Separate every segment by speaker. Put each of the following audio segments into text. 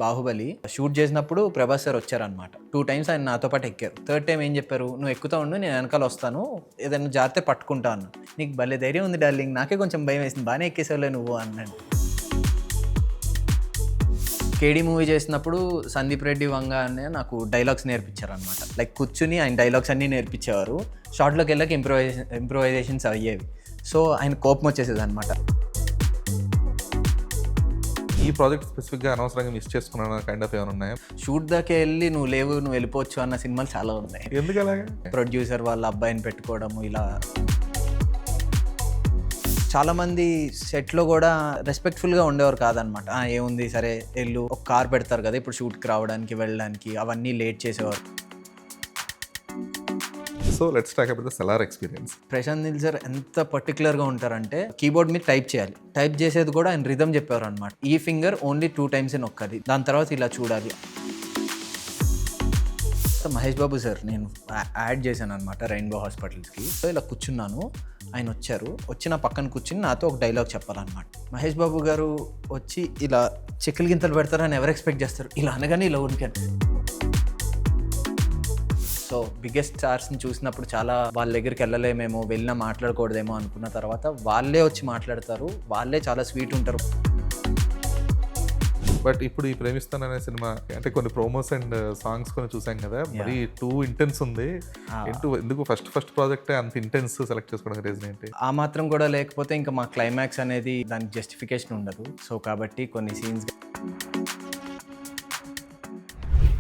Speaker 1: Baahubali shoot చేసినప్పుడు Prabhas sir వచ్చారనమాట. 2 times ఆయన నాతో పాటు ఎక్కారు. థర్డ్ టైమ్ ఏం చెప్పారు, "నువ్వు ఎక్కుతా ఉండు, నేను వెనకాల వస్తాను. ఏదైనా జారితే పట్టుకుంటా" అన్నా. "నీకు భలే ధైర్యం ఉంది డార్లింగ్, నాకే కొంచెం భయం వేసింది. బాగానే ఎక్కేసావులే నువ్వు" అన్నాడు. కేడీ మూవీ చేసినప్పుడు సందీప్ రెడ్డి వంగ అనే నాకు డైలాగ్స్ నేర్పించారనమాట. లైక్ కూర్చుని ఆయన డైలాగ్స్ అన్నీ నేర్పించేవారు. షార్ట్లోకి వెళ్ళాక ఇంప్రూవైజేషన్స్ అయ్యేవి. సో ఆయన కోపం వచ్చేసేది అనమాట.
Speaker 2: ఈ ప్రాజెక్ట్ స్పెసిఫిక్‌గా అనవసరంగా మిస్ చేసుకున్నాను కైండ్ ఆఫ్ ఏమైనా ఉన్నాయా?
Speaker 1: షూట్ దాకా వెళ్ళి నువ్వు లేవు, నువ్వు వెళ్ళిపోవచ్చు అన్న సినిమాలు చాలా ఉన్నాయి.
Speaker 2: ఎందుకలాగా?
Speaker 1: ప్రొడ్యూసర్ వాళ్ళ అబ్బాయిని పెట్టుకోవడము ఇలా. చాలామంది సెట్లో కూడా రెస్పెక్ట్ఫుల్గా ఉండేవారు కాదనమాట. ఏముంది సరే వెళ్ళు, ఒక కార్ పెడతారు కదా ఇప్పుడు షూట్కి రావడానికి వెళ్ళడానికి, అవన్నీ లేట్ చేసేవారు.
Speaker 2: So let's talk about the Salaar experience.
Speaker 1: Prashanth Neel sir ఎంత పర్టికులర్గా ఉంటారంటే కీబోర్డ్ మీద టైప్ చేయాలి. టైప్ చేసేది కూడా ఆయన రిథమ్ చెప్పేవారు అనమాట. ఈ ఫింగర్ ఓన్లీ 2 టైమ్స్ నొక్కాలి, దాని తర్వాత ఇలా చూడాలి. మహేష్ బాబు సార్ నేను యాడ్ చేశాను అనమాట రెయిన్బో హాస్పిటల్స్కి. సో ఇలా కూర్చున్నాను, ఆయన వచ్చారు. వచ్చి నా పక్కన కూర్చుని నాతో ఒక డైలాగ్ చెప్పాలన్నమాట. మహేష్ బాబు గారు వచ్చి ఇలా చెక్కలు గింతలు పెడతారని ఎవరు ఎక్స్పెక్ట్ చేస్తారు, ఇలా అనగానే ఇలా ఉనికాను. సో బిగ్గెస్ట్ స్టార్స్ని చూసినప్పుడు చాలా వాళ్ళ దగ్గరికి వెళ్ళలేమేమో, వెళ్ళినా మాట్లాడకూడదేమో అనుకున్న తర్వాత వాళ్ళే వచ్చి మాట్లాడతారు, వాళ్ళే చాలా స్వీట్ ఉంటారు.
Speaker 2: బట్ ఇప్పుడు ఈ 'ప్రేమిస్తాను' అనే సినిమా అంటే కొన్ని ప్రోమోస్ అండ్ సాంగ్స్ కొన్ని చూసాం కదా, మరి టూ ఇంటెన్స్ ఉంది. ఎందుకు ఫస్ట్ ప్రాజెక్టే అంత ఇంటెన్స్ సెలెక్ట్ చేసుకోవడానికి రీజన్ ఏంటి?
Speaker 1: ఆ మాత్రం కూడా లేకపోతే ఇంకా మా క్లైమాక్స్ అనేది దానికి జస్టిఫికేషన్ ఉండదు. సో కాబట్టి కొన్ని scenes.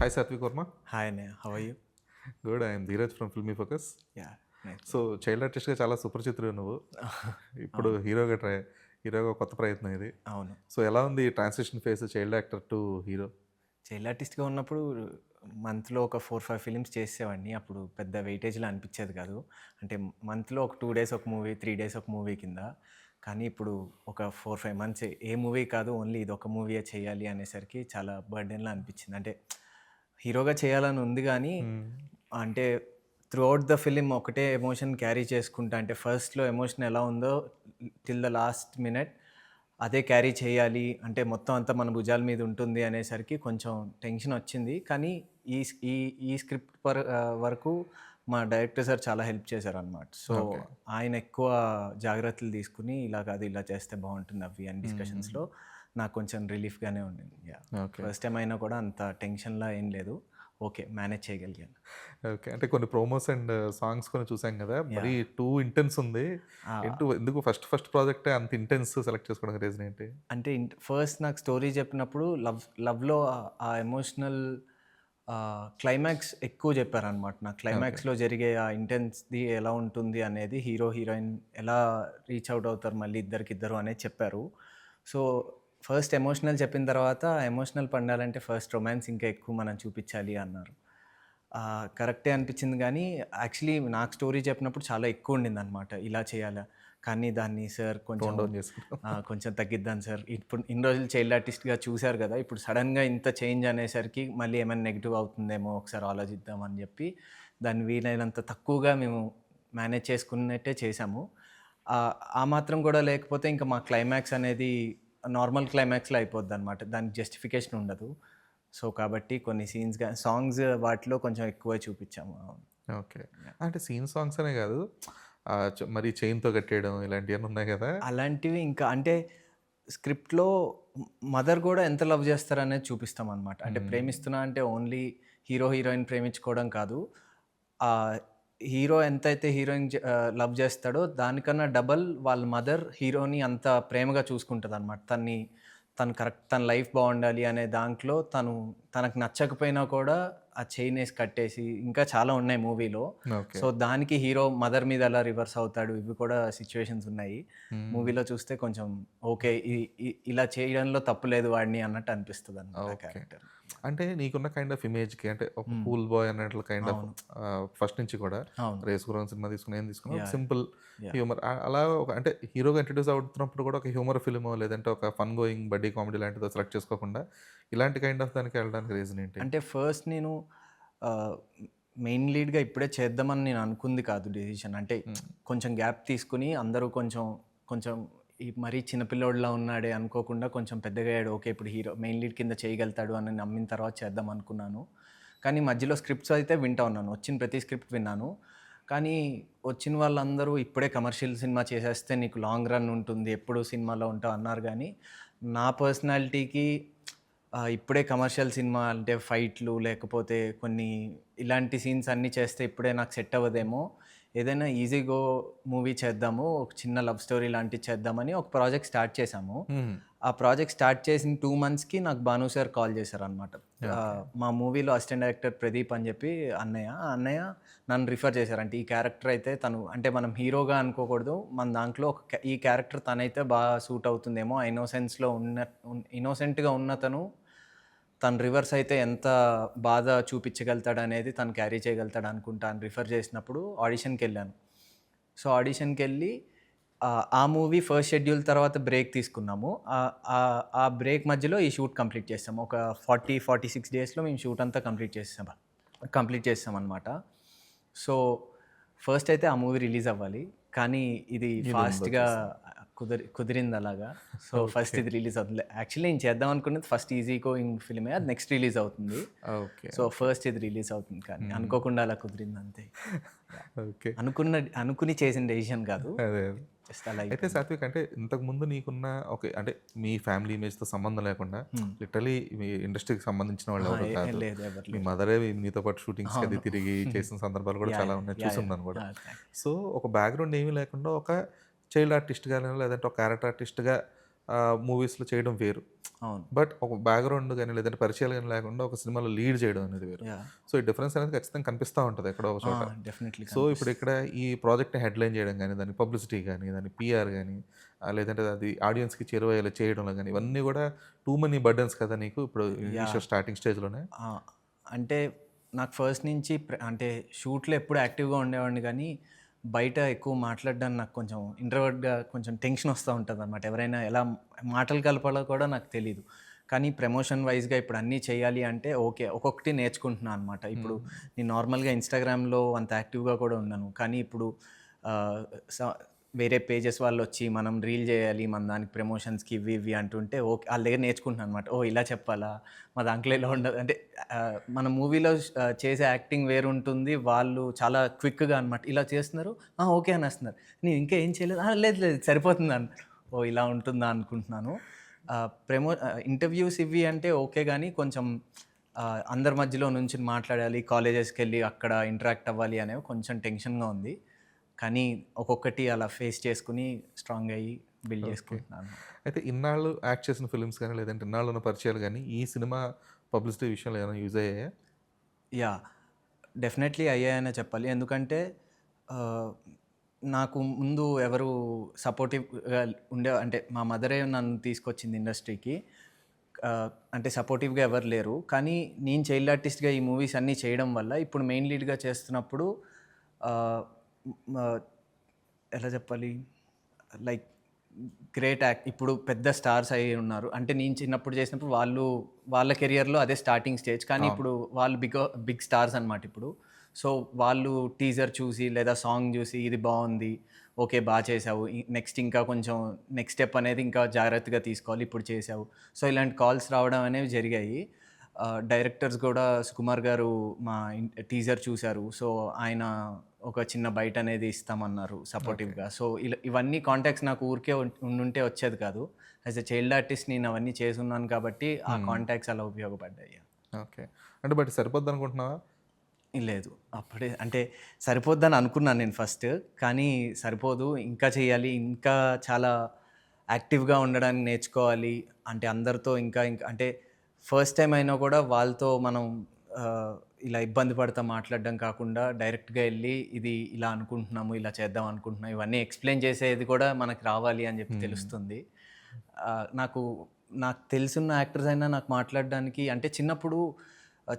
Speaker 2: Hi Sathvik Varma.
Speaker 1: Hi అన్నయ్య, how are you?
Speaker 2: Good, I'm Dheeraj from filmy focus.
Speaker 1: Yeah.
Speaker 2: So child ఆర్టిస్ట్గా చాలా సుపరిచితుడు నువ్వు. ఇప్పుడు హీరోగా కొత్త ప్రయత్నం ఇది.
Speaker 1: అవును.
Speaker 2: సో ఎలా ఉంది transition face child actor to hero?
Speaker 1: Child ఆర్టిస్ట్గా ఉన్నప్పుడు మంత్లో ఒక 4-5 ఫిలిమ్స్ చేసేవాడిని. అప్పుడు పెద్ద వెయిటేజ్లో అనిపించేది కాదు. అంటే మంత్లో ఒక 2 డేస్ ఒక మూవీ, 3 డేస్ ఒక మూవీ కింద. కానీ ఇప్పుడు ఒక 4-5 మంత్స్ ఏ మూవీ కాదు, ఓన్లీ ఇది ఒక మూవీయే చేయాలి అనేసరికి చాలా బర్డెన్లా అనిపించింది. అంటే హీరోగా చేయాలని ఉంది కానీ అంటే త్రూఅవుట్ ద ఫిలిం ఒకటే ఎమోషన్ క్యారీ చేసుకుంటా, అంటే ఫస్ట్లో ఎమోషన్ ఎలా ఉందో టిల్ ద లాస్ట్ మినిట్ అదే క్యారీ చేయాలి, అంటే మొత్తం అంతా మన భుజాల మీద ఉంటుంది అనేసరికి కొంచెం టెన్షన్ వచ్చింది. కానీ ఈ ఈ ఈ స్క్రిప్ట్ వరకు మా డైరెక్టర్ సార్ చాలా హెల్ప్ చేశారు అనమాట. సో ఆయన ఎక్కువ జాగ్రత్తలు తీసుకుని ఇలా కాదు ఇలా చేస్తే బాగుంటుంది అవి అని డిస్కషన్స్లో నాకు కొంచెం రిలీఫ్గానే ఉండింది. ఫస్ట్ టైం అయినా కూడా అంత టెన్షన్లా ఏం లేదు, ఓకే మేనేజ్ చేయగలిగాను.
Speaker 2: ఓకే, అంటే కొన్ని ప్రోమోస్ అండ్ సాంగ్స్ కొన్ని చూసాం కదా, మరి టూ ఇంటెన్స్ ఉంది. ఎందుకు ఫస్ట్ ప్రాజెక్టే అంత ఇంటెన్స్ సెలెక్ట్ చేసుకోవడానికి రీజన్ ఏంటి?
Speaker 1: అంటే ఫస్ట్ నాకు స్టోరీ చెప్పినప్పుడు లవ్లో ఆ ఎమోషనల్ క్లైమాక్స్ ఎక్కువ చెప్పారనమాట. నాకు క్లైమాక్స్లో జరిగే ఆ ఇంటెన్స్ది ఎలా ఉంటుంది అనేది, హీరో హీరోయిన్ ఎలా రీచ్ అవుట్ అవుతారు మళ్ళీ ఇద్దరికిద్దరు అనేది చెప్పారు. సో ఫస్ట్ ఎమోషనల్ చెప్పిన తర్వాత ఎమోషనల్ పండాలంటే ఫస్ట్ రొమాన్స్ ఇంకా ఎక్కువ మనం చూపించాలి అన్నారు. కరెక్టే అనిపించింది. కానీ యాక్చువల్లీ నాకు స్టోరీ చెప్పినప్పుడు చాలా ఎక్కువ ఉండింది అనమాట, ఇలా చేయాలా. కానీ దాన్ని సార్ కొంచెం తగ్గిద్దాం సార్, ఇప్పుడు ఇన్ని రోజులు చైల్డ్ ఆర్టిస్ట్గా చూశారు కదా, ఇప్పుడు సడన్గా ఇంత చేంజ్ అనేసరికి మళ్ళీ ఏమైనా నెగిటివ్ అవుతుందేమో, ఒకసారి ఆలోచిద్దాం అని చెప్పి దాన్ని వీలైనంత తక్కువగా మేము మేనేజ్ చేసుకున్నట్టే చేసాము. ఆ మాత్రం కూడా లేకపోతే ఇంకా మా క్లైమాక్స్ అనేది నార్మల్ క్లైమాక్స్లో అయిపోద్ది అనమాట, దానికి జస్టిఫికేషన్ ఉండదు. సో కాబట్టి కొన్ని సీన్స్ సాంగ్స్ వాటిలో కొంచెం ఎక్కువ చూపించాము.
Speaker 2: ఓకే, అంటే సీన్ సాంగ్స్ అనే కాదు, మరి చైన్తో కట్టేయడం ఇలాంటివన్నీ ఉన్నాయి కదా, అలాంటివి
Speaker 1: ఇంకా అంటే స్క్రిప్ట్లో మదర్ కూడా ఎంత లవ్ చేస్తారనేది చూపిస్తాం అనమాట. అంటే ప్రేమిస్తున్నా అంటే ఓన్లీ హీరో హీరోయిన్ ప్రేమించుకోవడం కాదు, హీరో ఎంతైతే హీరోయిన్ లవ్ చేస్తాడో దానికన్నా డబల్ వాళ్ళ మదర్ హీరోని అంత ప్రేమగా చూసుకుంటుంది అనమాట. తన లైఫ్ బాగుండాలి అనే దాంట్లో తనకు నచ్చకపోయినా కూడా ఆ చైన్ వేసి కట్టేసి, ఇంకా చాలా ఉన్నాయి మూవీలో. సో దానికి హీరో మదర్ మీద ఎలా రివర్స్ అవుతాడు, ఇవి కూడా సిచ్యువేషన్స్ ఉన్నాయి మూవీలో. చూస్తే కొంచెం ఓకే ఇలా చేయడంలో తప్పు లేదు వాడిని అన్నట్టు అనిపిస్తుంది అన్నమాట క్యారెక్టర్.
Speaker 2: అంటే నీకున్న కైండ్ ఆఫ్ ఇమేజ్కి, అంటే ఒక కూల్ బాయ్ అన్నట్లు కైండ్ ఆఫ్ ఫస్ట్ నుంచి కూడా రేసుగురం సినిమా తీసుకుని ఏం తీసుకున్నా సింపుల్ హ్యూమర్ అలా అంటే హీరోగా ఇంట్రడ్యూస్ అవుతున్నప్పుడు కూడా ఒక హ్యూమర్ ఫిల్మ్ లేదంటే ఒక ఫన్ గోయింగ్ బడ్డీ కామెడీ లాంటిదో సెలెక్ట్ చేసుకోకుండా ఇలాంటి కైండ్ ఆఫ్ దానికి వెళ్ళడానికి రీజన్ ఏంటి?
Speaker 1: అంటే ఫస్ట్ నేను మెయిన్ లీడ్గా ఇప్పుడే చేద్దామని నేను అనుకుంది కాదు డెసిషన్. అంటే కొంచెం గ్యాప్ తీసుకుని అందరూ కొంచెం ఈ మరీ చిన్నపిల్లోడిలా ఉన్నాడే అనుకోకుండా కొంచెం పెద్దగా అయ్యాడు. ఓకే. ఇప్పుడు హీరో మెయిన్ లీడ్ కింద చేయగలుగుతాడు అని నమ్మిన తర్వాత చేద్దాం అనుకున్నాను. కానీ మధ్యలో స్క్రిప్ట్స్ అయితే వింటా ఉన్నాను. వచ్చిన ప్రతి స్క్రిప్ట్ విన్నాను. కానీ వచ్చిన వాళ్ళందరూ ఇప్పుడే కమర్షియల్ సినిమా చేసేస్తే నీకు లాంగ్ రన్ ఉంటుంది. ఎప్పుడు సినిమాలో ఉంటావు అన్నారు గానీ, నా పర్సనాలిటీకి ఇప్పుడే కమర్షియల్ సినిమా అంటే ఫైట్లు లేకపోతే కొన్ని ఇలాంటి సీన్స్ అన్నీ చేస్తే ఇప్పుడే నాకు సెట్ అవ్వదేమో. ఏదైనా ఈజీ గో మూవీ చేద్దాము. ఒక చిన్న లవ్ స్టోరీ లాంటిది చేద్దామని ఒక ప్రాజెక్ట్ స్టార్ట్ చేశాము. ఆ ప్రాజెక్ట్ స్టార్ట్ చేసిన 2 మంత్స్‌కి నాకు భాను సార్ కాల్ చేశారనమాట. మా మూవీలో అసిస్టెంట్ డైరెక్టర్ ప్రదీప్ అని చెప్పి అన్నయ్య. ఆ అన్నయ్య నన్ను రిఫర్ చేశారు. అంటే ఈ క్యారెక్టర్ అయితే తను అంటే మనం హీరోగా అనుకోకూడదు. మన దాంట్లో ఈ క్యారెక్టర్ తనైతే బాగా సూట్ అవుతుందేమో. ఆ ఇన్నోసెంట్‌గా ఉన్న తను రివర్స్ అయితే ఎంత బాధ చూపించగలుగుతాడనేది తను క్యారీ చేయగలుగుతాడు అనుకుంటా అని రిఫర్ చేసినప్పుడు ఆడిషన్‌కెళ్ళాను. సో ఆడిషన్‌కెళ్ళి ఆ మూవీ ఫస్ట్ షెడ్యూల్ తర్వాత బ్రేక్ తీసుకున్నాము. ఆ బ్రేక్ మధ్యలో ఈ షూట్ కంప్లీట్ చేసాము. ఒక 46 డేస్‌లో మేము షూట్ అంతా కంప్లీట్ చేసామన్నమాట. సో ఫస్ట్ అయితే ఆ మూవీ రిలీజ్ అవ్వాలి. కానీ ఇది ఫాస్ట్‌గా కుదిరింది అలాగా. సో ఫస్ట్ ఇది రిలీజ్ అవుతుంది. యాక్చువల్లీ నేను చేద్దాం అనుకున్నది ఫస్ట్ ఈజీ గోయింగ్ ఫిల్మే. అది నెక్స్ట్ రిలీజ్ అవుతుంది. సో ఫస్ట్ ఇది రిలీజ్ అవుతుంది. కానీ అనుకోకుండా అలా కుదిరింది అంతే. అనుకుని చేసిన డెసిషన్ కాదు. జస్ట్ అలా.
Speaker 2: అయితే సాత్విక్, అంటే ఇంతకుముందు నీకున్న అంటే మీ ఫ్యామిలీ ఇమేజ్తో సంబంధం లేకుండా లిటరలీ మీ ఇండస్ట్రీకి సంబంధించిన వాళ్ళు ఎవరు కాదు.
Speaker 1: లేదు ఎవరు
Speaker 2: మీ మదరే మీతో పాటు షూటింగ్స్ అది తిరిగి చేసిన సందర్భాలు కూడా చాలా ఉన్నాయి, చూసున్నాను కూడా. సో ఒక బ్యాక్గ్రౌండ్ ఏమీ లేకుండా ఒక చైల్డ్ ఆర్టిస్ట్గా లేదంటే ఒక క్యారెక్టర్ ఆర్టిస్ట్గా మూవీస్లో చేయడం వేరు. బట్ ఒక బ్యాక్గ్రౌండ్ కానీ లేదంటే పరిచయాలు కానీ లేకుండా ఒక సినిమాలో లీడ్ చేయడం అనేది వేరు. సో ఈ డిఫరెన్స్ అనేది ఖచ్చితంగా కనిపిస్తూ ఉంటుంది ఎక్కడో ఒక చోట.
Speaker 1: డెఫినెట్లీ.
Speaker 2: సో ఇప్పుడు ఇక్కడ ఈ ప్రాజెక్ట్ని హెడ్లైన్ చేయడం కానీ, దాని పబ్లిసిటీ కానీ, దాని పిఆర్ కానీ, లేదంటే అది ఆడియన్స్కి చేరువయ్యేలా చేయడంలో కానీ, ఇవన్నీ కూడా టూ మనీ బర్డన్స్ కదా నీకు ఇప్పుడు ఇనిషియల్ స్టార్టింగ్ స్టేజ్లోనే?
Speaker 1: అంటే నాకు ఫస్ట్ నుంచి అంటే షూట్లో ఎప్పుడు యాక్టివ్గా ఉండేవాడిని కానీ బయట ఎక్కువ మాట్లాడడానికి నాకు కొంచెం ఇంట్రోవర్ట్గా కొంచెం టెన్షన్ వస్తూ ఉంటుంది అనమాట. ఎవరైనా ఎలా మాటలు కలపాలో కూడా నాకు తెలీదు. కానీ ప్రమోషన్ వైజ్గా ఇప్పుడు అన్నీ చేయాలి అంటే ఓకే, ఒక్కొక్కటి నేర్చుకుంటున్నాను అనమాట. ఇప్పుడు నేను నార్మల్గా ఇన్స్టాగ్రామ్లో అంత యాక్టివ్గా కూడా ఉన్నాను. కానీ ఇప్పుడు వేరే పేజెస్ వాళ్ళు వచ్చి మనం రీల్ చేయాలి, మన దానికి ప్రమోషన్స్కి ఇవి అంటుంటే ఓకే, వాళ్ళ దగ్గర నేర్చుకుంటున్నాను అనమాట. ఓ ఇలా చెప్పాలా, మా దాంట్లో ఇలా ఉండదు అంటే మన మూవీలో చేసే యాక్టింగ్ వేరు ఉంటుంది. వాళ్ళు చాలా క్విక్గా అనమాట ఇలా చేస్తున్నారు, ఓకే అనేస్తున్నారు. నేను ఇంకా ఏం చేయలేదు, లేదు సరిపోతుంది అన్నారు. ఓ ఇలా ఉంటుందా అనుకుంటున్నాను. ఇంటర్వ్యూస్ ఇవి అంటే ఓకే, కానీ కొంచెం అందరి మధ్యలో నుంచి మాట్లాడాలి, కాలేజెస్కి వెళ్ళి అక్కడ ఇంటరాక్ట్ అవ్వాలి అనేవి కొంచెం టెన్షన్గా ఉంది. కానీ ఒక్కొక్కటి అలా ఫేస్ చేసుకుని స్ట్రాంగ్ అయ్యి బిల్డ్ చేసుకుంటున్నాను.
Speaker 2: అయితే ఇన్నాళ్ళు యాక్ట్ చేసిన ఫిల్మ్స్ కానీ లేదంటే ఇన్నాళ్ళు ఉన్న పరిచయాలు కానీ ఈ సినిమా పబ్లిసిటీ విషయంలో ఏమైనా యూజ్ అయ్యాయా?
Speaker 1: యా, డెఫినెట్లీ అయ్యాయనే చెప్పాలి. ఎందుకంటే నాకు ముందు ఎవరు సపోర్టివ్గా అంటే మా మదరే నన్ను తీసుకొచ్చింది ఇండస్ట్రీకి. అంటే సపోర్టివ్గా ఎవరు లేరు. కానీ నేను చైల్డ్ ఆర్టిస్ట్గా ఈ మూవీస్ అన్నీ చేయడం వల్ల ఇప్పుడు మెయిన్ లీడ్గా చేస్తున్నప్పుడు ఎలా చెప్పాలి, లైక్ గ్రేట్ ఇప్పుడు పెద్ద స్టార్స్ అయ్యి ఉన్నారు. అంటే నేను చిన్నప్పుడు చేసినప్పుడు వాళ్ళ కెరియర్లో అదే స్టార్టింగ్ స్టేజ్. కానీ ఇప్పుడు వాళ్ళు బిగ్ స్టార్స్ అనమాట ఇప్పుడు. సో వాళ్ళు టీజర్ చూసి లేదా సాంగ్ చూసి ఇది బాగుంది, ఓకే బాగా చేసావు, నెక్స్ట్ ఇంకా కొంచెం నెక్స్ట్ స్టెప్ అనేది ఇంకా జాగ్రత్తగా తీసుకోవాలి, ఇప్పుడు చేసావు. సో ఇలాంటి కాల్స్ రావడం అనేవి జరిగాయి. డైరెక్టర్స్ కూడా సుకుమార్ గారు మా టీజర్ చూశారు. సో ఆయన ఒక చిన్న బైట్ అనేది ఇస్తామన్నారు సపోర్టివ్గా. సో ఇవన్నీ కాంటాక్ట్స్ నాకు ఊరికే ఉండుంటే వచ్చేది కాదు. యాజ్ ఎ చైల్డ్ ఆర్టిస్ట్ నేను అవన్నీ చేసున్నాను కాబట్టి ఆ కాంటాక్ట్స్ అలా ఉపయోగపడ్డాయి.
Speaker 2: ఓకే, అంటే బట్ సరిపోద్ది అనుకుంటున్నావా?
Speaker 1: లేదు, అప్పుడే అంటే సరిపోద్దని అనుకున్నాను నేను ఫస్ట్. కానీ సరిపోదు, ఇంకా చేయాలి, ఇంకా చాలా యాక్టివ్గా ఉండడానికి నేర్చుకోవాలి. అంటే అందరితో ఇంకా అంటే ఫస్ట్ టైం అయినా కూడా వాళ్ళతో మనం ఇలా ఇబ్బంది పడతా మాట్లాడడం కాకుండా డైరెక్ట్గా వెళ్ళి ఇది ఇలా అనుకుంటున్నాము, ఇలా చేద్దాం అనుకుంటున్నాం, ఇవన్నీ ఎక్స్ప్లెయిన్ చేసేది కూడా మనకు రావాలి అని చెప్పి తెలుస్తుంది. నాకు తెలుసున్న యాక్టర్స్ అయినా నాకు మాట్లాడడానికి అంటే చిన్నప్పుడు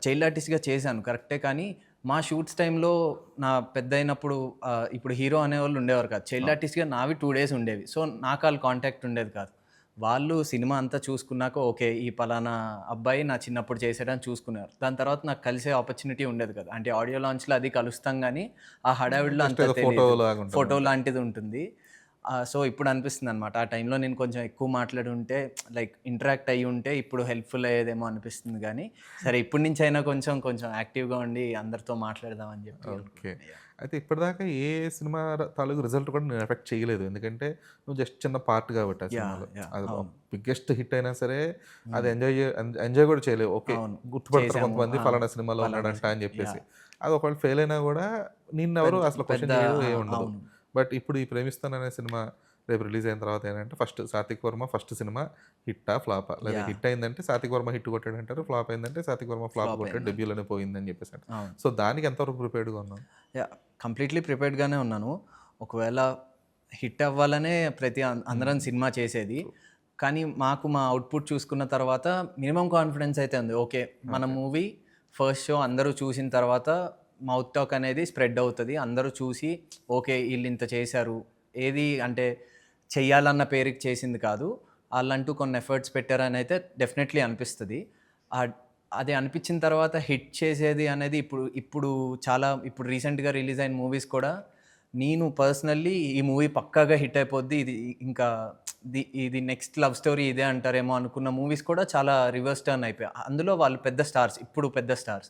Speaker 1: చైల్డ్ ఆర్టిస్ట్గా చేశాను కరెక్టే. కానీ మా షూట్స్ టైంలో నా పెద్ద అయినప్పుడు ఇప్పుడు హీరో అనేవాళ్ళు ఉండేవారు కాదు. చైల్డ్ ఆర్టిస్ట్గా నావి 2 days ఉండేవి. సో నాకు వాళ్ళు కాంటాక్ట్ ఉండేది కాదు. వాళ్ళు సినిమా అంతా చూసుకున్నాక ఓకే ఈ పలానా అబ్బాయి నా చిన్నప్పుడు చేసాడని చూసుకున్నారు. దాని తర్వాత నాకు కలిసే ఆపర్చునిటీ ఉండేది కదా. అంటే ఆడియో లాంచ్లో అది కలుస్తాం కానీ ఆ హడావిడిలో అంత ఫోటో లాంటిది ఉంటుంది. సో ఇప్పుడు అనిపిస్తుంది అనమాట. ఆ టైంలో నేను కొంచెం ఎక్కువ మాట్లాడి ఉంటే లైక్ ఇంటరాక్ట్ అయ్యి ఉంటే ఇప్పుడు హెల్ప్‌ఫుల్ అయ్యేదేమో అనిపిస్తుంది గానీ, సరే ఇప్పటి నుంచైనా కొంచెం కొంచెం యాక్టివ్‌గా ఉండి అందరితో మాట్లాడదాం అని చెప్పి
Speaker 2: ఓకే.
Speaker 1: అనుకుంటున్నా. యాహ్!
Speaker 2: అయితే ఇప్పటిదాకా ఏ సినిమా తాలూకు రిజల్ట్ కూడా నేను ఎఫెక్ట్ చేయలేదు. ఎందుకంటే నువ్వు జస్ట్ చిన్న పార్ట్ కాబట్టి ఆ
Speaker 1: యాహ్!
Speaker 2: సినిమాలో.
Speaker 1: యాహ్!
Speaker 2: అది
Speaker 1: అవును.
Speaker 2: బిగ్గెస్ట్ హిట్ అయినా సరే అది ఎంజాయ్ కూడా చేయలేవు. ఓకే.
Speaker 1: అవును.
Speaker 2: గుర్తుపడతారు
Speaker 1: చేసాము.
Speaker 2: కొంతమంది
Speaker 1: ఆ!
Speaker 2: ఫలానా సినిమాలో
Speaker 1: పలానా
Speaker 2: ఉన్నాడంట
Speaker 1: సినిమా.
Speaker 2: అని చెప్పేసి.
Speaker 1: యాహ్!
Speaker 2: అది ఒకవేళ ఫెయిల్ అయినా కూడా నిన్నెవరు
Speaker 1: పెద్ద
Speaker 2: అసలు
Speaker 1: పెద్ద
Speaker 2: క్వెషన్ చేయరు
Speaker 1: ఆ!
Speaker 2: ఏముండదు.
Speaker 1: అవును.
Speaker 2: బట్ ఇప్పుడు ఈ 'ప్రేమిస్తాను' అనే సినిమా రేపు రిలీజ్ అయిన తర్వాత ఏంటంటే first Sathvik Varma first cinema హిట్టా? ఫ్లాపా? లేదా
Speaker 1: యాహ్!
Speaker 2: హిట్ అయిందంటే సాత్విక్ వర్మ హిట్ కొట్టాడంటారు. ఫ్లాప్ అయిందంటే సాత్విక్ వర్మ ఫ్లాప్
Speaker 1: ఫ్లాప్
Speaker 2: కొట్టాడు.
Speaker 1: అయిందంట.
Speaker 2: డెబ్యూలోనే పోయిందని చెప్పేసి.
Speaker 1: అవును.
Speaker 2: సో దానికి ఎంతవరకు ప్రిపేర్డ్‌గా ఉన్నావు?
Speaker 1: యాహ్! కంప్లీట్‌లీ ప్రిపేర్డ్‌గానే ఉన్నాను. ఒకవేళ హిట్ అవ్వాలనే అందరం సినిమా చేసేది.
Speaker 2: ట్రూ.
Speaker 1: కానీ మాకు మా అవుట్‌పుట్ చూసుకున్న తర్వాత మినిమమ్ కాన్ఫిడెన్స్ అయితే ఉంది. ఓకే. మన
Speaker 2: ఓకే.
Speaker 1: మూవీ ఫస్ట్ షో అందరూ చూసిన తర్వాత మౌత్ టాక్ అనేది స్ప్రెడ్ అవుతది. అందరూ చూసి ఓకే. ఈళ్ళింత చేశారు. ఏది అంటే చెయ్యాలన్న పేరుకి చేసింది కాదు. ఆళ్ళంటూ కొన్ని ఎఫర్ట్స్ పెట్టారనైతే డెఫినెట్‌లీ అనిపిస్తది. ఆహ్, అది అనిపించిన తర్వాత హిట్ చేసేది అనేది ఇప్పుడు ఇప్పుడు రీసెంట్‌గా రిలీజ్ అయిన మూవీస్ కూడా నేను పర్సనల్లీ ఈ మూవీ పక్కాగా హిట్ అయిపోద్ది. ఇంకా ఇది నెక్స్ట్ లవ్ స్టోరీ ఇదే అంటారేమో అనుకున్న మూవీస్ కూడా చాలా రివర్స్ టర్న్ అయిపోయాయి. అందులో వాళ్ళు పెద్ద స్టార్స్. ఇప్పుడు పెద్ద స్టార్స్.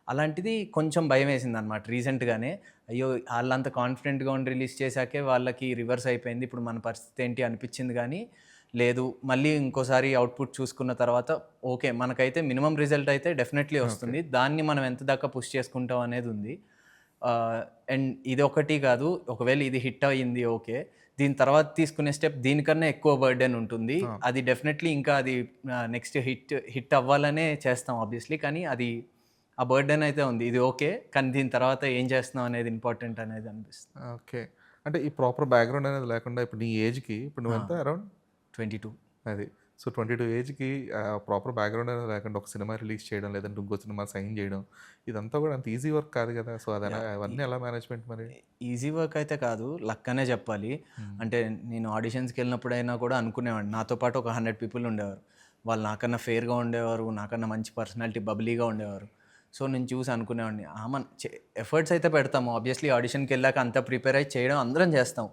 Speaker 1: అలాంటిది కొంచెం భయమేసిందనమాట రీసెంట్‌గానే. అయ్యో! ఆళ్ళంత కాన్ఫిడెంట్‌గా ఉండి రిలీజ్ చేశాకే వాళ్ళకి రివర్స్ అయిపోయింది. ఇప్పుడు మన పరిస్థితి ఏంటి అనిపించింది గానీ, లేదు మళ్ళీ ఇంకోసారి అవుట్‌పుట్ చూసుకున్న తర్వాత ఓకే. మనకైతే మినిమమ్ రిజల్ట్ అయితే డెఫినెట్‌లీ
Speaker 2: ఓకే.
Speaker 1: వస్తుంది. దాన్ని మనం ఎంత దాకా పుష్ చేసుకుంటాం అనేది ఉంది. అండ్ ఇదొకటి కాదు. ఒకవేళ ఇది హిట్ అయింది ఓకే. దీని తర్వాత తీసుకునే స్టెప్ దీనికన్నా ఎక్కువ బర్డెన్ ఉంటుంది.
Speaker 2: ఆ!
Speaker 1: అది డెఫినెట్‌లీ ఇంకా అది నెక్స్ట్ హిట్ అవ్వాలనే చేస్తాం ఆబ్వియస్లీ. కానీ అది ఆ బర్డెన్ అయితే ఉంది. ఇది ఓకే. కానీ దీని తర్వాత ఏం చేస్తున్నాం అనేది ఇంపార్టెంట్ అనేది అనిపిస్తుంది.
Speaker 2: ఓకే. అంటే ఈ ప్రాపర్ బ్యాక్‌గ్రౌండ్ అనేది లేకుండా ఇప్పుడు నీ ఏజ్‌కి ఇప్పుడు
Speaker 1: ఆ!
Speaker 2: నువ్వెంత అరౌండ్
Speaker 1: 22.
Speaker 2: అది. సో, 22 ఏజ్‌కి ప్రాపర్ బ్యాక్‌గ్రౌండ్ అనేది లేకుండా ఒక సినిమా రిలీజ్ చేయడం, లేదంటే ఇంకో సినిమా సైన్ చేయడం, ఇదంతా కూడా అంత ఈజీ వర్క్ కాదు కదా! So,
Speaker 1: yeah!
Speaker 2: అవన్నీ ఎలా మేనేజ్‌మెంట్ మరి?
Speaker 1: ఈజీ వర్క్ అయితే కాదు. లక్ అనే చెప్పాలి.
Speaker 2: హ్మ్.
Speaker 1: అంటే నేను ఆడిషన్స్‌కెళ్ళినప్పుడైనా కూడా అనుకునేవాడిని. నాతో పాటు ఒక 100 పీపుల్ ఉండేవారు. వాళ్ళు నాకన్నా ఫెయిర్‌గా ఉండేవారు. నాకన్నా మంచి పర్సనాలిటీ బబ్లీగా ఉండేవారు. సో, నేను చూసి అనుకునేవాడిని. ఎఫర్ట్స్ అయితే పెడతాము. ఆబ్వియస్లీ ఆడిషన్‌కెళ్ళాక అంతా ప్రిపేర్ అయ్యి చేయడం అందరం చేస్తాం.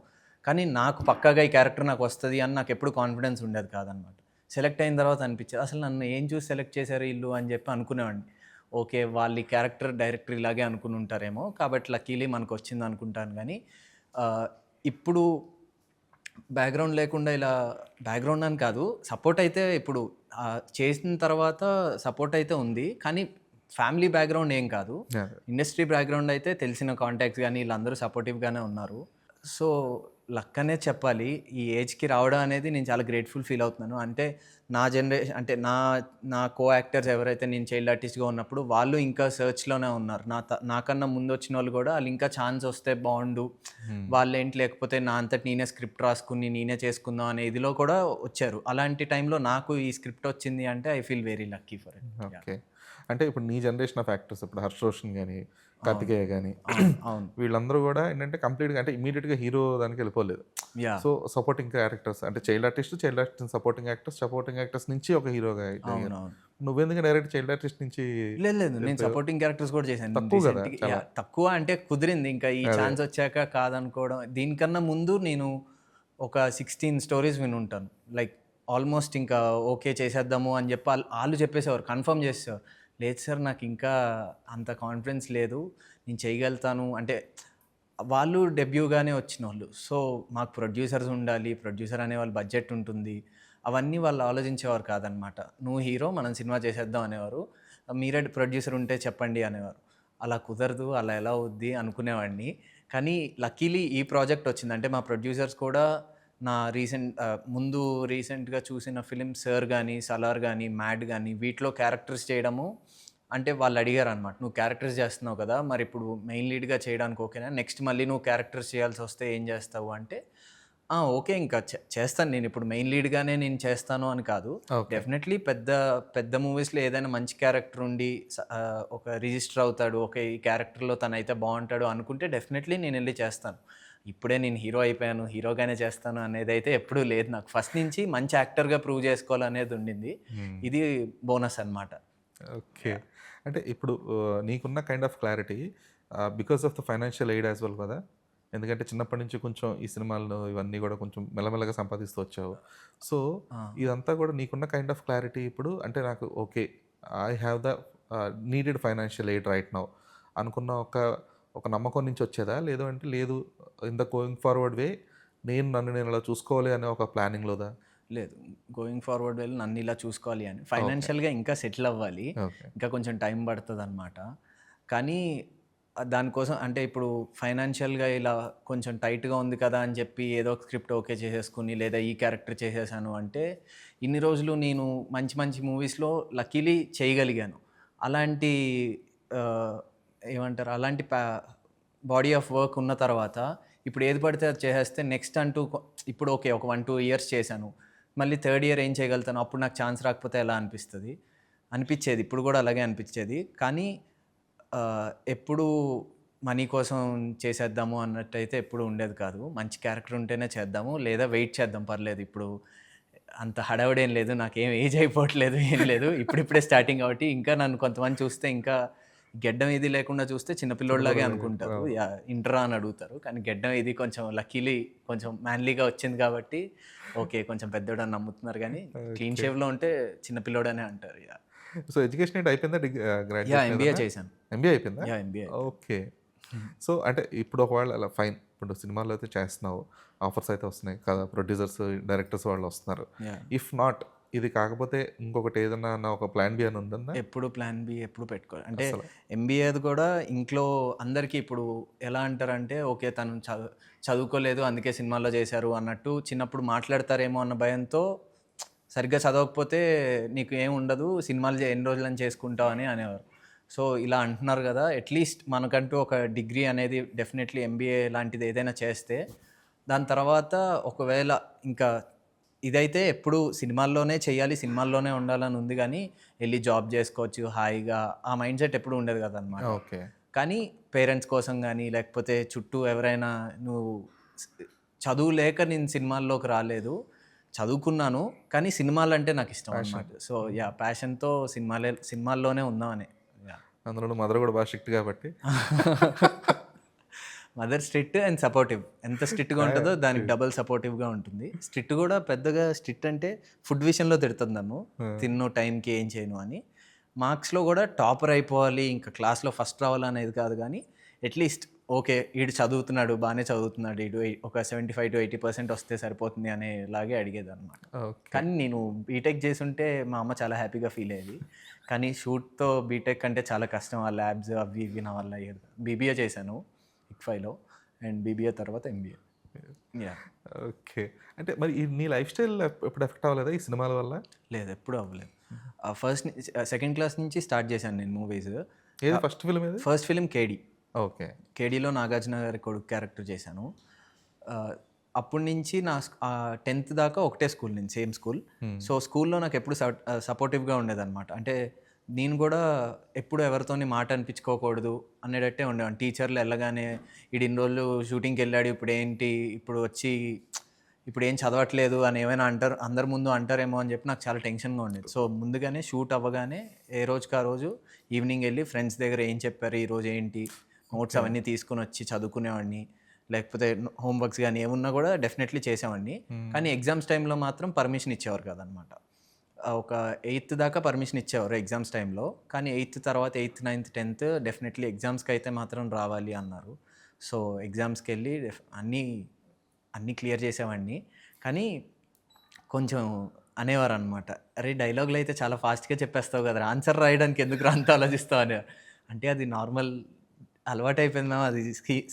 Speaker 1: కానీ నాకు పక్కాగా ఈ క్యారెక్టర్ నాకొస్తది అని నాకెప్పుడు కాన్ఫిడెన్స్ ఉండేది కాదనమాట. సెలెక్ట్ అయిన తర్వాత అనిపించేది. అసలు నన్ను ఏం చూసి సెలెక్ట్ చేశారు ఈళ్ళు అని చెప్పి అనుకునేవాడిని. ఓకే. వాళ్ళ ఈ క్యారెక్టర్ డైరెక్టర్ ఇలాగే అనుకునుంటారేమో. కాబట్టి లక్కీలీ మనకొచ్చిందనుకుంటాను గానీ, ఆహ్, ఇప్పుడు బ్యాక్‌గ్రౌండ్ లేకుండా ఇలా బ్యాక్‌గ్రౌండ్ అని కాదు. సపోర్ట్ అయితే ఇప్పుడు చేసిన తర్వాత సపోర్ట్ అయితే ఉంది. కానీ ఫ్యామిలీ బ్యాక్‌గ్రౌండ్ ఏం కాదు.
Speaker 2: అదే.
Speaker 1: ఇండస్ట్రీ బ్యాక్‌గ్రౌండ్ అయితే తెలిసిన కాంటాక్ట్స్ గానీ, ఈళ్ళందరూ సపోర్టివ్‌గానే ఉన్నారు. సో, లక్ అనే చెప్పాలి. ఈ ఏజ్‌కి రావడం అనేది నేను చాలా గ్రేట్‌ఫుల్ ఫీల్ అవుతున్నాను. అంటే నా జనరేషన్ అంటే నా కో యాక్టర్స్ ఎవరైతే నేను చైల్డ్ ఆర్టిస్ట్‌గా ఉన్నప్పుడు వాళ్ళు ఇంకా సెర్చ్‌లోనే ఉన్నారు. నాకన్నా ముందొచ్చినోళ్ళు గూడా ఆళ్ళింకా ఛాన్స్ వస్తే బావుండు.
Speaker 2: హ్మ్.
Speaker 1: వాళ్ళేంటి లేకపోతే నా అంతట నేనే స్క్రిప్ట్ రాసుకొని నేనే చేసుకుందాం అనే ఇదిలో కూడా వచ్చారు. అలాంటి టైంలో నాకు ఈ స్క్రిప్ట్ వచ్చింది అంటే I feel very lucky for it. Yeah!
Speaker 2: Okay. అంటే ఇప్పుడు నీ జనరేషన్ ఆఫ్ యాక్టర్స్ ఇప్పుడు 'హర్ష్ రోషన్' గాని,
Speaker 1: అవును.
Speaker 2: 'కార్తికేయ' గాని
Speaker 1: అవును. అవును.
Speaker 2: వీళ్ళందరూ గూడా ఏంటంటే కంప్లీట్‌గా అంటే ఇమ్మీడియేట్‌గా హీరో దానికి వెళ్ళిపోలేదు.
Speaker 1: యాహ్!
Speaker 2: సో, సపోర్టింగ్ క్యారెక్టర్స్ అంటే చైల్డ్ ఆర్టిస్ట్ సపోర్టింగ్ యాక్టర్స్ నుంచి ఒక హీరోగా ఇదయ్యారు.
Speaker 1: అవునవును.
Speaker 2: నువ్వెందుకు డైరెక్ట్ చైల్డ్ ఆర్టిస్ట్ నుంచి
Speaker 1: లేదు. లేదు. నేను
Speaker 2: వెళ్ళిపోయావు?
Speaker 1: సపోర్టింగ్ క్యారెక్టర్స్ కూడా చేశాను. నేను
Speaker 2: తక్కువ గదా!
Speaker 1: రీసెంట్‌గా
Speaker 2: చాలా.
Speaker 1: యాహ్! తక్కువ అంటే కుదిరింది. ఇంకా ఈ
Speaker 2: అదే.
Speaker 1: ఛాన్స్ వచ్చాక కాదనుకోవడం. దీనికన్నా ముందు నేను ఒక 16 స్టోరీస్ వినుంటాను. లైక్ ఆల్మోస్ట్ ఇంకా ఓకే చేసేద్దాము అని చెప్పి ఆళ్ళు చెప్పేసేవారు. కన్ఫర్మ్ చేసేసేవారు. లేదు సార్ నాకింకా అంత కాన్ఫిడెన్స్ లేదు. నేను చేయగలుగుతాను అంటే వాళ్ళు డెబ్యూగానే వచ్చినోళ్ళు. సో, మాకు ప్రొడ్యూసర్స్ ఉండాలి. ప్రొడ్యూసర్ అనేవాళ్ళు బడ్జెట్ ఉంటుంది. అవన్నీ వాళ్ళు ఆలోచించేవారు కాదనమాట. నువ్వు హీరో మనం సినిమా చేసేద్దాం అనేవారు. మీరే ప్రొడ్యూసర్ ఉంటే చెప్పండి అనేవారు. అలా కుదరదు. అలా ఎలా అవుద్ది అనుకునేవాడిని. కానీ లక్కీలీ ఈ ప్రాజెక్ట్ వచ్చింది. అంటే మా ప్రొడ్యూసర్స్ కూడా నా ముందు రీసెంట్‌గా చూసిన ఫిల్మ్ 'సర్' గాని, 'సలార్' గాని, 'మ్యాడ్' గాని వీటిలో క్యారెక్టర్స్ చేయడము అంటే వాళ్ళడిగారనమాట. "నువ్వు క్యారెక్టర్స్ జేస్తున్నావు కదా! మరిప్పుడు మెయిన్ లీడ్‌గా చేయడానికి ఓకేనా? నెక్స్ట్ మళ్ళీ నువ్వు క్యారెక్టర్స్ చేయాల్సొస్తే ఏం జేస్తావు?" అంటే, "ఆ! ఓకే. ఇంకా చేస్తాను నేనిప్పుడు మెయిన్ లీడ్‌గానే నేను చేస్తాను అని కాదు.
Speaker 2: ఓకే.
Speaker 1: డెఫినెట్‌లీ పెద్ద పెద్ద మూవీస్‌లో ఏదైనా మంచి క్యారెక్టర్ ఉండి ఒక రిజిస్టర్ అవుతాడు. ఓకే. ఈ క్యారెక్టర్‌లో తనైతే బావుంటాడు అనుకుంటే డెఫినెట్‌లీ నేనెళ్లి చేస్తాను. ఇప్పుడే నేను హీరో అయిపోయాను. హీరోగానే చేస్తాను అనేదైతే ఎప్పుడూ లేదు నాకు. ఫస్ట్ నుంచి మంచి యాక్టర్‌గా ప్రూవ్ చేసుకోవాలనేది ఉండింది.
Speaker 2: హ్మ్.
Speaker 1: ఇది బోనస్ అనమాట.
Speaker 2: ఓకే.
Speaker 1: యాహ్!
Speaker 2: అంటే ఇప్పుడు నీకున్న kind of clarity because of the financial aid as well కదా! ఎందుకంటే చిన్నప్పటి నుంచి కొంచెం ఈ సినిమాలు ఇవన్నీ కూడా కొంచెం మెల్లమెల్లగా సంపాదిస్తూ వచ్చావు. సో, ఇదంతా కూడా నీకున్న కైండ్ ఆఫ్ క్లారిటీ ఇప్పుడు అంటే నాకు okay. I have the needed financial aid right now అనుకున్న ఒక నమ్మకం నుంచి వచ్చేదా? లేదు అంటే లేదు ఇన్ ద గోయింగ్ ఫార్వర్డ్ వే నన్ను ఇలా చూసుకోవాలి అనే ఒక ప్లానింగ్‌లోదా?
Speaker 1: లేదు. గోయింగ్ ఫార్వర్డ్ వెళ్ళి నన్ను ఇలా చూసుకోవాలి అని. ఫైనాన్షియల్‌గా ఇంకా సెటిల్ అవ్వాలి.
Speaker 2: ఓకే.
Speaker 1: ఇంకా కొంచెం టైం పడతదనమాట. కానీ దానికోసం అంటే ఇప్పుడు ఫైనాన్షియల్‌గా ఇలా కొంచెం టైట్‌గా ఉంది కదా అని చెప్పి ఏదో ఒక స్క్రిప్ట్ ఓకే చేసేసుకొని లేదా ఈ క్యారెక్టర్ చేసేసాను అంటే ఇన్ని రోజులు నేను మంచి మంచి మూవీస్‌లో లక్కీలీ చేయగలిగాను. అలాంటి ఆహ్, ఏమంటారు అలాంటి బాడీ ఆఫ్ వర్క్ ఉన్న తర్వాత ఇప్పుడు ఏది పడితే అది చేసేస్తే నెక్స్ట్ అంటూ ఇప్పుడు ఓకే ఒక 1, 2 ఇయర్స్ చేశాను. మళ్ళీ థర్డ్ ఇయర్ ఏం చేయగలుగుతాను? అప్పుడు నాకు ఛాన్స్ రాకపోతే ఎలా అనిపిచ్చేది. ఇప్పుడు కూడా అలాగే అనిపిచ్చేది. కానీ ఎప్పుడూ మనీ కోసం చేసేద్దాము అన్నట్టయితే ఎప్పుడు ఉండేది కాదు. మంచి క్యారెక్టర్ ఉంటేనే చేద్దాము. లేదా వెయిట్ చేద్దాం పర్లేదు. ఇప్పుడు అంత హడావిడేం లేదు. నాకేం ఏజ్ అయిపోవట్లేదు. ఏం లేదు. ఇప్పుడిప్పుడే స్టార్టింగ్ కాబట్టి ఇంకా నన్ను కొంతమంది చూస్తే ఇంకా గెడ్డం ఇది లేకుండా చూస్తే చిన్న పిల్లోడిలాగే అనుకుంటారు. యాహ్! ఇంటరా అని అడుగుతారు. కానీ గెడ్డం ఇది కొంచెం లక్కీలీ కొంచెం మ్యాన్లీగా వచ్చింది కాబట్టి ఓకే. కొంచెం పెద్దోడని నమ్ముతున్నారు గానీ క్లీన్ షేవ్‌లో ఉంటే చిన్న పిల్లోడనే అంటారు. యాహ్!
Speaker 2: సో, ఎడ్యుకేషన్ ఏంటి అయిపోయిందా?
Speaker 1: యాహ్!
Speaker 2: గ్రాడ్యుయేషన్
Speaker 1: ఎంబీఏ
Speaker 2: ఏదన్నా?
Speaker 1: చేశాను.
Speaker 2: ఎంబీఏ అయిపోయిందా?
Speaker 1: యాహ్! ఎంబీఏ.
Speaker 2: ఓకే. సో, అంటే ఇప్పుడు ఒకవేళ అలా ఫైన్. ఇప్పుడు సినిమాల్లో అయితే చేస్తున్నావు. ఆఫర్స్ అయితే వస్తున్నాయి కదా! ప్రొడ్యూసర్స్, డైరెక్టర్స్ వాళ్ళు వస్తున్నారు.
Speaker 1: యాహ్!
Speaker 2: ఇఫ్ నాట్ ఇది కాకపోతే ఇంకొకటి ఏదన్నా అన్న ఒక ప్లాన్ బి అని ఉందన్నా?
Speaker 1: ఎప్పుడు ప్లాన్ బి ఎప్పుడు పెట్టుకోవాలి. అంటే
Speaker 2: అసలు.
Speaker 1: ఎంబీఏది కూడా ఇంట్లో అందరికీ ఇప్పుడు ఎలా అంటారంటే ఓకే. తను చదువుకోలేదు అందుకే సినిమాల్లో చేశారు అన్నట్టు చిన్నప్పుడు మాట్లాడతారేమో అన్న భయంతో సరిగ్గా చదవకపోతే నీకు ఏం ఉండదు. సినిమాలు ఎన్ని రోజులని చేసుకుంటావు అని అనేవారు. సో, ఇలా అంటున్నారు కదా! అట్‌లీస్ట్ మనకంటూ ఒక డిగ్రీ అనేది డెఫినెట్‌లీ ఎంబీఏ లాంటిది ఏదైనా చేస్తే దాని తర్వాత ఒకవేళ ఇంకా ఇదైతే ఎప్పుడు సినిమాల్లోనే చేయాలి, సినిమాల్లోనే ఉండాలని ఉంది గానీ, ఎళ్లి జాబ్ జేసుకోవచ్చు హాయిగా. ఆ మైండ్ సెట్ ఎప్పుడు ఉండేది కాదనమాట.
Speaker 2: ఓకే.
Speaker 1: కానీ పేరెంట్స్ కోసం గానీ, లేకపోతే చుట్టూ ఎవరైనా నువ్వు స్ చదువు లేక నేను సినిమాల్లోకి రాలేదు. చదువుకున్నాను. కానీ సినిమాలంటే నాకిష్టం అనమాట. So, yeah! ప్యాషన్‌తో సినిమాల్లోనే ఉందామని. యాహ్!
Speaker 2: అందులోను మదర్ కూడా బాగా స్ట్రిక్ట్ కాబట్టి.
Speaker 1: Mother strict and supportive. ఎంత స్ట్రిక్ట్‌గా ఉంటదో దానికి డబుల్ సపోర్టివ్‌గా ఉంటుంది. స్ట్రిక్ట్ కూడా పెద్దగా స్ట్రిక్ట్ అంటే ఫుడ్ విషయంలో తిడతది నన్ను. తిను టైంకి ఏం చేయను అని. మార్క్స్‌లో కూడా టాపర్ అయిపోవాలి, ఇంకా క్లాస్‌లో ఫస్ట్ రావాలనేది కాదు గానీ, అట్‌లీస్ట్ ఓకే. ఈడు చదువుతున్నాడు, బానే చదువుతున్నాడు ఈడు. ఒక 75-80% వస్తే సరిపోతుంది అనేలాగే అడిగేదనమాట.
Speaker 2: ఓకే.
Speaker 1: కానీ నేను బీటెక్ చేసుంటే మా అమ్మ చాలా హ్యాపీగా ఫీల్ అయ్యేది. కానీ షూట్‌తో బీటెక్ అంటే చాలా కష్టం. ఆ ల్యాబ్స్ అవి ఇవి నా వల్ల అయ్యేది కాదు. బీబీఏ చేశాను ఇక్ఫైలో అండ్ బీబీఏ తర్వాత ఎంబీఏ. యాహ్!
Speaker 2: ఓకే. అంటే మరి ఈ నీ లైఫ్ స్టైల్ ఎప్పుడు ఎఫెక్ట్ అవ్వలేదా ఈ సినిమాల వల్ల?
Speaker 1: లేదు ఎప్పుడూ అవ్వలేదు. ఫస్ట్ సెకండ్ క్లాస్ నుంచి స్టార్ట్ చేశాను నేను మూవీస్.
Speaker 2: ఏది ఫస్ట్ ఫిల్మ్ ఏది?
Speaker 1: First film 'Kedi'.
Speaker 2: ఓకే.
Speaker 1: 'కేడీలో' నాగార్జున గారి కొడుకు క్యారెక్టర్ చేశాను. అప్పటి నుంచి నా 10th దాకా ఒకటే స్కూల్ నేను సేమ్ స్కూల్. సో, స్కూల్‌లో నాకు ఎప్పుడు సపోర్టివ్‌గా ఉండేదన్నమాట. అంటే నేను కూడా ఎప్పుడు ఎవరితోని మాట అనిపించుకోకూడదు అనేటట్టే ఉండేవాడిని. టీచర్లు వెళ్ళగానే ఈడు ఇన్ని రోజులు షూటింగ్‌కి వెళ్ళాడు ఇప్పుడేంటి ఇప్పుడు వచ్చి ఇప్పుడు ఏం చదవట్లేదు అని ఏమైనా అంటారు అందరి ముందు అంటారేమో అని చెప్పి నాకు చాలా టెన్షన్‌గా ఉండేది. సో, ముందుగానే షూట్ అవ్వగానే ఏ రోజుకి ఆ రోజు ఈవినింగ్ వెళ్ళి ఫ్రెండ్స్ దగ్గర ఏం చెప్పారు ఈరోజు ఏంటి నోట్స్ అవన్నీ తీసుకొని వచ్చి చదువుకునేవాడిని. లేకపోతే హోమ్ వర్క్స్ గానీ ఏమున్నా కూడా డెఫినెట్‌లీ చేసేవాడిని. కానీ ఎగ్జామ్స్ టైంలో మాత్రం పర్మిషన్ ఇచ్చేవారు కాదనమాట. ఒక 8th దాకా పర్మిషన్ ఇచ్చేవారు ఎగ్జామ్స్ టైంలో. కానీ 8th తర్వాత 8th, 9th, 10th డెఫినెట్‌లీ ఎగ్జామ్స్‌కైతే మాత్రం రావాలి అన్నారు. సో, ఎగ్జామ్స్‌కెళ్ళి అన్నీ క్లియర్ చేసేవాడిని. కానీ కొంచెం అనేవారనమాట. "అరే! డైలాగులు అయితే చాలా ఫాస్ట్‌గా చెప్పేస్తావు కదరా! ఆన్సర్ రాయడానికి ఎందుకురా అంత ఆలోచిస్తావు" అనేవారు. అంటే అది నార్మల్ అలవాటయిపోయింది మ్యామ్. అది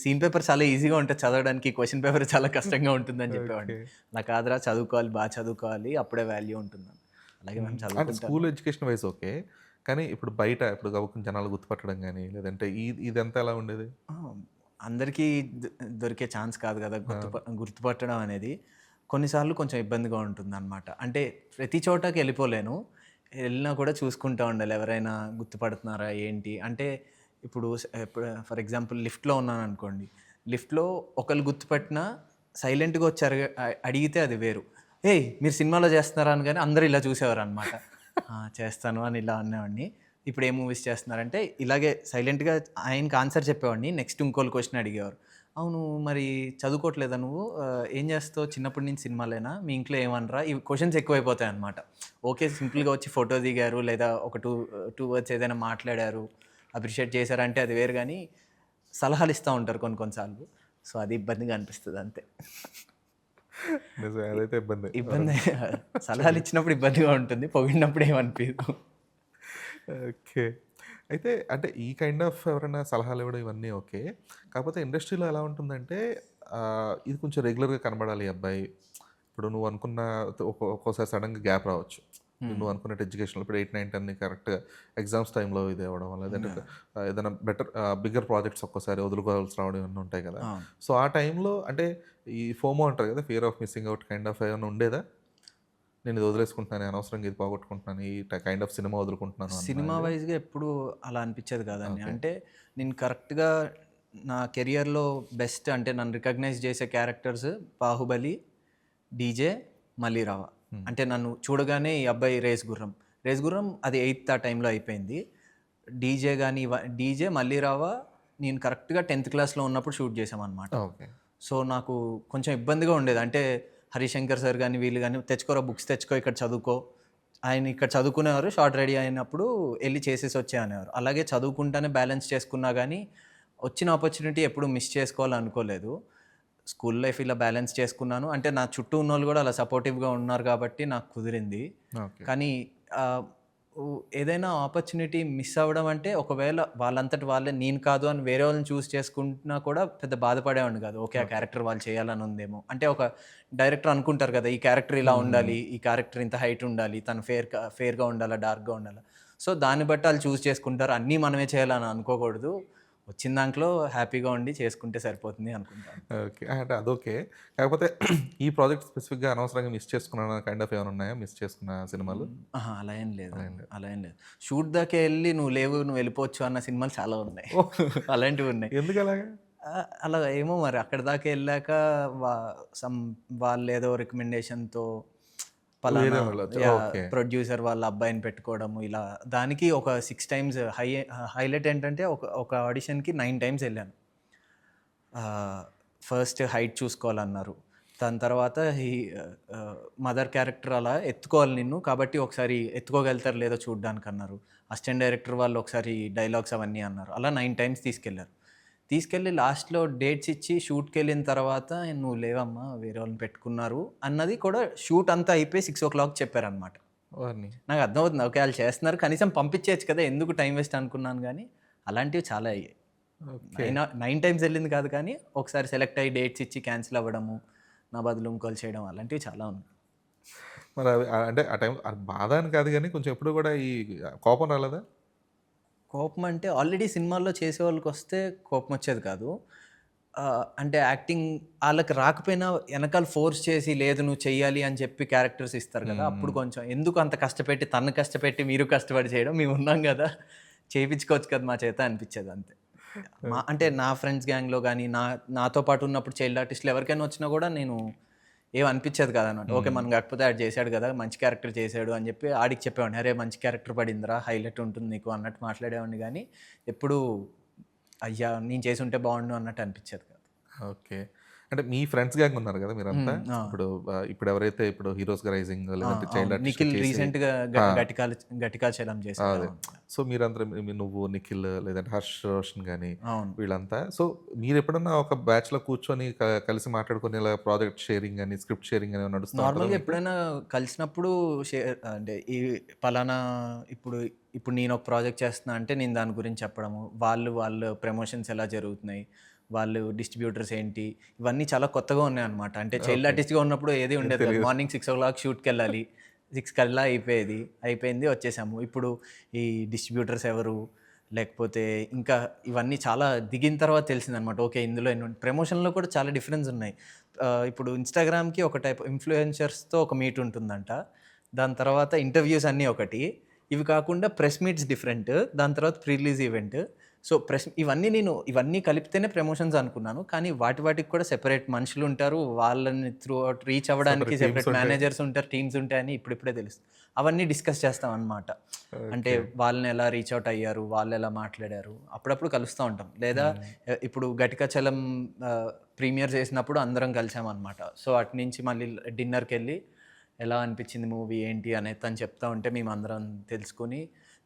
Speaker 1: సీన్ పేపర్ చాలా ఈజీగా ఉంటది చదవడానికి. క్వెషన్ పేపర్ చాలా కష్టంగా ఉంటుందని చెప్పేవాడిని.
Speaker 2: ఓకే.
Speaker 1: అలా కాదురా చదువుకోవాలి, చదువుకోవాలి అప్పుడే వాల్యూ ఉంటుందని. అలాగే మ్యామ్
Speaker 2: అంటే
Speaker 1: చదువుకుంటాను.
Speaker 2: School education wise okay. కానీ ఇప్పుడు బయట ఇప్పుడు గబుక్కున జనాలు గుర్తుపట్టడం గాని, లేదంటే ఇదంతా ఎలా ఉండేది?
Speaker 1: ఆ! అందరికీ దొరికే ఛాన్స్ కాదు కదా! గుర్తుపట్టడం అనేది. కొన్నిసార్లు కొంచెం ఇబ్బందిగా ఉంటుందనమాట. అంటే ప్రతి చోటకి వెళ్ళిపోలేను. వెళ్ళినా కూడా చూసుకుంటా ఉండాలి. ఎవరైనా గుర్తుపడుతున్నారా ఏంటి? అంటే ఇప్పుడు ఫర్ ఎగ్జాంపుల్ లిఫ్ట్‌లో ఉన్నాననుకోండి. లిఫ్ట్‌లో ఒకళ్ళు గుర్తుపట్టినా సైలెంట్‌గా వచ్చి అడిగితే అది వేరు. "ఏయ్! మీరు సినిమాలో చేస్తున్నారా?" అనగానే అందరూ ఇలా చూసేవారనమాట. "ఆ! చేస్తాను" అని ఇలా అనేవాడిని. ఇప్పుడు ఏ మూవీస్ చేస్తున్నారంటే ఇలాగే సైలెంట్‌గా ఆయనకి ఆన్సర్ చెప్పేవాడిని. నెక్స్ట్ ఇంకోళ్ళు క్వెషన్ అడిగేవారు. అవును మరి చదువుకోవట్లేదా నువ్వు? ఏం చేస్తావు? చిన్నప్పటి నుంచి సినిమాలేనా? మీ ఇంట్లో ఏమనరా? ఇవి క్వెషన్స్ ఎక్కువైపోతాయన్నమాట. ఓకే. సింపుల్‌గా వచ్చి ఫోటో దిగారు లేదా ఒక 2 వర్డ్స్ ఏదైనా మాట్లాడారు, అప్రిషియేట్ చేశారంటే అది వేరు గానీ, సలహాలు ఇస్తా ఉంటారు కొన్ని కొన్ని సార్లు. సో, అది ఇబ్బందిగా అనిపిస్తది అంతే.
Speaker 2: నిజమే అదైతే ఇబ్బందే.
Speaker 1: ఇబ్బందే. సలహాలు ఇచ్చినప్పుడు ఇబ్బందిగా ఉంటుంది. పొగిడినప్పుడు ఏమనిపియదు.
Speaker 2: ఓకే. అయితే అంటే ఈ కైండ్ ఆఫ్ ఎవరైనా సలహాలు ఇవ్వడం ఇవన్నీ ఓకే. కాకపోతే ఇండస్ట్రీలో ఎలా ఉంటుందంటే ఇది కొంచెం రెగ్యులర్‌గా కనబడాలి ఈ అబ్బాయి. ఇప్పుడు నువ్వు అనుకున్న ఒక్కోసారి సడెన్‌గా గ్యాప్ రావచ్చు. నువ్వు అనుకున్నట్టు ఎడ్యుకేషన్‌లో ఇప్పుడు 8, 9, 10 కరెక్ట్‌గా ఎగ్జామ్స్ టైంలో ఇది అవ్వడం లేదంటే ఏదైనా బెటర్ బిగ్గర్ ప్రాజెక్ట్స్ ఒక్కోసారి వదులుకోవాల్సి రావడం ఇవన్నీ ఉంటాయి కదా!
Speaker 1: అవును.
Speaker 2: సో, ఆ టైంలో అంటే ఈ ఫోమో అంటారు కదా! Fear of missing out kind of ఏమన్నా ఉండేదా? నేను ఇది వదిలేసుకుంటున్నాను, అనవసరంగా ఇది పోగొట్టుకుంటున్నాను, ఈ కైండ్ ఆఫ్ సినిమా వదులుకుంటున్నాను
Speaker 1: సినిమా
Speaker 2: అన్నది.
Speaker 1: వైస్‌గా ఎప్పుడూ అలా అనిపిచ్చేది కాదండి.
Speaker 2: ఓకే.
Speaker 1: అంటే నేను కరెక్ట్‌గా నా కెరియర్‌లో బెస్ట్ అంటే నన్ను రికగ్నైజ్ చేసే క్యారెక్టర్స్ 'బాహుబలి', 'డీజే', 'మళ్ళీ రావా'. అంటే నన్ను చూడగానే ఈ అబ్బాయి 'రేస్ గుర్రం'. 'రేస్ గుర్రం' అది 8థ్ ఆ టైంలో అయిపోయింది. 'డీజే' గాని 'డీజే', 'మళ్ళీ రావా' నేను కరెక్ట్‌గా 10థ్ క్లాస్‌లో ఉన్నప్పుడు షూట్ చేశామనమాట.
Speaker 2: ఓకే.
Speaker 1: సో, నాకు కొంచెం ఇబ్బందిగా ఉండేది. అంటే హరిశంకర్ సార్ గాని, వీళ్ళు గాని "తెచ్చుకోరా బుక్స్ తెచ్చుకో ఇక్కడ చదువుకో." ఆయన ఇక్కడ చదువుకునేవారు. షార్ట్ రెడీ అయినప్పుడు ఎళ్లి చేసేసి వచ్చేయి అనేవారు. అలాగే చదువుకుంటానే బ్యాలెన్స్ చేసుకున్నా గానీ, వచ్చిన ఆపర్చునిటీ ఎప్పుడు మిస్ చేసుకోవాలనుకోలేదు. స్కూల్ లైఫ్ ఇలా బ్యాలెన్స్ చేసుకున్నాను. అంటే నా చుట్టూ ఉన్నోళ్ళు గూడా అలా సపోర్టివ్‌గా ఉన్నారు గాబట్టి నాకు కుదిరింది.
Speaker 2: ఓకే.
Speaker 1: కానీ ఆహ్, ఏదైనా ఆపర్చునిటీ మిస్ అవ్వడం అంటే ఒకవేళ వాళ్ళంతట వాళ్ళే నేను కాదు అని వేరే వాళ్ళని చూజ్ చేసుకుంటున్నా కూడా పెద్ద బాధపడేవాడిని కాదు. ఓకే. ఆ క్యారెక్టర్ వాళ్ళు చేయాలని ఉందేమో. అంటే ఒక డైరెక్టర్ అనుకుంటారు కదా! ఈ క్యారెక్టర్ ఇలా ఉండాలి. ఈ క్యారెక్టర్ ఇంత హైట్ ఉండాలి. తను ఫెయిర్‌గా ఉండాలా? డార్క్‌గా ఉండాలా? సో, దాన్ని బట్టి ఆళ్ళు చూజ్ చేసుకుంటారు. అన్నీ మనమే చేయాలని అనుకోకూడదు. వచ్చిన దాంట్లో హ్యాపీగా ఉండి చేసుకుంటే సరిపోతుంది అనుకుంటాను.
Speaker 2: ఓకే. అంటే అదోకే. కాకపోతే ఈ ప్రాజెక్ట్ స్పెసిఫిక్‌గా అనవసరంగా మిస్ చేసుకున్నాను కైండ్ ఆఫ్ ఏమైనా ఉన్నాయా? మిస్ చేసుకున్న సినిమాలు?
Speaker 1: అహా! అలా ఏం లేదు.
Speaker 2: అలా ఏం లేదు.
Speaker 1: అలా ఏం లేదు. షూట్ దాకా ఎళ్లి నువ్వు లేవు, నువ్వు వెళ్ళిపోవచ్చు అన్న సినిమాలు చాలా ఉన్నాయి.
Speaker 2: ఓహ్!
Speaker 1: అలాంటివున్నాయి.
Speaker 2: ఎందుకలాగా?
Speaker 1: అలా ఏమో మరి అక్కడి దాకా ఎళ్ళాక వా సమ్ వాళ్ళేదో రికమెండేషన్‌తో
Speaker 2: వేరే
Speaker 1: పలానా
Speaker 2: వాళ్ళొచ్చు.
Speaker 1: యాహ్!
Speaker 2: ఓకే.
Speaker 1: ప్రొడ్యూసర్ వాళ్ళ అబ్బాయిని పెట్టుకోవడము ఇలా. దానికి ఒక 6 టైమ్స్ హైలైట్ ఏంటంటే ఒక ఆడిషన్‌కి 9 టైమ్స్ ఎళ్ళాను. ఫస్ట్ హైట్ చూసుకోవాలన్నారు. దాని తర్వాత మదర్ క్యారెక్టర్ అలా ఎత్తుకోవాలి నిన్ను. కాబట్టి ఒకసారి ఎత్తుకోగలుగుతారో లేదో చూడ్డానికన్నారు. అసిస్టెంట్ డైరెక్టర్ వాళ్ళు ఒకసారి డైలాగ్స్ అవన్నీ అన్నారు. అలా 9 టైమ్స్ తీసుకెళ్లారు. తీసుకెళ్ళి లాస్ట్‌లో డేట్స్ ఇచ్చి షూట్‌కెళ్ళిన తర్వాత "నువ్వు లేవమ్మా వేరే వాళ్ళని పెట్టుకున్నారు" అన్నది కూడా షూట్ అంతా అయిపోయి 6:00 చెప్పారనమాట.
Speaker 2: వారిని.
Speaker 1: నాకు అర్థమవుతుంది. ఓకే. ఆళ్ళు చేస్తున్నారు. కనీసం పంపించేయొచ్చు కదా! ఎందుకు టైమ్ వేస్ట్ అనుకున్నాను గానీ, అలాంటివి చాలా అయ్యాయి.
Speaker 2: ఓకే.
Speaker 1: 9 టైమ్స్ ఎళ్ళింది కాదు కానీ, ఒకసారి సెలెక్ట్ అయ్యి డేట్స్ ఇచ్చి క్యాన్సిల్ అవ్వడము, నా బదులు ఇంకోళ్ళు చేయడం అలాంటివి చాలా ఉన్నాయి.
Speaker 2: మరి అవి అంటే ఆ టైం అది బాధ అని కాదు గానీ కొంచెం ఎప్పుడు కూడా ఈ కోపం రాలేదా?
Speaker 1: కోపం అంటే ఆల్రెడీ సినిమాల్లో చేసేవాళ్ళకొస్తే కోపమొచ్చేది కాదు. అంటే యాక్టింగ్ ఆళ్ళకి రాకపోయినా ఎనకాల ఫోర్స్ చేసి లేదు నువ్వు చెయ్యాలి అని చెప్పి క్యారెక్టర్స్ ఇస్తారు కదా! అప్పుడు
Speaker 2: హ్మ్.
Speaker 1: కొంచెం ఎందుకు అంత కష్టపెట్టి తనని కష్టపెట్టి మీరు కష్టపడి చేయడం మేమున్నాం గదా! చేపించుకోవచ్చు కదా మా చేత అనిపిచ్చేది అంతే. అంటే
Speaker 2: ఓకే.
Speaker 1: నా ఫ్రెండ్స్ గ్యాంగ్‌లో గాని, నాతో పాటు ఉన్నప్పుడు చైల్డ్ ఆర్టిస్ట్‌లు ఎవరికైనా వచ్చినా గూడా నేను ఏం అనిపిచ్చేది కాదనమాట. ఓకే.
Speaker 2: హ్మ్.
Speaker 1: మనం కాకపోతే ఆడు చేశాడు గదా! మంచి క్యారెక్టర్ చేశాడు అని చెప్పి ఆడికి చెప్పేవాడిని. "అరే! మంచి క్యారెక్టర్ పడిందిరా, హైలైట్ ఉంటుంది నీకు" అన్నట్టు మాట్లాడేవాడిని గానీ, ఎప్పుడూ అయ్యా! నేను చేసుంటే బావుండు అన్నట్టు అనిపిచ్చేది కాదు.
Speaker 2: ఓకే. అంటే మీ ఫ్రెండ్స్ గ్యాంగ్ ఉన్నారు గదా! మీరంతా.
Speaker 1: ఆ!
Speaker 2: ఇప్పుడు ఇప్పుడెవరైతే ఇప్పుడు 'హీరోస్‌గా రైజింగ్' లేదంటే
Speaker 1: అవును.
Speaker 2: చైల్డ్ ఆర్టిస్ట్‌గా
Speaker 1: నిఖిల్
Speaker 2: చేసి
Speaker 1: రీసెంట్‌గా
Speaker 2: ఆ!
Speaker 1: 'ఘటికాచలం' చేశాడు.
Speaker 2: అదే.
Speaker 1: అవును.
Speaker 2: సో, మీరందరూ నువ్వు, నిఖిల్ లేదంటే హర్ష్ రోషన్ గాని
Speaker 1: అవును.
Speaker 2: వీళ్ళంతా. సో, మీరెప్పుడన్నా ఒక బ్యాచ్‌లో కూర్చొని కలిసి మాట్లాడుకొని ఇలా ప్రాజెక్ట్ షేరింగ్ గాని, స్క్రిప్ట్ షేరింగ్ గాని ఏమైనా నడుస్తా ఉంటదా
Speaker 1: నార్మల్‌గా
Speaker 2: మీకు?
Speaker 1: ఎప్పుడైనా కలిసినప్పుడు అంటే ఈ పలానా ఇప్పుడు ఇప్పుడు నేనొక ప్రాజెక్ట్ చేస్తున్నా అంటే నేను దాని గురించి చెప్పడము. వాళ్ళ ప్రమోషన్స్ ఎలా జరుగుతున్నాయి? వాళ్ళు డిస్ట్రిబ్యూటర్స్ ఏంటి? ఇవన్నీ చాలా కొత్తగా ఉన్నాయన్నమాట. అంటే చైల్డ్
Speaker 2: ఓకే.
Speaker 1: ఆర్టిస్ట్‌గా ఉన్నప్పుడు ఏది
Speaker 2: ఏం
Speaker 1: ఉండేది కాదు.
Speaker 2: తెలీదు.
Speaker 1: మార్నింగ్ 6:00 షూట్‌కెళ్ళాలి. 6 కల్లా అయిపోయేది. అయిపోయింది వచ్చేసాము. ఇప్పుడు ఈ డిస్ట్రిబ్యూటర్స్ ఎవరు? లేకపోతే ఇంకా ఇవన్నీ చాలా దిగిన తర్వాత తెలిసిందనమాట. ఓకే. ఇందులో ప్రమోషన్‌లో కూడా చాలా డిఫరెన్స్ ఉన్నాయి. ఇప్పుడు ఇన్‌స్టాగ్రామ్‌కి ఒక టైప్ ఇన్‌ఫ్లుయెన్సర్స్‌తో ఒక మీట్ ఉంటుందంట. దాని తర్వాత ఇంటర్వ్యూస్ అన్నీ ఒకటి. ఇవి కాకుండా ప్రెస్ మీట్స్ డిఫరెంట్. దాని తర్వాత ప్రీ రిలీజ్ ఈవెంట్. సో ఇవన్నీ కలిపితేనే ప్రమోషన్స్ అనుకున్నాను. కానీ వాటికి కూడా సెపరేట్ మనుషులు ఉంటారు. వాళ్ళని త్రూ అవుట్ రీచ్ అవ్వడానికి సెపరేట్ మేనేజర్స్ ఉంటారు, టీమ్స్ ఉంటాయని ఇప్పుడిప్పుడే తెలుస్తుంది. అవన్నీ డిస్కస్ చేస్తాం అన్నమాట. అంటే వాళ్ళని ఎలా రీచ్ అవుట్ అయ్యారు, వాళ్ళు ఎలా మాట్లాడారు, అప్పుడప్పుడు కలుస్తూ ఉంటాం. లేదా ఇప్పుడు ఘటికాచలం ప్రీమియర్ చేసినప్పుడు అందరం కలిసామన్నమాట. సో అటు నుంచి మళ్ళీ డిన్నర్కి వెళ్ళి ఎలా అనిపించింది మూవీ ఏంటి అనేది తను చెప్తా ఉంటే మేమందరం తెలుసుకుని,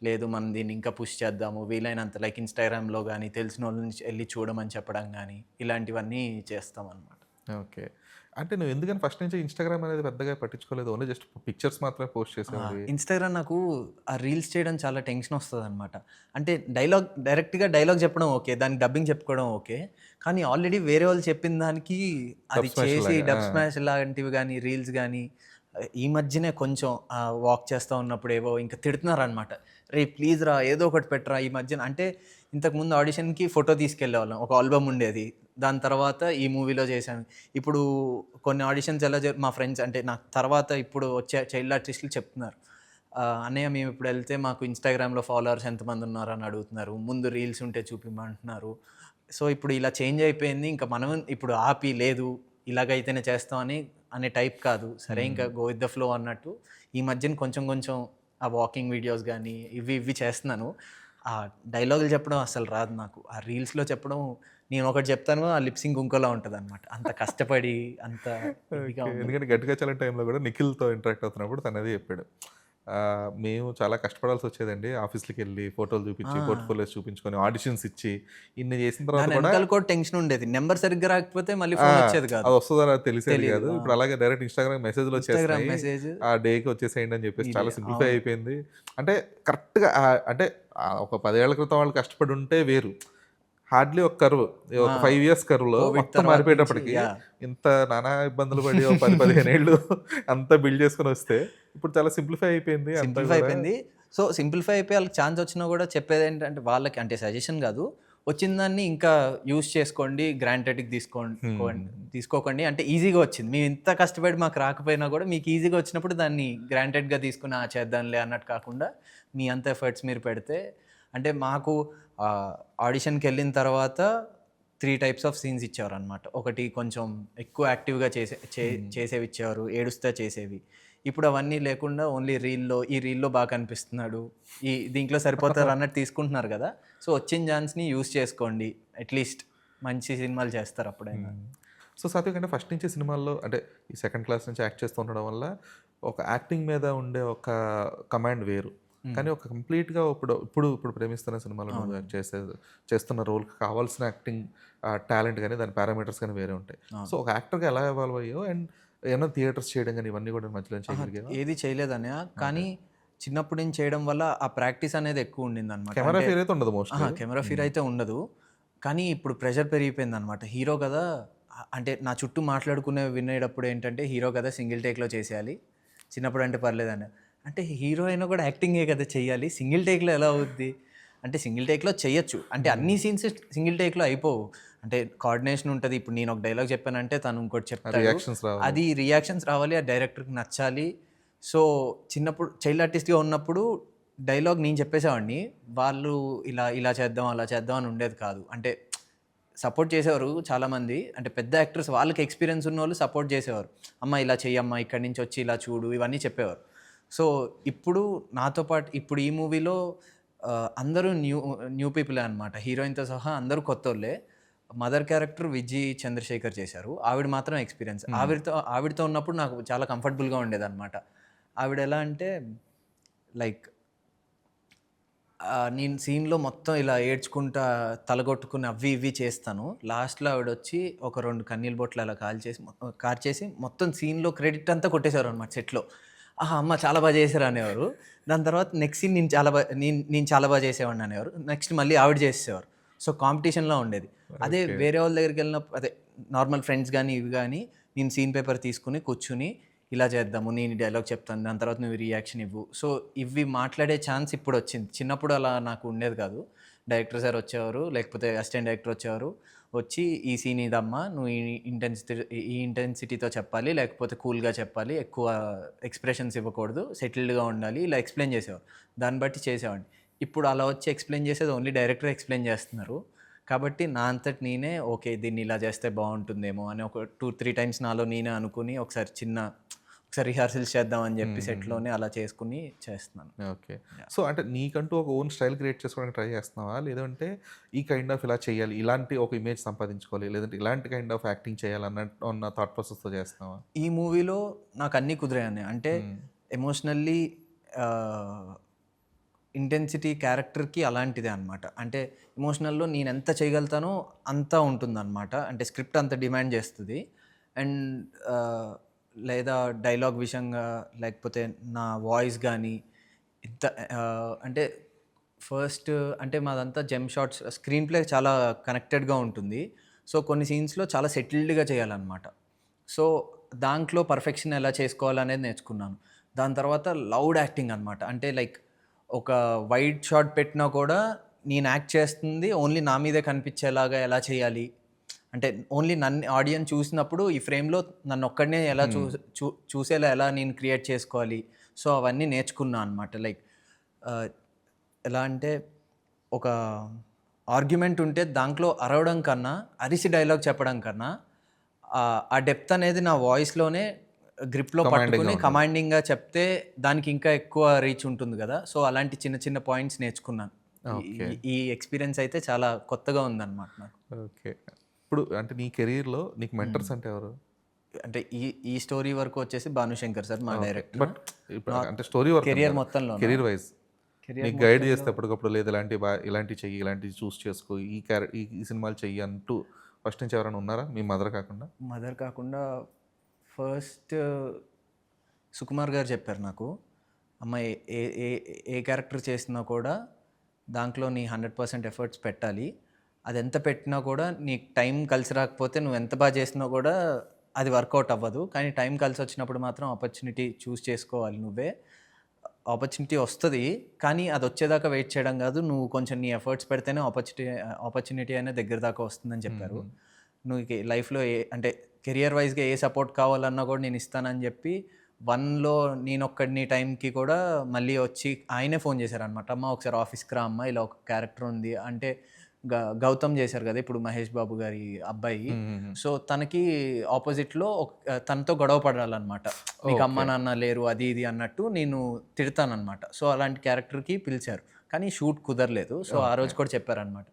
Speaker 1: లేదు మనం దీన్ని ఇంకా పుష్ చేద్దాము, వీలైనంత లైక్ ఇన్స్టాగ్రామ్లో కానీ తెలిసిన వాళ్ళ నుంచి వెళ్ళి చూడమని చెప్పడం కానీ ఇలాంటివన్నీ చేస్తాం అనమాట.
Speaker 2: ఓకే. అంటే నువ్వు ఎందుకని ఫస్ట్ నుంచి ఇన్స్టాగ్రామ్ అనేది పెద్దగా పట్టించుకోలేదు, ఓన్లీ జస్ట్ పిక్చర్స్ మాత్రమే పోస్ట్ చేసేవి?
Speaker 1: ఇన్స్టాగ్రామ్ నాకు ఆ రీల్స్ చేయడం చాలా టెన్షన్ వస్తుంది అనమాట. అంటే డైరెక్ట్గా డైలాగ్ చెప్పడం ఓకే, దానికి డబ్బింగ్ చెప్పుకోవడం ఓకే, కానీ ఆల్రెడీ వేరే వాళ్ళు చెప్పిన దానికి అది చేసి డబ్ స్మాష్ లాంటివి కానీ రీల్స్ కానీ ఈ మధ్యనే కొంచెం వాక్ చేస్తూ ఉన్నప్పుడు ఏవో ఇంకా తిడుతున్నారు అనమాట. రే ప్లీజ్ రా ఏదో ఒకటి పెట్టరా ఈ మధ్యన. అంటే ఇంతకుముందు ఆడిషన్కి ఫోటో తీసుకెళ్ళేవాళ్ళం, ఒక ఆల్బమ్ ఉండేది, దాని తర్వాత ఈ మూవీలో చేశాను. ఇప్పుడు కొన్ని ఆడిషన్స్ ఎలా మా ఫ్రెండ్స్ అంటే నాకు తర్వాత ఇప్పుడు వచ్చే చైల్డ్ ఆర్టిస్టులు చెప్తున్నారు, అన్నయ్య మేము ఇప్పుడు వెళ్తే మాకు ఇన్స్టాగ్రామ్లో ఫాలోవర్స్ ఎంతమంది ఉన్నారు అని అడుగుతున్నారు, ముందు రీల్స్ ఉంటే చూపిమంటున్నారు. సో ఇప్పుడు ఇలా చేంజ్ అయిపోయింది, ఇంకా మనం ఇప్పుడు ఆపి లేదు ఇలాగైతేనే చేస్తామని అనే టైప్ కాదు. సరే ఇంకా గో విత్ ద ఫ్లో అన్నట్టు ఈ మధ్యన కొంచెం ఆ వాకింగ్ వీడియోస్ కానీ ఇవి చేస్తున్నాను. ఆ డైలాగులు చెప్పడం అసలు రాదు నాకు. ఆ రీల్స్లో చెప్పడం నేను ఒకటి చెప్తాను, ఆ లిప్సింగ్ ఇంకోలా ఉంటుంది అనమాట. అంత కష్టపడి అంత
Speaker 2: ఎందుకంటే గట్టిగా టైంలో కూడా నిఖిల్తో ఇంటరాక్ట్ అవుతున్నప్పుడు తను అదే చెప్పాడు, మేము చాలా కష్టపడాల్సి వచ్చేదండి, ఆఫీస్కి వెళ్ళి ఫోటోలు చూపించి పోర్ట్ఫోలియోస్ చూపించుకొని ఆడిషన్స్ ఇచ్చి ఇన్ని చేసిన తర్వాత
Speaker 1: కూడా టెన్షన్ ఉండేది. నెంబర్ సరిగ్గా రాకపోతే మళ్ళీ ఫోన్ వచ్చేది కాదు,
Speaker 2: అది వస్తుందని అది తెలిసేది కాదు. ఇప్పుడు అలాగే డైరెక్ట్ ఇన్స్టాగ్రామ్ మెసేజ్లు వచ్చేసి ఆ డేకి వచ్చేసేయండి అని చెప్పేసి చాలా సింప్లిఫై అయిపోయింది. అంటే కరెక్ట్గా అంటే ఒక 10 ఏళ్ల క్రితం వాళ్ళు కష్టపడి ఉంటే వేరు, హార్డ్లీ ఒక కర్వ్, ఒక 5 years కర్వ్లో మొత్తం మారిపోయేటప్పటికి ఇంత నానా ఇబ్బందులు పడి 10-15 ఏళ్ళు అంతా బిల్డ్ చేసుకుని వస్తే ఇప్పుడు చాలా సింప్లిఫై అయిపోయింది.
Speaker 1: సో సింప్లిఫై అయిపోయి వాళ్ళకి ఛాన్స్ వచ్చినా కూడా చెప్పేది ఏంటంటే వాళ్ళకి, అంటే సజెషన్ కాదు, వచ్చిన దాన్ని ఇంకా యూజ్ చేసుకోండి, గ్రాంటెడ్కి తీసుకోకండి. అంటే ఈజీగా వచ్చింది, మేము ఇంత కష్టపడి మాకు రాకపోయినా కూడా మీకు ఈజీగా వచ్చినప్పుడు దాన్ని గ్రాంటెడ్గా తీసుకుని చేద్దాంలే అన్నట్టు కాకుండా మీ అంత ఎఫర్ట్స్ మీరు పెడితే. అంటే మాకు ఆడిషన్కి వెళ్ళిన తర్వాత 3 types ఆఫ్ సీన్స్ ఇచ్చేవారు అనమాట. ఒకటి కొంచెం ఎక్కువ యాక్టివ్గా చేసేవి ఇచ్చేవారు, ఏడుస్తా చేసేవి. ఇప్పుడు అవన్నీ లేకుండా ఓన్లీ ఈ రీల్లో బాగా కనిపిస్తున్నాడు, దీంట్లో సరిపోతారు అన్నట్టు తీసుకుంటున్నారు కదా. సో వచ్చిన ఛాన్స్ని యూజ్ చేసుకోండి, అట్లీస్ట్ మంచి సినిమాలు చేస్తారు అప్పుడైనా.
Speaker 2: సో సాత్విక్, అంటే ఫస్ట్ నుంచి సినిమాల్లో అంటే ఈ సెకండ్ క్లాస్ నుంచి యాక్ట్ చేస్తూ ఉండడం వల్ల ఒక యాక్టింగ్ మీద ఉండే ఒక కమాండ్ వేరు, కానీ ఒక కంప్లీట్గా ఇప్పుడు ప్రేమిస్తున్న సినిమాలో నువ్వు చేస్తున్న రోల్కి కావాల్సిన యాక్టింగ్ టాలెంట్ కానీ దాని పారామీటర్స్ కానీ వేరే ఉంటాయి. సో ఒక యాక్టర్గా ఎలా ఎవాల్వ్ అయ్యో, అండ్ ఏమైనా థియేటర్స్ చేయడం కానీ ఇవన్నీ కూడా మధ్యలో చేయగలిగావా?
Speaker 1: ఏది చేయలేదన్నయ్య, కానీ చిన్నప్పటి నుంచి చేయడం వల్ల ఆ ప్రాక్టీస్ అనేది ఎక్కువ ఉండింది అనమాట.
Speaker 2: కెమెరా ఫీర్ అయితే ఉండదు,
Speaker 1: కెమెరా ఫీర్ అయితే ఉండదు, కానీ ఇప్పుడు ప్రెషర్ పెరిగిపోయింది అనమాట. హీరో కదా, అంటే నా చుట్టూ మాట్లాడుకునే వినేటప్పుడు ఏంటంటే హీరో కదా సింగిల్ టేక్లో చేసేయాలి, చిన్నప్పుడు అంటే పర్లేదని. అంటే హీరో అయినా కూడా యాక్టింగే కదా చెయ్యాలి, సింగిల్ టేక్లో ఎలా అవుద్ది అంటే సింగిల్ టేక్లో చేయొచ్చు, అంటే అన్ని సీన్స్ సింగిల్ టేక్లో అయిపోవు, అంటే కోఆర్డినేషన్ ఉంటుంది. ఇప్పుడు నేను ఒక డైలాగ్ చెప్పానంటే తను ఇంకోటి చెప్తాడు, అది రియాక్షన్స్ రావాలి, ఆ డైరెక్టర్కి నచ్చాలి. సో చిన్నప్పుడు చైల్డ్ ఆర్టిస్ట్గా ఉన్నప్పుడు డైలాగ్ నేను చెప్పేసేవాడిని, వాళ్ళు ఇలా చేద్దాం అలా చేద్దాం అని ఉండేది కాదు. అంటే సపోర్ట్ చేసేవారు చాలామంది, అంటే పెద్ద యాక్టర్స్, వాళ్ళకి ఎక్స్పీరియన్స్ ఉన్న వాళ్ళు సపోర్ట్ చేసేవారు, అమ్మ ఇలా చెయ్యమ్మా, ఇక్కడి నుంచి వచ్చి ఇలా చూడు, ఇవన్నీ చెప్పేవారు. సో ఇప్పుడు నాతో పాటు ఇప్పుడు ఈ మూవీలో అందరూ న్యూ పీపులే అనమాట, హీరోయిన్తో సహా అందరూ కొత్త వాళ్ళే. మదర్ క్యారెక్టర్ విజయ్ చంద్రశేఖర్ చేశారు, ఆవిడ మాత్రం ఎక్స్పీరియన్స్. ఆవిడతో ఉన్నప్పుడు నాకు చాలా కంఫర్టబుల్గా ఉండేది అనమాట. ఆవిడ ఎలా అంటే లైక్ నేను సీన్లో మొత్తం ఇలా ఏడ్చుకుంటా తలగొట్టుకుని అవి ఇవి చేస్తాను, లాస్ట్లో ఆవిడ వచ్చి ఒక 2 కన్నీళ్ళ బొట్లు అలా కార్చేసి మొత్తం సీన్లో క్రెడిట్ అంతా కొట్టేశారు అనమాట సెట్లో. అమ్మ చాలా బాగా చేశారు అనేవారు. దాని తర్వాత నెక్స్ట్ సీన్ నేను చాలా బాగా చేసేవాడిని అనేవారు. నెక్స్ట్ మళ్ళీ ఆవిడ చేసేవారు. సో కాంపిటీషన్లో ఉండేది. అదే వేరే వాళ్ళ దగ్గరికి వెళ్ళినప్పుడు, అదే నార్మల్ ఫ్రెండ్స్ కానీ ఇవి కానీ, నేను సీన్ పేపర్ తీసుకుని కూర్చుని ఇలా చేద్దాము, నేను డైలాగ్ చెప్తాను, దాని తర్వాత నువ్వు రియాక్షన్ ఇవ్వు. సో ఇవి మాట్లాడే ఛాన్స్ ఇప్పుడు వచ్చింది, చిన్నప్పుడు అలా నాకు ఉండేది కాదు. డైరెక్టర్ సార్ వచ్చేవారు, లేకపోతే అసిస్టెంట్ డైరెక్టర్ వచ్చేవారు, వచ్చి ఈ సీన్ ఇదమ్మా, నువ్వు ఈ ఇంటెన్సిటీతో చెప్పాలి, లేకపోతే కూల్గా చెప్పాలి, ఎక్కువ ఎక్స్ప్రెషన్స్ ఇవ్వకూడదు, సెటిల్డ్గా ఉండాలి, ఇలా ఎక్స్ప్లెయిన్ చేసేవారు. దాన్ని బట్టి చేసేవాడిని. ఇప్పుడు అలా వచ్చి ఎక్స్ప్లెయిన్ చేసేది ఓన్లీ డైరెక్టర్ ఎక్స్ప్లెయిన్ చేస్తున్నారు. కాబట్టి నా అంతట నేనే ఓకే దీన్ని ఇలా చేస్తే బాగుంటుందేమో అని ఒక 2-3 టైమ్స్ నాలో నేనే అనుకుని ఒకసారి రిహార్సల్స్ చేద్దాం అని చెప్పి సెట్లోనే అలా చేసుకుని చేస్తున్నాను.
Speaker 2: ఓకే. సో, అంటే నీకంటూ ఒక ఓన్ స్టైల్ క్రియేట్ చేసుకోవడానికి ట్రై చేస్తున్నావా? లేదంటే ఈ కైండ్ ఆఫ్ ఇలా చేయాలి, ఇలాంటి ఒక ఇమేజ్ సంపాదించుకోవాలి, లేదంటే ఇలాంటి కైండ్ ఆఫ్ యాక్టింగ్ చేయాలన్నట్టు ఉన్న థాట్ ప్రాసెస్‌తో చేస్తున్నావా?
Speaker 1: ఈ మూవీలో నాకు అన్నీ కుదిరాయని అంటే ఎమోషనల్లీ ఇంటెన్సిటీ క్యారెక్టర్కి అలాంటిదే అనమాట. అంటే ఎమోషనల్లో నేను ఎంత చేయగలుగుతానో అంతా ఉంటుందన్నమాట. అంటే స్క్రిప్ట్ అంత డిమాండ్ చేస్తుంది. అండ్ లేదా డైలాగ్ విషయంగా లేకపోతే నా వాయిస్ కానీ ఇంత అంటే ఫస్ట్ అంటే మాదంతా జెమ్ షాట్స్ స్క్రీన్ ప్లే చాలా కనెక్టెడ్గా ఉంటుంది. సో కొన్ని సీన్స్లో చాలా సెటిల్డ్గా చేయాలన్నమాట. సో దాంట్లో పర్ఫెక్షన్ ఎలా చేసుకోవాలనేది నేర్చుకున్నాను. దాని తర్వాత లౌడ్ యాక్టింగ్ అనమాట. అంటే లైక్ ఒక వైడ్ షాట్ పెట్టినా కూడా నేను యాక్ట్ చేస్తుంది ఓన్లీ నా మీదే కనిపించేలాగా ఎలా చేయాలి, అంటే ఓన్లీ నన్ను ఆడియన్స్ చూసినప్పుడు ఈ ఫ్రేమ్లో నన్ను ఒక్కడనే ఎలా చూసేలా ఎలా నేను క్రియేట్ చేసుకోవాలి. సో అవన్నీ నేర్చుకున్నాను అనమాట. లైక్ ఎలా అంటే ఒక ఆర్గ్యుమెంట్ ఉంటే దాంట్లో అరవడం కన్నా అరిసి డైలాగ్ చెప్పడం కన్నా ఆ డెప్త్ అనేది నా వాయిస్లోనే గ్రిప్లో పట్టుకుని కమాండింగ్గా చెప్తే దానికి ఇంకా ఎక్కువ రీచ్ ఉంటుంది కదా. సో అలాంటి చిన్న చిన్న పాయింట్స్ నేర్చుకున్నాను. ఈ ఎక్స్పీరియన్స్ అయితే చాలా కొత్తగా ఉందన్నమాట నాకు.
Speaker 2: ఓకే. ఇప్పుడు అంటే నీ కెరీర్లో నీకు మెంటర్స్ అంటే ఎవరు?
Speaker 1: అంటే ఈ స్టోరీ వరకు వచ్చేసి భానుశంకర్ సార్ మా డైరెక్టర్.
Speaker 2: బట్ ఇప్పుడు అంటే స్టోరీ వర్క్
Speaker 1: కెరియర్ మొత్తంలో
Speaker 2: కెరీర్ వైజ్ నీకు గైడ్ చేస్తే అప్పటికప్పుడు లేదు ఇలాంటివి చెయ్యి, ఇలాంటివి చూస్ చేసుకో, ఈ సినిమాలు చెయ్యి అంటూ ఫస్ట్ నుంచి ఎవరైనా ఉన్నారా మీ మదర్ కాకుండా?
Speaker 1: ఫస్ట్ సుకుమార్ గారు చెప్పారు నాకు, అమ్మాయి ఏ క్యారెక్టర్ చేసినా కూడా దాంట్లో నీ 100% ఎఫర్ట్స్ పెట్టాలి. అది ఎంత పెట్టినా కూడా నీకు టైం కలిసి రాకపోతే నువ్వు ఎంత బాగా చేసినా కూడా అది వర్కౌట్ అవ్వదు. కానీ టైం కలిసి వచ్చినప్పుడు మాత్రం ఆపర్చునిటీ చూస్ చేసుకోవాలి నువ్వే. ఆపర్చునిటీ వస్తుంది కానీ అది వచ్చేదాకా వెయిట్ చేయడం కాదు, నువ్వు కొంచెం నీ ఎఫర్ట్స్ పెడితేనే ఆపర్చునిటీ అనేది దగ్గర దాకా వస్తుందని చెప్పారు. నువ్వు లైఫ్లో అంటే కెరియర్ వైజ్గా ఏ సపోర్ట్ కావాలన్నా కూడా నేను ఇస్తానని చెప్పి 1లో నేనొక్కడిని టైంకి కూడా మళ్ళీ వచ్చి ఆయనే ఫోన్ చేశారనమాట. అమ్మ ఒకసారి ఆఫీస్కి రా అమ్మ, ఇలా ఒక క్యారెక్టర్ ఉంది అంటే గౌతమ్ చేశారు కదా ఇప్పుడు మహేష్ బాబు గారి అబ్బాయి. సో తనకి ఆపోజిట్లో తనతో గొడవ పడాలన్నమాట. నీకు అమ్మ నాన్న లేరు అది ఇది అన్నట్టు నేను తిడతానమాట. సో అలాంటి క్యారెక్టర్కి పిలిచారు కానీ షూట్ కుదరలేదు. సో ఆ రోజు కూడా చెప్పారనమాట,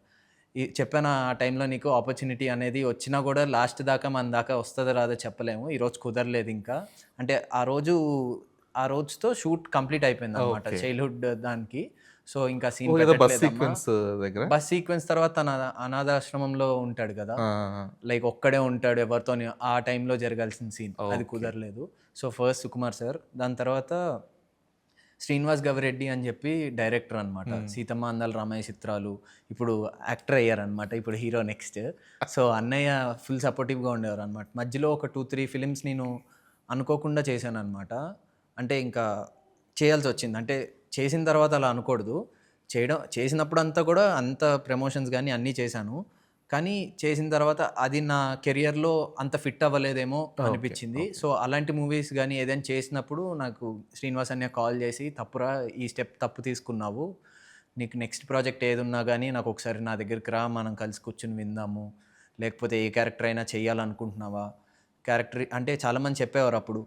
Speaker 1: చెప్పాను ఆ టైంలో నీకు ఆపర్చునిటీ అనేది వచ్చినా కూడా లాస్ట్ దాకా మన దాకా వస్తుందో రాదో చెప్పలేము, ఈరోజు కుదరలేదు ఇంకా అంటే ఆ రోజుతో షూట్ కంప్లీట్ అయిపోయింది అనమాట చైల్డ్హుడ్ దానికి. సో ఇంకా సీన్ బస్ సీక్వెన్స్ తర్వాత అనాథాశ్రమంలో ఉంటాడు కదా, లైక్ ఒక్కడే ఉంటాడు ఎవరితో, ఆ టైంలో జరగాల్సిన సీన్ అది కుదరలేదు. సో ఫస్ట్ సుకుమార్ సార్, దాని తర్వాత శ్రీనివాస్ గవిరెడ్డి అని చెప్పి డైరెక్టర్ అనమాట. సీతమ్మ అందాల రామయ్య చిత్రాలు ఇప్పుడు యాక్టర్ అయ్యారనమాట, ఇప్పుడు హీరో నెక్స్ట్. సో అన్నయ్య ఫుల్ సపోర్టివ్గా ఉండేవారు అనమాట. మధ్యలో ఒక 2-3 ఫిలిమ్స్ నేను అనుకోకుండా చేశాను అనమాట. అంటే ఇంకా చేయాల్సి వచ్చింది, అంటే చేసిన తర్వాత అలా అనకూడదు, చేసినప్పుడు అంతా కూడా అంత ప్రమోషన్స్ కానీ అన్నీ చేశాను. కానీ చేసిన తర్వాత అది నా కెరియర్లో అంత ఫిట్ అవ్వలేదేమో అనిపించింది. సో అలాంటి మూవీస్ కానీ ఏదైనా చేసినప్పుడు నాకు శ్రీనివాస్ అన్నయ్య కాల్ చేసి, తప్పురా ఈ స్టెప్ తప్పు తీసుకున్నావు, నీకు నెక్స్ట్ ప్రాజెక్ట్ ఏది ఉన్నా కానీ నాకు ఒకసారి నా దగ్గరికి రా, మనం కలిసి కూర్చుని విందాము, లేకపోతే ఏ క్యారెక్టర్ అయినా చేయాలనుకుంటున్నావా క్యారెక్టర్ అంటే చాలామంది చెప్పేవారు అప్పుడు,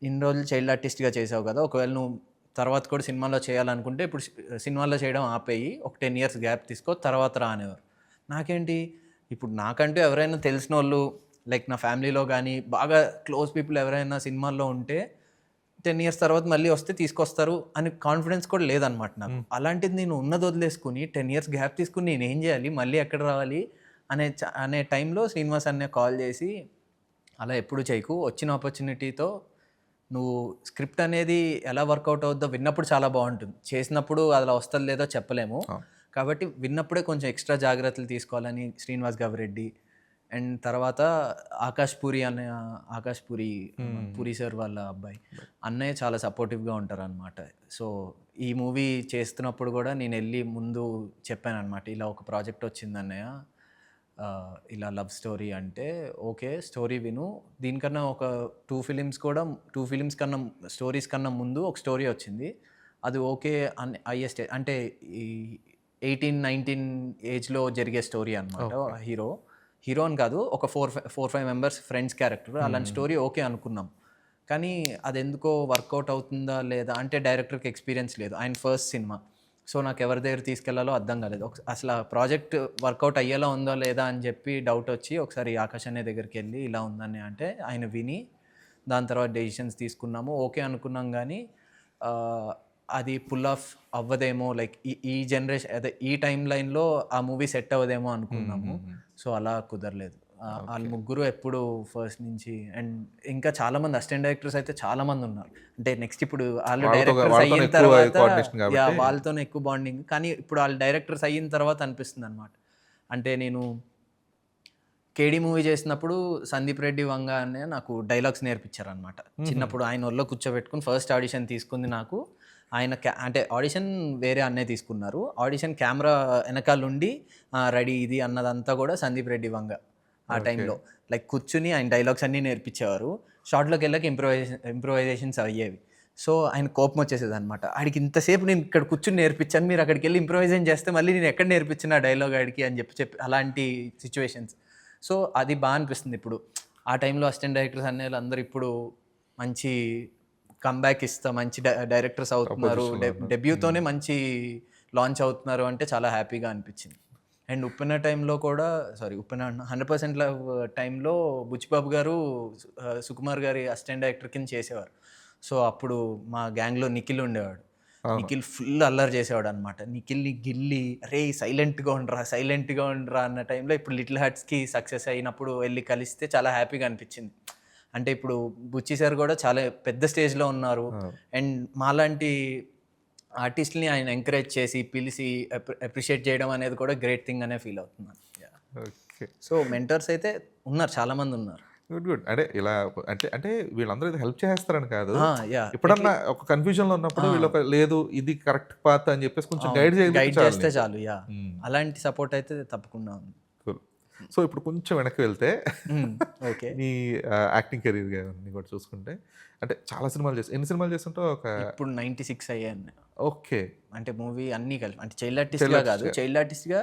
Speaker 1: ఇన్ని రోజులు చైల్డ్ ఆర్టిస్ట్గా చేసావు కదా, ఒకవేళ నువ్వు తర్వాత కూడా సినిమాలో చేయాలనుకుంటే ఇప్పుడు సినిమాలో చేయడం ఆపేయి, ఒక 10 years గ్యాప్ తీసుకో, తర్వాత రా అనేవారు. నాకేంటి ఇప్పుడు నాకంటూ ఎవరైనా తెలిసిన వాళ్ళు లైక్ నా ఫ్యామిలీలో కానీ బాగా క్లోజ్ పీపుల్ ఎవరైనా సినిమాల్లో ఉంటే 10 years తర్వాత మళ్ళీ వస్తే తీసుకొస్తారు అని కాన్ఫిడెన్స్ కూడా లేదనమాట నాకు. అలాంటిది నేను ఉన్నది వదిలేసుకుని 10 years గ్యాప్ తీసుకుని నేను ఏం చేయాలి, మళ్ళీ ఎక్కడ రావాలి అనే టైంలో శ్రీనివాస్ అనే కాల్ చేసి, అలా ఎప్పుడు చేయకు, వచ్చిన ఆపర్చునిటీతో నువ్వు స్క్రిప్ట్ అనేది ఎలా వర్కౌట్ అవుద్దో విన్నప్పుడు చాలా బాగుంటుంది, చేసినప్పుడు అలా వస్తుంది లేదో చెప్పలేము, కాబట్టి విన్నప్పుడే కొంచెం ఎక్స్ట్రా జాగ్రత్తలు తీసుకోవాలని శ్రీనివాస్ గవిరెడ్డి. అండ్ తర్వాత ఆకాష్ పూరి సార్ వాళ్ళ అబ్బాయి అన్నయ్య చాలా సపోర్టివ్గా ఉంటారు అనమాట. సో ఈ మూవీ చేస్తున్నప్పుడు కూడా నేను వెళ్ళి ముందు చెప్పాను అనమాట, ఇలా ఒక ప్రాజెక్ట్ వచ్చింది అన్నయ్య, ఇలా లవ్ స్టోరీ అంటే ఓకే స్టోరీ విను, దీనికన్నా ఒక 2 ఫిలిమ్స్ కన్నా స్టోరీస్ కన్నా ముందు ఒక స్టోరీ వచ్చింది, అది ఓకే అని అయ్యే స్టేజ్ అంటే ఈ 18-19 ఏజ్లో జరిగే స్టోరీ అనమాట. హీరో అని కాదు, ఒక 4-5 మెంబర్స్ ఫ్రెండ్స్ క్యారెక్టర్, అలాంటి స్టోరీ ఓకే అనుకున్నాం. కానీ అది ఎందుకో వర్కౌట్ అవుతుందా లేదా అంటే డైరెక్టర్కి ఎక్స్పీరియన్స్ లేదు, ఆయన ఫస్ట్ సినిమా. సో నాకు ఎవరి దగ్గర తీసుకెళ్లాలో అర్థం కాలేదు. అసలు ఆ ప్రాజెక్ట్ వర్కౌట్ అయ్యేలా ఉందో లేదా అని చెప్పి డౌట్ వచ్చి ఒకసారి ఆకాష్ అనే దగ్గరికి వెళ్ళి ఇలా ఉందని అంటే ఆయన విని దాని తర్వాత డెసిషన్స్ తీసుకున్నాము. ఓకే అనుకున్నాం కానీ అది పుల్ ఆఫ్ అవ్వదేమో, లైక్ ఈ జనరేషన్ అదే ఈ టైం లైన్లో ఆ మూవీ సెట్ అవ్వదేమో అనుకున్నాము. సో అలా కుదరలేదు. వాళ్ళు ముగ్గురు ఎప్పుడు ఫస్ట్ నుంచి, అండ్ ఇంకా చాలా మంది అసిస్టెంట్ డైరెక్టర్స్ అయితే చాలా మంది ఉన్నారు. అంటే నెక్స్ట్ ఇప్పుడు వాళ్ళు డైరెక్టర్స్ అయిన తర్వాత వాళ్ళతోనే ఎక్కువ బాండింగ్, కానీ ఇప్పుడు వాళ్ళు డైరెక్టర్స్ అయిన తర్వాత అనిపిస్తుంది అనమాట. అంటే నేను కేడీ మూవీ చేసినప్పుడు సందీప్ రెడ్డి వంగ అనే నాకు డైలాగ్స్ నేర్పించారనమాట. చిన్నప్పుడు ఆయన ఒళ్ళో కూర్చోబెట్టుకుని ఫస్ట్ ఆడిషన్ తీసుకుంది నాకు ఆయన. అంటే ఆడిషన్ వేరే అన్నే తీసుకున్నారు, ఆడిషన్ కెమెరా వెనకాల ఉండి రెడీ ఇది అన్నదంతా కూడా సందీప్ రెడ్డి వంగ. ఆ టైంలో లైక్ కూర్చుని ఆయన డైలాగ్స్ అన్నీ నేర్పించేవారు. షార్ట్లోకి వెళ్ళాక ఇంప్రొవైజేషన్స్ అయ్యేవి. సో ఆయన కోపం వచ్చేసేది అనమాట, ఆడికి ఇంతసేపు నేను ఇక్కడ కూర్చుని నేర్పించాను, మీరు అక్కడికి వెళ్ళి ఇంప్రొవైజేషన్ చేస్తే మళ్ళీ నేను ఎక్కడ నేర్పించిన ఆ డైలాగ్ ఆడికి అని చెప్పి అలాంటి సిచ్యువేషన్స్. సో అది బాగా అనిపిస్తుంది ఇప్పుడు. ఆ టైంలో అసిస్టెంట్ డైరెక్టర్స్ అనే అందరూ ఇప్పుడు మంచి కంబ్యాక్ ఇస్తా మంచి డైరెక్టర్స్ అవుతున్నారు, డెబ్యూతోనే మంచి లాంచ్ అవుతున్నారు అంటే చాలా హ్యాపీగా అనిపించింది. అండ్ ఉప్పెన టైంలో కూడా ఉప్పెన 100% లవ్ టైంలో బుచ్చిబాబు గారు సుకుమార్ గారి అసిస్టెంట్ డైరెక్టర్ కింద చేసేవారు. సో అప్పుడు మా గ్యాంగ్లో నిఖిల్ ఉండేవాడు. నిఖిల్ ఫుల్ అల్లరి చేసేవాడు అనమాట. నిఖిల్ని గిల్లి అరే సైలెంట్గా ఉండరా అన్న టైంలో ఇప్పుడు లిటిల్ హార్ట్స్కి సక్సెస్ అయినప్పుడు వెళ్ళి కలిస్తే చాలా హ్యాపీగా అనిపించింది. అంటే ఇప్పుడు బుచ్చి సార్ కూడా చాలా పెద్ద స్టేజ్లో ఉన్నారు, అండ్ మాలాంటి ఆర్టిస్ట్ని ఆయన ఎంకరేజ్ చేసి పిలిచి అప్రిషియేట్ చేయడం అనేది కూడా గ్రేట్ థింగ్ అనే ఫీల్ అవుతున్నాను.
Speaker 2: ఓకే.
Speaker 1: సో మెంటర్స్ అయితే ఉన్నారు, చాలామంది ఉన్నారు.
Speaker 2: గుడ్. అంటే ఇలా అంటే వీళ్ళందరూ ఇది హెల్ప్ చేస్తారని కాదు, ఎప్పుడన్నా ఒక కన్ఫ్యూజన్లో ఉన్నప్పుడు వీళ్ళు లేదు ఇది కరెక్ట్ పాత్ అని చెప్పేసి కొంచెం గైడ్
Speaker 1: చేస్తే చాలు. అలాంటి సపోర్ట్ అయితే తప్పకుండా ఉంది.
Speaker 2: సో ఇప్పుడు కొంచెం వెనక్కి వెళ్తే
Speaker 1: ఓకే,
Speaker 2: నీ యాక్టింగ్ కెరీర్ కానీ కూడా చూసుకుంటే అంటే చాలా సినిమాలు చేసి ఎన్ని సినిమాలు చేస్తుంటే
Speaker 1: ఇప్పుడు 96 అయ్యాను.
Speaker 2: ఓకే.
Speaker 1: అంటే మూవీ అన్నీ కలిపి అంటే చైల్డ్ ఆర్టిస్ట్గా కాదు, చైల్డ్ ఆర్టిస్ట్గా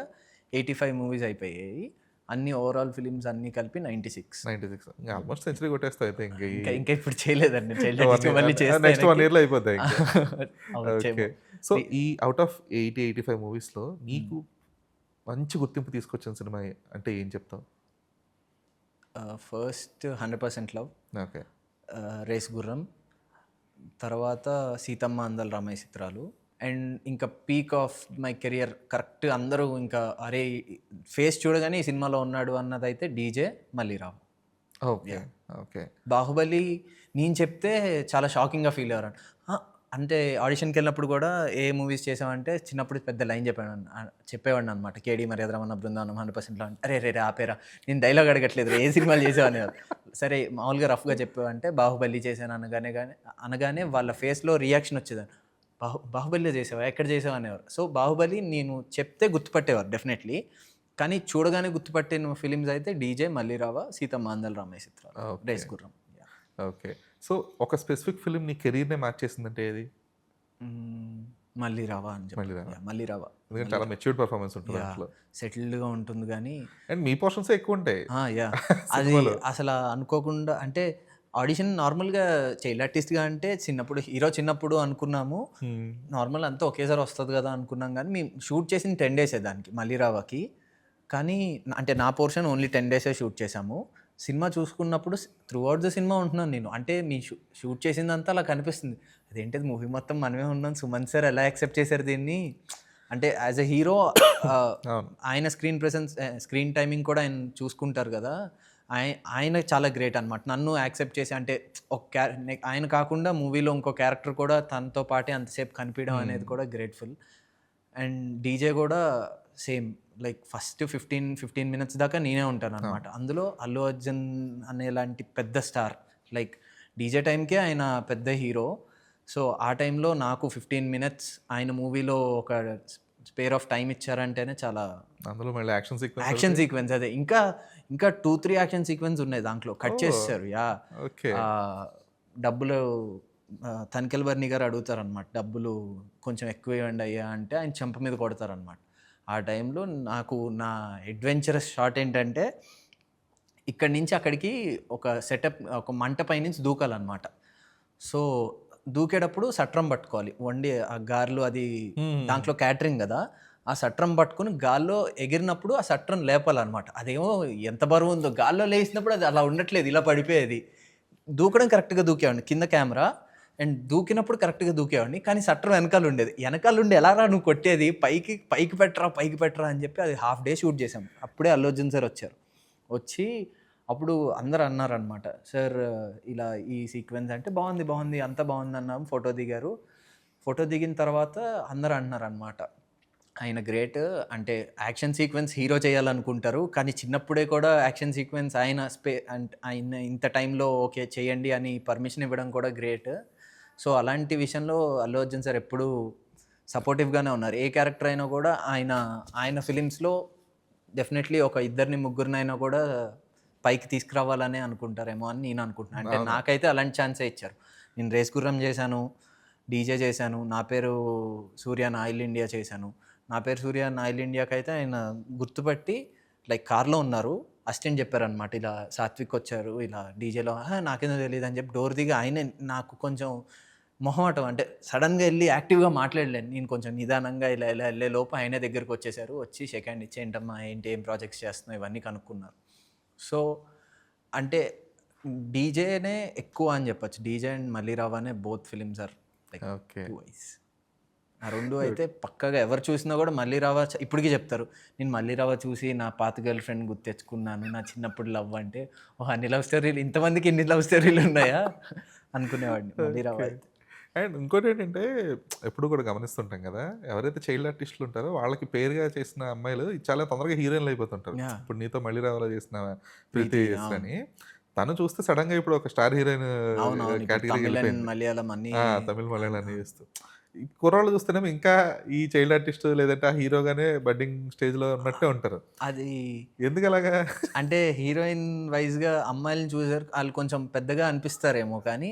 Speaker 1: 85 మూవీస్ అయిపోయాయి, అన్ని ఓవరాల్ ఫిలిమ్స్ అన్నీ కలిపి 96
Speaker 2: ఆల్మోస్ట్ సెంచరీ కొట్టేస్తావు అయితే.
Speaker 1: ఇంకా ఇప్పుడు చేయలేదండి చైల్డ్ ఆర్టిస్ట్, మళ్ళీ
Speaker 2: నెక్స్ట్ 1 ఇయర్లో అయిపోతాయి. ఓకే. సో ఈ అవుట్ ఆఫ్ 85 మూవీస్లో నీకు మంచి గుర్తింపు తీసుకొచ్చిన సినిమా అంటే ఏం చెప్తావు?
Speaker 1: ఫస్ట్ 100% లవ్,
Speaker 2: ఓకే,
Speaker 1: రేస్ గుర్రం, తర్వాత సీతమ్మ అందల్ రామయ్య చిత్రాలు, అండ్ ఇంకా peak of my career correct అందరూ ఇంకా అరే ఫేస్ చూడగానే ఈ సినిమాలో ఉన్నాడు అన్నదైతే డీజే మల్లీరావు.
Speaker 2: ఓకే. ఓకే.
Speaker 1: బాహుబలి నేను చెప్తే చాలా షాకింగ్గా ఫీల్ అయ్యారు. అంటే ఆడిషన్కి వెళ్ళినప్పుడు కూడా ఏ మూవీస్ చేసామంటే చిన్నప్పుడు పెద్ద లైన్ చెప్పేవాడిని అనమాట, కేడీ మర్యాద రమణ బృందావనం 100% అరే ఆపేరా నేను డైలాగ్ అడగట్లేదు ఏ సినిమాలు చేసావని. సరే మామూలుగా రఫ్గా చెప్పావంటే బాహుబలి చేశాను అనగానే వాళ్ళ ఫేస్లో రియాక్షన్ వచ్చేదాన్ని, బాహుబలిలో చేసావా, ఎక్కడ చేసావా అనేవారు. సో బాహుబలి నేను చెప్తే గుర్తుపట్టేవారు డెఫినెట్లీ, కానీ చూడగానే గుర్తుపట్టిన ఫిలిమ్స్ అయితే డీజే మల్లీరావ, సీతమ్మ అందల్ రామయ్య చిత్రాలు, రేస్ గుర్రం.
Speaker 2: ఓకే. సో ఒక స్పెసిఫిక్ ఫిలిం నీ కెరీర్నే మార్చేసిందంటే ఏది?
Speaker 1: మల్లీరావా అని చెప్పి. మల్లీరావా
Speaker 2: ఎందుకంటే చాలా మెచ్యూర్డ్ పర్ఫార్మెన్స్ ఉంటుంది దాంట్లో,
Speaker 1: సెటిల్డ్గా ఉంటుంది కానీ
Speaker 2: అండ్ మీ పోర్షన్స్ ఎక్కువ ఉంటాయి.
Speaker 1: అది అసలు అనుకోకుండా అంటే ఆడిషన్ నార్మల్గా చైల్డ్ ఆర్టిస్ట్గా అంటే చిన్నప్పుడు అనుకున్నాము, నార్మల్ అంతా ఒకేసారి వస్తుంది కదా అనుకున్నాం, కానీ మేము షూట్ చేసిన 10 డేసే దానికి మల్లీరావాకి. కానీ అంటే నా పోర్షన్ ఓన్లీ 10 డేసే షూట్ చేసాము. సినిమా చూసుకున్నప్పుడు త్రూ అవుట్ ద సినిమా ఉంటున్నాను నేను, అంటే మీ షూట్ చేసిందంతా అలా కనిపిస్తుంది, అదేంటిది మూవీ మొత్తం మనమే ఉన్నాం, సుమంత్ సార్ ఎలా యాక్సెప్ట్ చేశారు దీన్ని, అంటే యాజ్ ఎ హీరో ఆయన స్క్రీన్ టైమింగ్ కూడా ఆయన చూసుకుంటారు కదా, ఆయన చాలా గ్రేట్ అనమాట. నన్ను యాక్సెప్ట్ చేసి అంటే ఆయన కాకుండా మూవీలో ఇంకో క్యారెక్టర్ కూడా తనతో పాటే అంతసేపు కనిపించడం అనేది కూడా గ్రేట్ఫుల్. అండ్ డీజే కూడా సేమ్, లైక్ ఫస్ట్ 15 minutes దాకా నేనే ఉంటాను అనమాట. అందులో అల్లు అర్జున్ అనేలాంటి పెద్ద స్టార్, లైక్ డీజే టైంకే ఆయన పెద్ద హీరో. సో ఆ టైంలో నాకు 15 minutes ఆయన మూవీలో ఒక స్పేర్ ఆఫ్ టైం ఇచ్చారంటేనే చాలా.
Speaker 2: అందులో మళ్ళీ
Speaker 1: యాక్షన్ సీక్వెన్స్ అదే ఇంకా 2-3 యాక్షన్ సీక్వెన్స్ ఉన్నాయి దాంట్లో, కట్ చేస్తారు. డబ్బులు తనికెల్ బర్ని గారు అడుగుతారనమాట, డబ్బులు కొంచెం ఎక్కువ ఇవ్వండి అయ్యా అంటే ఆయన చెంప మీద కొడతారనమాట. ఆ టైంలో నాకు నా అడ్వెంచరస్ షాట్ ఏంటంటే, ఇక్కడి నుంచి అక్కడికి ఒక సెటప్, ఒక మంట పైనుంచి దూకాలన్నమాట. సో దూకేటప్పుడు సట్రం పట్టుకోవాలి, వండి ఆ గారెలు అది దాంట్లో క్యాటరింగ్ కదా, ఆ సట్రం పట్టుకుని గాల్లో ఎగిరినప్పుడు ఆ సట్రం లేపాలన్నమాట. అదేమో ఎంత బరువు ఉందో, గాల్లో లేచినప్పుడు అది అలా ఉండట్లేదు, ఇలా పడిపోయేది. దూకడం కరెక్ట్గా దూకేవాడిని, కింద కెమెరా అండ్ దూకినప్పుడు కరెక్ట్గా దూకేవాడిని, కానీ సట్రం వెనకాల ఉండేది. వెనకాల ఉండి ఎలా రా నువ్వు కొట్టేది, పైకి పైకి పెట్టరా అని చెప్పి అది హాఫ్ డే షూట్ చేసాం. అప్పుడే అల్లు అర్జున్ సార్ వచ్చారు. వచ్చి అప్పుడు అందరూ అన్నారనమాట, సార్ ఇలా ఈ సీక్వెన్స్ అంటే బాగుంది అంతా బాగుంది అన్నాము. ఫోటో దిగారు. ఫోటో దిగిన తర్వాత అందరూ అన్నారనమాట, ఆయన గ్రేట్, అంటే యాక్షన్ సీక్వెన్స్ హీరో చేయాలనుకుంటారు, కానీ చిన్నప్పుడే కూడా యాక్షన్ సీక్వెన్స్ ఆయన ఆయన ఇంత టైంలో ఓకే చేయండి అని పర్మిషన్ ఇవ్వడం కూడా గ్రేట్. సో అలాంటి విషయంలో అల్లు అర్జున్ సార్ ఎప్పుడూ సపోర్టివ్గానే ఉన్నారు. ఏ క్యారెక్టర్ అయినా కూడా ఆయన ఫిలిమ్స్లో డెఫినెట్లీ ఒక ఇద్దరిని ముగ్గురినైనా కూడా పైకి తీసుకురావాలనే అనుకుంటారేమో అని నేను అనుకుంటున్నాను. అంటే నాకైతే అలాంటి ఛాన్సే ఇచ్చారు. నేను రేస్ గుర్రం చేశాను, డీజే చేశాను, నా పేరు సూర్య నా ఆయిల్ ఇండియా చేశాను. నా పేరు సూర్య నా ఆయిల్ ఇండియాకి అయితే ఆయన గుర్తుపట్టి లైక్ కార్లో ఉన్నారు, అసిస్టెంట్ చెప్పారనమాట, ఇలా సాత్విక్ వచ్చారు ఇలా డీజేలో, నాకేందో తెలియదు అని చెప్పి డోర్ దిగి ఆయనే. నాకు కొంచెం మొహమాటం, అంటే సడన్గా వెళ్ళి యాక్టివ్గా మాట్లాడలేను, నేను కొంచెం నిదానంగా ఇలా వెళ్ళే లోపు ఆయనే దగ్గరికి వచ్చేసారు. వచ్చి సెకండ్ హ్యాండ్ ఇచ్చి ఏంటమ్మా ఏంటి ఏం ప్రాజెక్ట్స్ చేస్తున్నావు ఇవన్నీ కనుక్కున్నారు. సో అంటే డీజేనే ఎక్కువ అని చెప్పచ్చు. డీజే అండ్ మల్లీరావు అనే both films are like two wise. ఆ రెండు అయితే పక్కగా ఎవరు చూసినా కూడా మల్లీరావ ఇప్పటికీ చెప్తారు, నేను మల్లీరావ చూసి నా పాత గర్ల్ ఫ్రెండ్ గుర్తు తెచ్చుకున్నాను, నా చిన్నప్పుడు లవ్ అంటే అన్ని లవ్ స్టోరీలు, ఇంతమందికి ఇన్ని లవ్ స్టోరీలు ఉన్నాయా అనుకునేవాడిని మల్లీరావ అయితే.
Speaker 2: అండ్ ఇంకోటి ఏంటంటే ఎప్పుడు కూడా గమనిస్తుంటాం కదా, ఎవరైతే చైల్డ్ ఆర్టిస్టులు ఉంటారో వాళ్ళకి పేరుగా చేసిన అమ్మాయిలు చాలా తొందరగా హీరోయిన్లు అయిపోతుంటారు. ఇప్పుడు నీతో మళ్ళీ రావాలో చేసిన ప్రీతి అని తను చూస్తే సడన్ గా ఇప్పుడు ఒక స్టార్ హీరోయిన్ కేటగిరీ
Speaker 1: మలయాళం అన్ని,
Speaker 2: తమిళ మలయాళం అన్ని చేస్తూ, కుర్రాళ్ళు చూస్తేనేమో ఇంకా ఈ చైల్డ్ ఆర్టిస్ట్ లేదంటే ఆ హీరోగానే బడ్డింగ్ స్టేజ్ లో ఉన్నట్టే ఉంటారు.
Speaker 1: అది
Speaker 2: ఎందుకు అలాగా
Speaker 1: అంటే హీరోయిన్ వైజ్ గా అమ్మాయిలను చూసారు వాళ్ళు కొంచెం పెద్దగా అనిపిస్తారేమో, కానీ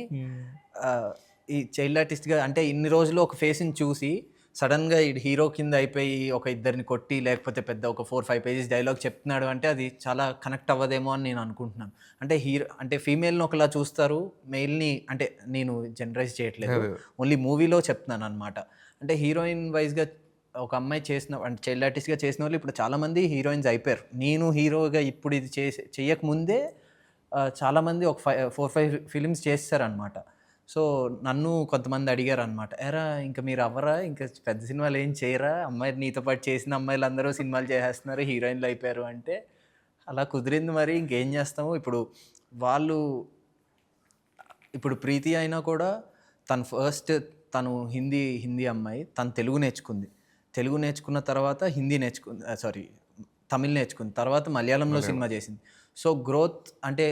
Speaker 1: ఈ చైల్డ్ ఆర్టిస్ట్గా అంటే ఇన్ని రోజులు ఒక ఫేస్ని చూసి సడన్గా ఈ హీరో కింద అయిపోయి ఒక ఇద్దరిని కొట్టి లేకపోతే పెద్ద ఒక 4-5 పేజెస్ డైలాగ్ చెప్తున్నాడు అంటే అది చాలా కనెక్ట్ అవ్వదేమో అని నేను అనుకుంటున్నాను. అంటే అంటే ఫీమేల్ని ఒకలా చూస్తారు, మెయిల్ని, అంటే నేను జనరలైజ్ చేయట్లేదు, ఓన్లీ మూవీలో చెప్తున్నాను అనమాట. అంటే హీరోయిన్ వైజ్గా ఒక అమ్మాయి చేసిన, అంటే చైల్డ్ ఆర్టిస్ట్గా చేసిన వాళ్ళు ఇప్పుడు చాలామంది హీరోయిన్స్ అయిపోయారు. నేను హీరోగా ఇప్పుడు ఇది చేయకముందే చాలామంది ఒక 4-5 ఫిలిమ్స్ చేస్తారనమాట. సో నన్ను కొంతమంది అడిగారు అనమాట, ఎరా ఇంకా మీరు అవ్వరా, ఇంకా పెద్ద సినిమాలు ఏం చేయరా, అమ్మాయి నీతో పాటు చేసిన అమ్మాయిలు అందరూ సినిమాలు చేసేస్తున్నారు, హీరోయిన్లు అయిపోయారు అంటే అలా కుదిరింది. మరి ఇంకేం చేస్తాము. ఇప్పుడు వాళ్ళు ఇప్పుడు ప్రీతి అయినా కూడా తను హిందీ అమ్మాయి, తను తెలుగు నేర్చుకున్న తర్వాత తమిళ్ నేర్చుకుంది, తర్వాత మలయాళంలో సినిమా చేసింది. సో గ్రోత్ అంటే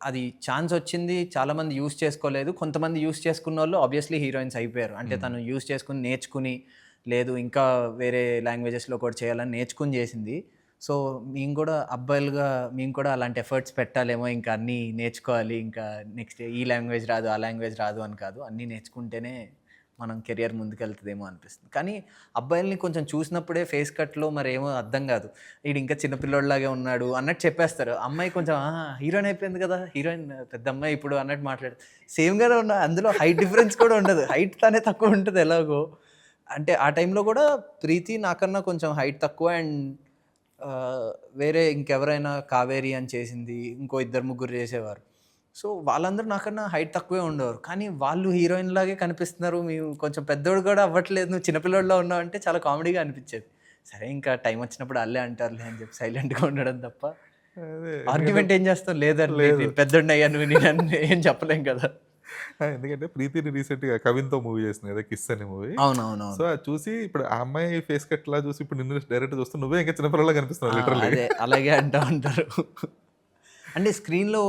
Speaker 1: అది ఛాన్స్ వచ్చింది, చాలామంది యూస్ చేసుకోలేదు, కొంతమంది యూస్ చేసుకున్న వాళ్ళు ఆబ్వియస్లీ హీరోయిన్స్ అయిపోయారు. అంటే తను యూస్ చేసుకుని నేర్చుకుని, లేదు ఇంకా వేరే లాంగ్వేజెస్లో కూడా చేయాలని నేర్చుకుని చేసింది. సో మేము కూడా అబ్బాయిలుగా మేము కూడా అలాంటి ఎఫర్ట్స్ పెట్టాలేమో, ఇంకా అన్నీ నేర్చుకోవాలి, ఇంకా నెక్స్ట్ ఈ లాంగ్వేజ్ రాదు ఆ లాంగ్వేజ్ రాదు అని కాదు, అన్నీ నేర్చుకుంటేనే మనం కెరియర్ ముందుకెళ్తుందేమో అనిపిస్తుంది. కానీ అబ్బాయిల్ని కొంచెం చూసినప్పుడే ఫేస్ కట్లో మరి ఏమో అర్థం కాదు, వీడు ఇంకా చిన్నపిల్లోడిలాగే ఉన్నాడు అన్నట్టు చెప్పేస్తారు. అమ్మాయి కొంచెం హీరోయిన్ అయిపోయింది కదా, హీరోయిన్ పెద్ద అమ్మాయి ఇప్పుడు అన్నట్టు మాట్లాడు, సేమ్గానే ఉన్న, అందులో హైట్ డిఫరెన్స్ కూడా ఉండదు, హైట్ తానే తక్కువ ఉంటుంది ఎలాగో. అంటే ఆ టైంలో కూడా ప్రీతి నాకన్నా కొంచెం హైట్ తక్కువ, అండ్ వేరే ఇంకెవరైనా కావేరి అని చేసింది, ఇంకో 2-3 చేసేవారు. సో వాళ్ళందరూ నాకన్నా హైట్ తక్కువే ఉండేవారు, కానీ వాళ్ళు హీరోయిన్ లాగే కనిపిస్తున్నారు, మేము కొంచెం పెద్దోడు కూడా అవ్వట్లేదు, నువ్వు చిన్నపిల్లోడిలో ఉన్నావు అంటే చాలా కామెడీగా అనిపించేది. సరే ఇంకా టైం వచ్చినప్పుడు అల్లే అంటారులే అని చెప్పి సైలెంట్గా ఉండడం తప్ప ఆర్గ్యుమెంట్ ఏం చేస్తాం, లేదండి పెద్దోడిని అయ్యా నువ్వు నేను ఏం చెప్పలేం కదా.
Speaker 2: ఎందుకంటే ప్రీతిని రీసెంట్గా కవిన్తో మూవీ చేసింది కదా, కిస్ అనే మూవీ.
Speaker 1: అవునవును.
Speaker 2: సో అది చూసి ఇప్పుడు ఆ అమ్మాయి ఫేస్ కట్ లా చూసి ఇప్పుడు నిన్ను డైరెక్ట్ చూస్తే నువ్వే ఇంకా చిన్నపిల్లలా కనిపిస్తున్నావు లిటరల్లీ.
Speaker 1: అలాగే అంటూ ఉంటారు. అంటే స్క్రీన్లో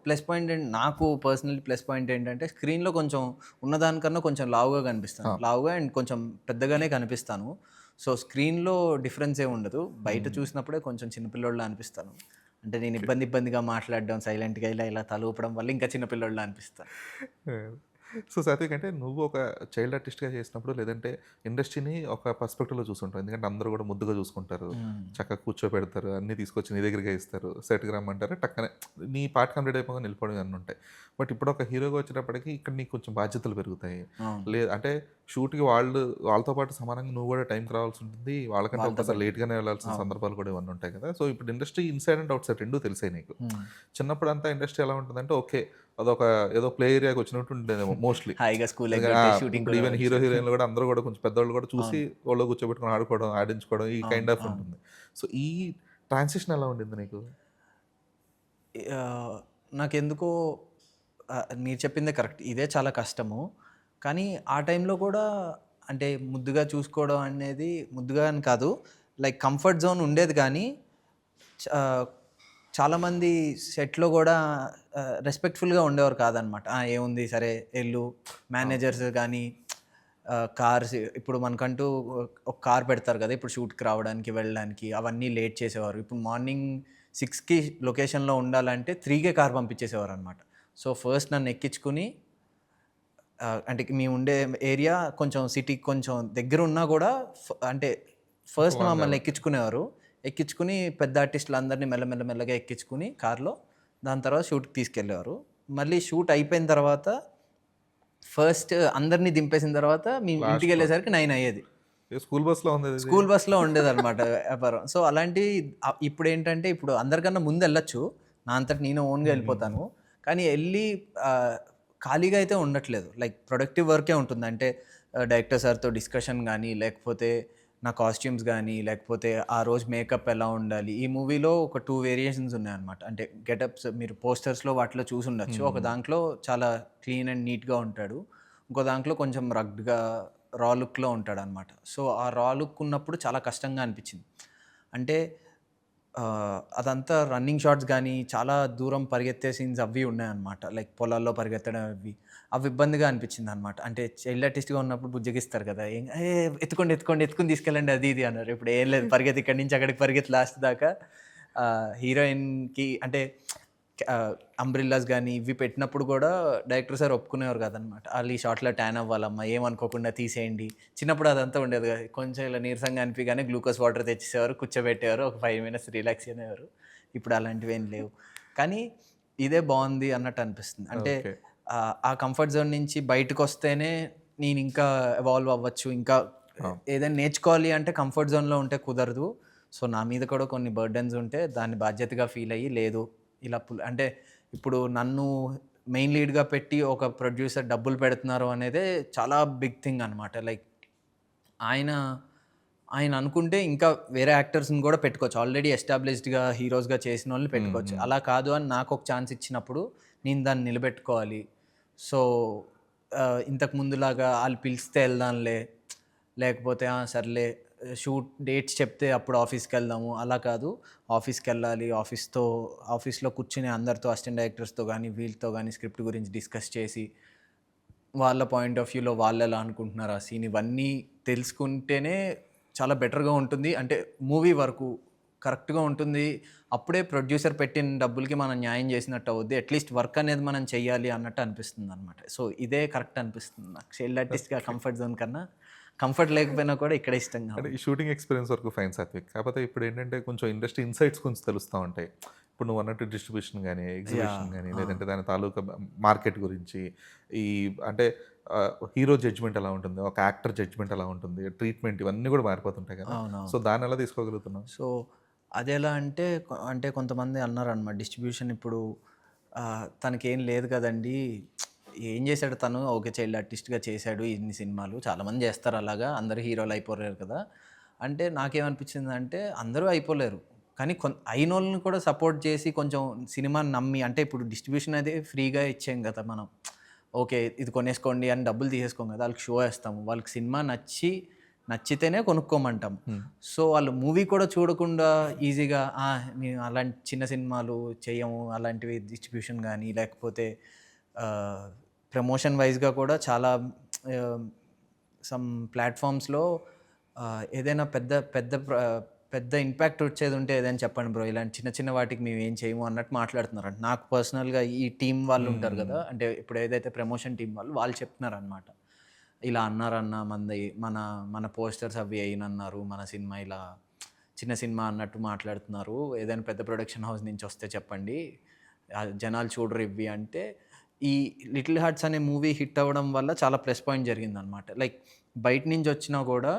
Speaker 1: ప్లస్ పాయింట్ నాకు పర్సనల్ ప్లస్ పాయింట్ ఏంటంటే స్క్రీన్లో కొంచెం ఉన్నదానికన్నా కొంచెం లావుగా కనిపిస్తాను, లావుగా అండ్ కొంచెం పెద్దగానే కనిపిస్తాను. సో స్క్రీన్లో డిఫరెన్స్ ఏమి ఉండదు, బయట చూసినప్పుడే కొంచెం చిన్నపిల్లోళ్ళ అనిపిస్తాను. అంటే నేను ఇబ్బందిగా మాట్లాడడం, సైలెంట్గా ఇలా తల ఊపడం వల్ల ఇంకా చిన్నపిల్లోళ్ళ అనిపిస్తాను.
Speaker 2: సో సాత్విక్, అంటే నువ్వు ఒక చైల్డ్ ఆర్టిస్ట్గా చేసినప్పుడు లేదంటే ఇండస్ట్రీని ఒక పర్స్పెక్టివ్లో చూసుంటావు. ఎందుకంటే అందరూ కూడా ముద్దుగా చూసుకుంటారు, చక్కగా కూర్చోబెడతారు, అన్నీ తీసుకొచ్చి నీ దగ్గరికి ఇస్తారు, సెట్కి రమ్మంటారు, టక్కనే నీ పార్ట్ కంప్లీట్ అయిపోగా వెళ్ళిపోవడం అన్నీ ఉంటాయి. బట్ ఇప్పుడు ఒక హీరోగా వచ్చేటప్పటికి ఇక్కడ నీకు కొంచెం బాధ్యతలు పెరుగుతాయి. అంటే షూట్కి వాళ్ళతో పాటు సమానంగా నువ్వు కూడా టైంకి రావాల్సి ఉంటుంది, వాళ్ళకంటే ఒకసారి లేట్గానే వెళ్ళాల్సిన సందర్భాలు కూడా ఇవన్నీ ఉంటాయి కదా. సో ఇప్పుడు industry inside and out side రెండూ తెలిసాయి నీకు. చిన్నప్పుడు అంతా ఇండస్ట్రీ ఎలా ఉంటుందంటే ఓకే, అదొక ఏదో ప్లే ఏరియాకి వచ్చినట్టు ఉండేదేమో మోస్ట్లీ.
Speaker 1: హాయిగా స్కూల్
Speaker 2: ఇప్పుడు ఈవెన్ హీరో హీరోయిన్లు కూడా అందరూ కూడా కొంచెం పెద్దవాళ్ళు కూడా చూసి వాళ్ళు కూర్చోబెట్టుకుని ఆడుకోవడం, ఆడించుకోవడం, ఈ కైండ్ ఆఫ్ ఉంటుంది. సో ఈ ట్రాన్సిషన్ ఎలా ఉండింది నీకు?
Speaker 1: నాకెందుకో మీరు చెప్పిందే కరెక్ట్, ఇదే చాలా కష్టము. కానీ ఆ టైంలో కూడా అంటే ముద్దుగా చూసుకోవడం అనేది, ముద్దుగా అని కాదు, లైక్ కంఫర్ట్ జోన్ ఉండేది. కానీ చాలామంది సెట్లో కూడా రెస్పెక్ట్ఫుల్గా ఉండేవారు కాదనమాట. ఏముంది సరే వెళ్ళు, మేనేజర్స్ కానీ కార్స్, ఇప్పుడు మనకంటూ ఒక కార్ పెడతారు కదా ఇప్పుడు షూట్కి రావడానికి వెళ్ళడానికి, అవన్నీ లేట్ చేసేవారు. ఇప్పుడు మార్నింగ్ 6కి లొకేషన్లో ఉండాలంటే 3కే కార్ పంపించేసేవారు అనమాట. సో ఫస్ట్ నన్ను ఎక్కించుకుని, అంటే మేము ఉండే ఏరియా కొంచెం సిటీకి కొంచెం దగ్గర ఉన్నా కూడా అంటే ఫస్ట్ మమ్మల్ని ఎక్కించుకుని పెద్ద ఆర్టిస్టులు అందరినీ మెల్లమెల్లగా ఎక్కించుకుని కార్లో, దాని తర్వాత షూట్కి తీసుకెళ్ళేవారు. మళ్ళీ షూట్ అయిపోయిన తర్వాత ఫస్ట్ అందరినీ దింపేసిన తర్వాత మేము ఇంటికి వెళ్ళేసరికి 9 అయ్యేది. స్కూల్ బస్లో ఉండేదన్నమాట వ్యాపారం. సో అలాంటివి ఇప్పుడు ఏంటంటే, ఇప్పుడు అందరికన్నా ముందు వెళ్ళొచ్చు, నా అంతటి నేను ఓన్గా వెళ్ళిపోతాను. కానీ వెళ్ళి ఖాళీగా అయితే ఉండట్లేదు, లైక్ ప్రొడక్టివ్ వర్కే ఉంటుంది. అంటే డైరెక్టర్ సార్తో డిస్కషన్ కానీ, లేకపోతే నా కాస్ట్యూమ్స్ కానీ, లేకపోతే ఆ రోజు మేకప్ ఎలా ఉండాలి. ఈ మూవీలో ఒక 2 వేరియేషన్స్ ఉన్నాయన్నమాట. అంటే గెటప్స్ మీరు పోస్టర్స్లో వాటిలో చూసి ఉండొచ్చు. ఒక దాంట్లో చాలా క్లీన్ అండ్ నీట్గా ఉంటాడు, ఇంకో దాంట్లో కొంచెం రగ్డ్గా రా లుక్లో ఉంటాడు అనమాట. సో ఆ రా లుక్ ఉన్నప్పుడు చాలా కష్టంగా అనిపించింది. అంటే అదంతా రన్నింగ్ షాట్స్ కానీ, చాలా దూరం పరిగెత్తే సీన్స్ అవి ఉన్నాయన్నమాట. లైక్ పొలాల్లో పరిగెత్తడం అవి ఇబ్బందిగా అనిపించింది అనమాట. అంటే చైల్డ్ ఆర్టిస్ట్గా ఉన్నప్పుడు బుజ్జగిస్తారు కదా, ఎత్తుకుని తీసుకెళ్ళండి అది ఇది అన్నారు. ఇప్పుడు ఏం లేదు, పరిగెత్తి ఇక్కడి నుంచి అక్కడికి పరిగెత్తి లాస్ట్ దాకా. హీరోయిన్కి అంటే అంబ్రిల్లాస్ కానీ ఇవి పెట్టినప్పుడు కూడా డైరెక్టర్ సార్ ఒప్పుకునేవారు కదనమాట. వాళ్ళు ఈ షార్ట్లో ట్యాన్ అవ్వాలమ్మా, ఏమనుకోకుండా తీసేయండి. చిన్నప్పుడు అదంతా ఉండేది కదా, కొంచెం ఇలా నీరసంగా అనిపిగానే గ్లూకోజ్ వాటర్ తెచ్చేసేవారు, కూర్చోబెట్టేవారు, ఒక 5 minutes రిలాక్స్ అనేవారు. ఇప్పుడు అలాంటివి ఏం లేవు. కానీ ఇదే బాగుంది అన్నట్టు అనిపిస్తుంది. అంటే ఆ కంఫర్ట్ జోన్ నుంచి బయటకు వస్తేనే నేను ఇంకా ఎవాల్వ్ అవ్వచ్చు, ఇంకా ఏదైనా నేర్చుకోవాలి అంటే కంఫర్ట్ జోన్లో ఉంటే కుదరదు. సో నా మీద కూడా కొన్ని బర్డెన్స్ ఉంటే దాన్ని బాధ్యతగా ఫీల్ అయ్యి, లేదు ఇలా అంటే ఇప్పుడు నన్ను మెయిన్ లీడ్గా పెట్టి ఒక ప్రొడ్యూసర్ డబ్బులు పెడుతున్నారు అనేదే చాలా బిగ్ థింగ్ అనమాట. లైక్ ఆయన అనుకుంటే ఇంకా వేరే యాక్టర్స్ని కూడా పెట్టుకోవచ్చు, ఆల్రెడీ ఎస్టాబ్లిష్డ్గా హీరోస్గా చేసిన వాళ్ళని పెట్టుకోవచ్చు. అలా కాదు అని నాకు ఒక ఛాన్స్ ఇచ్చినప్పుడు నేను దాన్ని నిలబెట్టుకోవాలి. సో ఇంతకు ముందులాగా వాళ్ళు పిలిస్తే వెళ్దాంలే, లేకపోతే సర్లే షూట్ డేట్స్ చెప్తే అప్పుడు ఆఫీస్కి వెళ్దాము, అలా కాదు. ఆఫీస్కి వెళ్ళాలి, ఆఫీస్లో కూర్చుని అందరితో, అసిస్టెంట్ డైరెక్టర్స్తో కానీ వీళ్ళతో కానీ స్క్రిప్ట్ గురించి డిస్కస్ చేసి, వాళ్ళ పాయింట్ ఆఫ్ వ్యూలో వాళ్ళు ఎలా అనుకుంటున్నారు ఆ సీన్, ఇవన్నీ తెలుసుకుంటేనే చాలా బెటర్గా ఉంటుంది. అంటే మూవీ వరకు కరెక్ట్గా ఉంటుంది. అప్పుడే ప్రొడ్యూసర్ పెట్టిన డబ్బులకి మనం న్యాయం చేసినట్టు అవుద్ది. అట్లీస్ట్ వర్క్ అనేది మనం చెయ్యాలి అన్నట్టు అనిపిస్తుంది అనమాట. సో ఇదే కరెక్ట్ అనిపిస్తుంది నాకు. చైల్డ్ ఆర్టిస్ట్గా కంఫర్ట్ జోన్ కన్నా కంఫర్ట్ లేకపోయినా కూడా ఇక్కడ ఇష్టంగా.
Speaker 2: అంటే ఈ షూటింగ్ ఎక్స్పీరియన్స్ వరకు ఫైన్ సాత్విక్. కాకపోతే ఇప్పుడు ఏంటంటే కొంచెం ఇండస్ట్రీ ఇన్సైట్స్ కొంచెం తెలుస్తూ ఉంటాయి. ఇప్పుడు నువ్వు అన్నట్టు డిస్ట్రిబ్యూషన్ కానీ, ఎగ్జిబిషన్ కానీ, లేదంటే దాని తాలూకా మార్కెట్ గురించి, ఈ అంటే హీరో జడ్జ్మెంట్ ఎలా ఉంటుంది, ఒక యాక్టర్ జడ్జ్మెంట్ ఎలా ఉంటుంది, ట్రీట్మెంట్, ఇవన్నీ కూడా మారిపోతుంటాయి కదా. సో దాన్ని ఎలా తీసుకోగలుగుతున్నావు?
Speaker 1: సో అది ఎలా అంటే కొంతమంది అన్నారనమాట, డిస్ట్రిబ్యూషన్ ఇప్పుడు తనకేం లేదు కదండి, ఏం చేశాడు తను, ఓకే చైల్డ్ ఆర్టిస్ట్గా చేశాడు ఇన్ని సినిమాలు, చాలామంది చేస్తారు అలాగా, అందరూ హీరోలు అయిపోలేరు కదా. అంటే నాకేమనిపించింది అంటే, అందరూ అయిపోలేరు, కానీ అయిన వాళ్ళని కూడా సపోర్ట్ చేసి కొంచెం సినిమాని నమ్మి, అంటే ఇప్పుడు డిస్ట్రిబ్యూషన్ అది ఫ్రీగా ఇచ్చాం కదా మనం, ఓకే ఇది కొనేసుకోండి అని డబ్బులు తీసేసుకోం కదా, వాళ్ళకి షో వేస్తాము, వాళ్ళకి సినిమా నచ్చితేనే కొనుక్కోమంటాం. సో వాళ్ళు మూవీ కూడా చూడకుండా ఈజీగా మేము అలాంటి చిన్న సినిమాలు చేయము, అలాంటివి డిస్ట్రిబ్యూషన్ కానీ, లేకపోతే ప్రమోషన్ వైజ్గా కూడా చాలా సమ్ ప్లాట్ఫామ్స్లో ఏదైనా పెద్ద ఇంపాక్ట్ వచ్చేది ఉంటే ఏదైనా చెప్పండి బ్రో, ఇలాంటి చిన్న చిన్న వాటికి మేము ఏం చేయము అన్నట్టు మాట్లాడుతున్నారు. అంటే నాకు పర్సనల్గా ఈ టీం వాళ్ళు ఉంటారు కదా, అంటే ఇప్పుడు ఏదైతే ప్రమోషన్ టీం వాళ్ళు చెప్తున్నారు అనమాట, ఇలా అన్నారన్న మంది మన మన పోస్టర్స్ అవి వేయనన్నారు, మన సినిమా ఇలా చిన్న సినిమా అన్నట్టు మాట్లాడుతున్నారు, ఏదైనా పెద్ద ప్రొడక్షన్ హౌస్ నుంచి వస్తే చెప్పండి, జనాలు చూడరు ఇవి అంటే. ఈ లిటిల్ హార్ట్స్ అనే మూవీ హిట్ అవ్వడం వల్ల చాలా ప్లస్ పాయింట్ జరిగిందనమాట. లైక్ బయట నుంచి వచ్చినా కూడా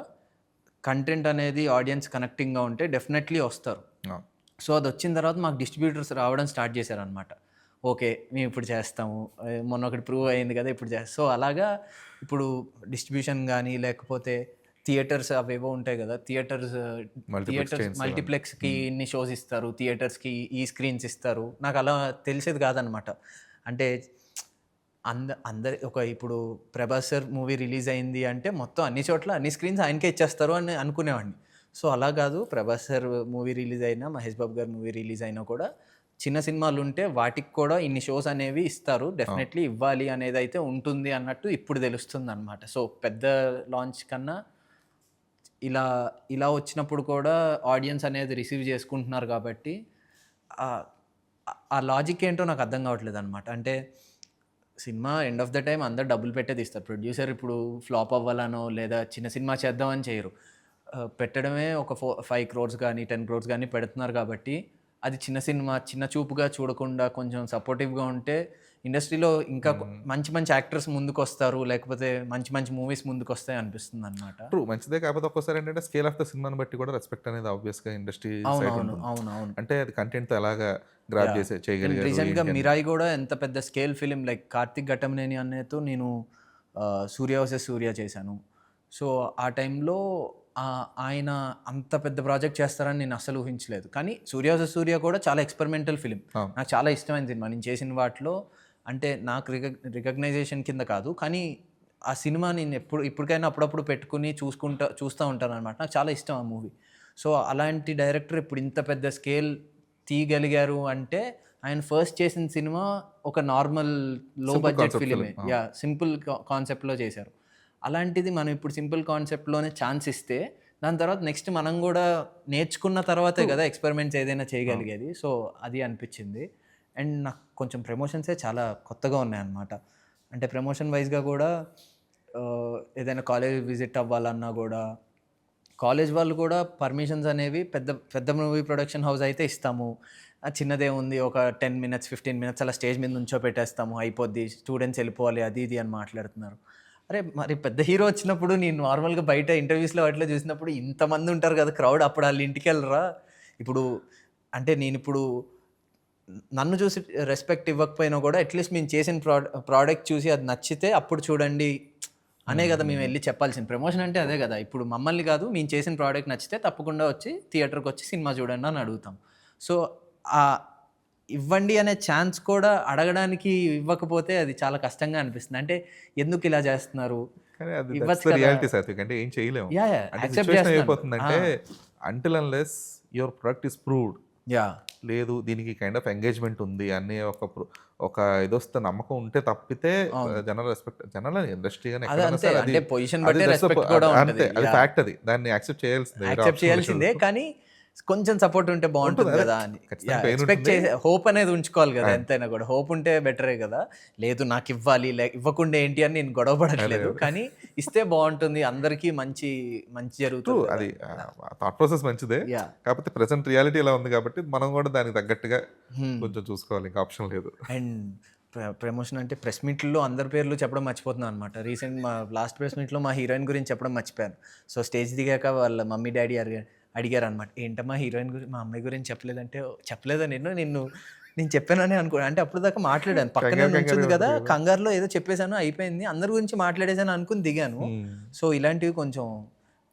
Speaker 1: కంటెంట్ అనేది ఆడియన్స్ కనెక్టింగ్గా ఉంటే డెఫినెట్లీ వస్తారు. సో అది వచ్చిన తర్వాత మాకు డిస్ట్రిబ్యూటర్స్ రావడం స్టార్ట్ చేశారనమాట. ఓకే, మేము ఇప్పుడు చేస్తాము, మొన్న ఒకటి ప్రూవ్ అయింది కదా, ఇప్పుడు చేస్తాం. సో అలాగా ఇప్పుడు డిస్ట్రిబ్యూషన్ కానీ లేకపోతే థియేటర్స్ అవేవో ఉంటాయి కదా, థియేటర్స్ మల్టీప్లెక్స్కి ఇన్ని షోస్ ఇస్తారు, థియేటర్స్కి ఈ స్క్రీన్స్ ఇస్తారు. నాకు అలా తెలిసేది కాదనమాట. అంటే అందరి ఇప్పుడు ప్రభాస్ సార్ మూవీ రిలీజ్ అయింది అంటే మొత్తం అన్ని చోట్ల అన్ని స్క్రీన్స్ ఆయనకే ఇచ్చేస్తారు అని అనుకునేవాడిని. సో అలా కాదు, ప్రభాస్ సార్ మూవీ రిలీజ్ అయినా, మహేష్ బాబు గారు మూవీ రిలీజ్ అయినా కూడా చిన్న సినిమాలు ఉంటే వాటికి కూడా ఇన్ని షోస్ అనేవి ఇస్తారు, డెఫినెట్లీ ఇవ్వాలి అనేది అయితే ఉంటుంది అన్నట్టు ఇప్పుడు తెలుస్తుంది అనమాట. సో పెద్ద లాంచ్ కన్నా ఇలా ఇలా వచ్చినప్పుడు కూడా ఆడియన్స్ అనేది రిసీవ్ చేసుకుంటున్నారు కాబట్టి ఆ లాజిక్ ఏంటో నాకు అర్థం కావట్లేదు అనమాట. అంటే cinema end of the time అందరు డబ్బులు పెట్టే తీస్తారు. ప్రొడ్యూసర్ ఇప్పుడు ఫ్లాప్ అవ్వాలనో లేదా చిన్న సినిమా చేద్దామని చేయరు. పెట్టడమే ఒక 5 crores కానీ 10 crores కానీ పెడుతున్నారు కాబట్టి అది చిన్న సినిమా చిన్న చూపుగా చూడకుండా కొంచెం సపోర్టివ్గా ఉంటే ఇండస్ట్రీలో ఇంకా మంచి మంచి యాక్టర్స్ ముందుకు వస్తారు, లేకపోతే మంచి మంచి మూవీస్ ముందుకు వస్తాయి అనిపిస్తుంది అనమాట.
Speaker 2: ట్రూ, మంచిదే. కాకపోతే ఒక్కోసారి ఏంటంటే స్కేల్ ఆఫ్ ద సినిమాని బట్టి కూడా రెస్పెక్ట్ అనేది ఆబ్వియస్గా ఇండస్ట్రీ
Speaker 1: అవును.
Speaker 2: అంటే అది కంటెంట్తో ఎలాగా గ్రాప్ చేసే చేయగలిగారు.
Speaker 1: రీసెంట్గా మిరాయి కూడా ఎంత పెద్ద scale film, like Karthik Ghattamaneni అనేతో నేను సూర్య వర్సెస్ సూర్య చేశాను. సో ఆ టైంలో ఆయన అంత పెద్ద ప్రాజెక్ట్ చేస్తారని నేను అసలు ఊహించలేదు. కానీ సూర్య వర్సెస్ సూర్య కూడా చాలా ఎక్స్పెరిమెంటల్ ఫిలిం, నాకు చాలా ఇష్టమైన సినిమా. నేను చేసిన వాటిలో అంటే నాకు రికగ్నైజేషన్ కింద కాదు, కానీ ఆ సినిమా నేను ఇప్పటికైనా అప్పుడప్పుడు పెట్టుకుని చూస్తూ ఉంటాను అనమాట. నాకు చాలా ఇష్టం ఆ మూవీ. సో అలాంటి డైరెక్టర్ ఇప్పుడు ఇంత పెద్ద స్కేల్ తీయగలిగారు అంటే ఆయన ఫస్ట్ చేసిన సినిమా ఒక నార్మల్ లో బడ్జెట్ ఫిలిమే, సింపుల్ కాన్సెప్ట్లో చేశారు. అలాంటిది మనం ఇప్పుడు సింపుల్ కాన్సెప్ట్లోనే ఛాన్స్ ఇస్తే దాని తర్వాత నెక్స్ట్ మనం కూడా నేర్చుకున్న తర్వాతే కదా ఎక్స్పెరిమెంట్స్ ఏదైనా చేయగలిగేది. సో అది అనిపించింది. అండ్ నాకు కొంచెం ప్రమోషన్సే చాలా కొత్తగా ఉన్నాయన్నమాట. అంటే ప్రమోషన్ వైజ్గా కూడా ఏదైనా కాలేజ్ విజిట్ అవ్వాలన్నా కూడా కాలేజ్ వాళ్ళు కూడా పర్మిషన్స్ అనేవి పెద్ద పెద్ద మూవీ ప్రొడక్షన్ హౌస్ అయితే ఇస్తాము, చిన్నదే ఉంది ఒక 10 minutes 15 minutes అలా స్టేజ్ మీద నుంచో పెట్టేస్తాము, అయిపోద్ది, స్టూడెంట్స్ వెళ్ళిపోవాలి అది ఇది అని మాట్లాడుతున్నారు. అరే మరి పెద్ద హీరో వచ్చినప్పుడు నేను నార్మల్గా బయట ఇంటర్వ్యూస్లో వాటిలో చూసినప్పుడు ఇంతమంది ఉంటారు కదా క్రౌడ్, అప్పుడు వాళ్ళు ఇంటికి వెళ్ళరా? ఇప్పుడు అంటే నేను ఇప్పుడు నన్ను చూసి రెస్పెక్ట్ ఇవ్వకపోయినా కూడా అట్లీస్ట్ మేము చేసిన ప్రోడక్ట్ చూసి అది నచ్చితే అప్పుడు చూడండి అనే కదా మేము వెళ్ళి చెప్పాల్సిన. ప్రమోషన్ అంటే అదే కదా. ఇప్పుడు మమ్మల్ని కాదు, మేము చేసిన ప్రోడక్ట్ నచ్చితే తప్పకుండా వచ్చి థియేటర్కి వచ్చి సినిమా చూడండి అని అడుగుతాం. సో ఇవ్వండి అనే ఛాన్స్ కూడా అడగడానికి ఇవ్వకపోతే అది చాలా కష్టంగా అనిపిస్తుంది. అంటే ఎందుకు ఇలా చేస్తున్నారు?
Speaker 2: అంటే ఏం చేయలేము. అయిపోతుందంటే until unless your product is proved, లేదు దీనికి కైండ్ ఆఫ్ ఎంగేజ్మెంట్ ఉంది అనే ఒక ఇదొస్తే నమ్మకం ఉంటే తప్పితే జనరల్ రెస్పెక్ట్, జనరల్ ఇండస్ట్రీ అది ఫ్యాక్ట్, అది దాన్ని యాక్సెప్ట్
Speaker 1: చేయాల్సిందే. కానీ కొంచెం సపోర్ట్ ఉంటే బాగుంటుంది కదా అని ఎక్స్పెక్ట్ చేసే హోప్ అనేది ఉంచుకోవాలి కదా. ఎంతైనా కూడా హోప్ ఉంటే బెటరే కదా. లేదు నాకు ఇవ్వాలి, ఇవ్వకుండా ఏంటి అని నేను గొడవ పడట్లేదు, కానీ ఇస్తే బాగుంటుంది, అందరికీ మంచి మంచి జరుగుతుంది.
Speaker 2: అది థాట్ ప్రాసెస్ మంచిదే, కాకపోతే ప్రెసెంట్ రియాలిటీ ఇలా ఉంది కాబట్టి మనం కూడా దానికి తగ్గట్టుగా కొంచెం చూసుకోవాలి, ఇంకా ఆప్షన్ లేదు.
Speaker 1: అండ్ ప్రమోషన్ అంటే ప్రెస్ మీట్లో అందరి పేర్లు చెప్పడం మర్చిపోతున్నాను అనమాట. రీసెంట్ మా లాస్ట్ ప్రెస్ మీట్లో మా హీరోయిన్ గురించి చెప్పడం మర్చిపోయాను. సో స్టేజ్ దిగాక వాళ్ళ మమ్మీ డాడీ అడిగారు అనమాట, ఏంటమ్మా హీరోయిన్ గురించి మా అమ్మాయి గురించి చెప్పలేదంటే, చెప్పలేదా నేను చెప్పానని అనుకో. అంటే అప్పుడు దాకా మాట్లాడాను, పక్కనే నుంచింది కదా, కంగారులో ఏదో చెప్పేశాను, అయిపోయింది, అందరి గురించి మాట్లాడేసాను అనుకుని దిగాను. సో ఇలాంటివి కొంచెం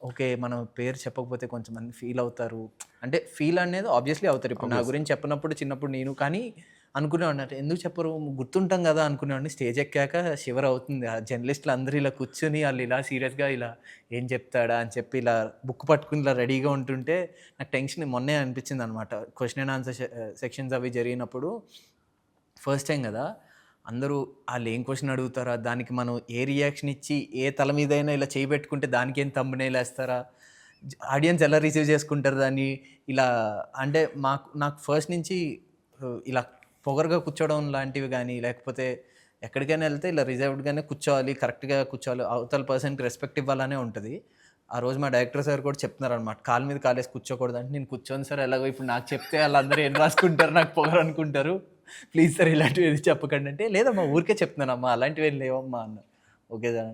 Speaker 1: ఓకే, మనం పేరు చెప్పకపోతే కొంచెం మంది ఫీల్ అవుతారు. అంటే ఫీల్ అనేది ఆబ్వియస్లీ అవుతారు. ఇప్పుడు నా గురించి చెప్పినప్పుడు చిన్నప్పుడు నేను కానీ అనుకునేవాడిని, ఎందుకు చెప్పరు, గుర్తుంటాం కదా అనుకునేవాడిని. స్టేజ్ ఎక్కాక షివర్ అవుతుంది. ఆ జర్నలిస్టులు అందరూ ఇలా కూర్చొని వాళ్ళు ఇలా సీరియస్గా ఇలా ఏం చెప్తాడా అని చెప్పి ఇలా బుక్ పట్టుకుని ఇలా రెడీగా ఉంటుంటే నాకు టెన్షన్ మొన్నే అనిపించింది అనమాట. క్వశ్చన్ అండ్ ఆన్సర్ సెక్షన్స్ అవి జరిగినప్పుడు ఫస్ట్ టైం కదా, అందరూ వాళ్ళు ఏం క్వశ్చన్ అడుగుతారా, దానికి మనం ఏ రియాక్షన్ ఇచ్చి ఏ తల మీదైనా ఇలా చేయి పెట్టుకుంటే దానికి ఏం థంబ్నెయిల్ వేస్తారా, ఆడియన్స్ ఎలా రిసీవ్ చేసుకుంటారు దాన్ని, ఇలా అంటే నాకు ఫస్ట్ నుంచి ఇలా పొగరుగా కూర్చోవడం లాంటివి కానీ, లేకపోతే ఎక్కడికైనా వెళ్తే ఇలా రిజర్వ్డ్గానే కూర్చోవాలి, కరెక్ట్గా కూర్చోవాలి, అవతల పర్సన్కి రెస్పెక్ట్ ఇవ్వాలనే ఉంటుంది. ఆ రోజు మా డైరెక్టర్ సార్ కూడా చెప్తున్నారనమాట, కాలు మీద కాలేసి కూర్చోకూడదు అంటే, నేను కూర్చోను సార్, ఎలాగో ఇప్పుడు నాకు చెప్తే వాళ్ళందరూ ఏం రాసుకుంటారు, నాకు పొగరు అనుకుంటారు, ప్లీజ్ సార్ ఇలాంటివి ఏది చెప్పకండి అంటే, లేదమ్మా ఊరికే చెప్తున్నానమ్మా, అలాంటివి ఏం లేవమ్మా అన్న. ఓకే సార్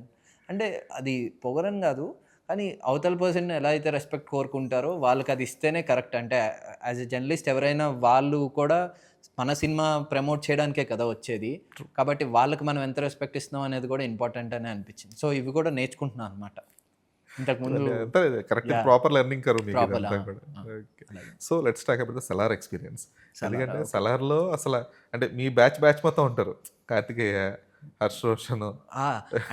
Speaker 1: అంటే అది పొగరని కాదు, కానీ అవతల పర్సన్ ఎలా అయితే రెస్పెక్ట్ కోరుకుంటారో వాళ్ళకి అది ఇస్తేనే కరెక్ట్. అంటే యాజ్ ఎ జర్నలిస్ట్ ఎవరైనా వాళ్ళు కూడా మన సినిమా ప్రమోట్ చేయడానికే కదా వచ్చేది, కాబట్టి వాళ్ళకి మనం ఎంత రెస్పెక్ట్ ఇస్తున్నాం అనేది కూడా ఇంపార్టెంట్ అని అనిపించింది. సో ఇవి కూడా నేర్చుకుంటున్నాను అనమాట. ఇంతకుముందు
Speaker 2: కరెక్ట్ ప్రాపర్ లెర్నింగ్ కర్వ్ మీకు
Speaker 1: Proper,
Speaker 2: ఇదంతా కూడా. So let's talk about the Salaar experience. ఎందుకంటే సలార్లో అసలు అంటే మీ బ్యాచ్ మొత్తం ఉంటారు, కార్తికేయ, హర్ష్ రోషన్,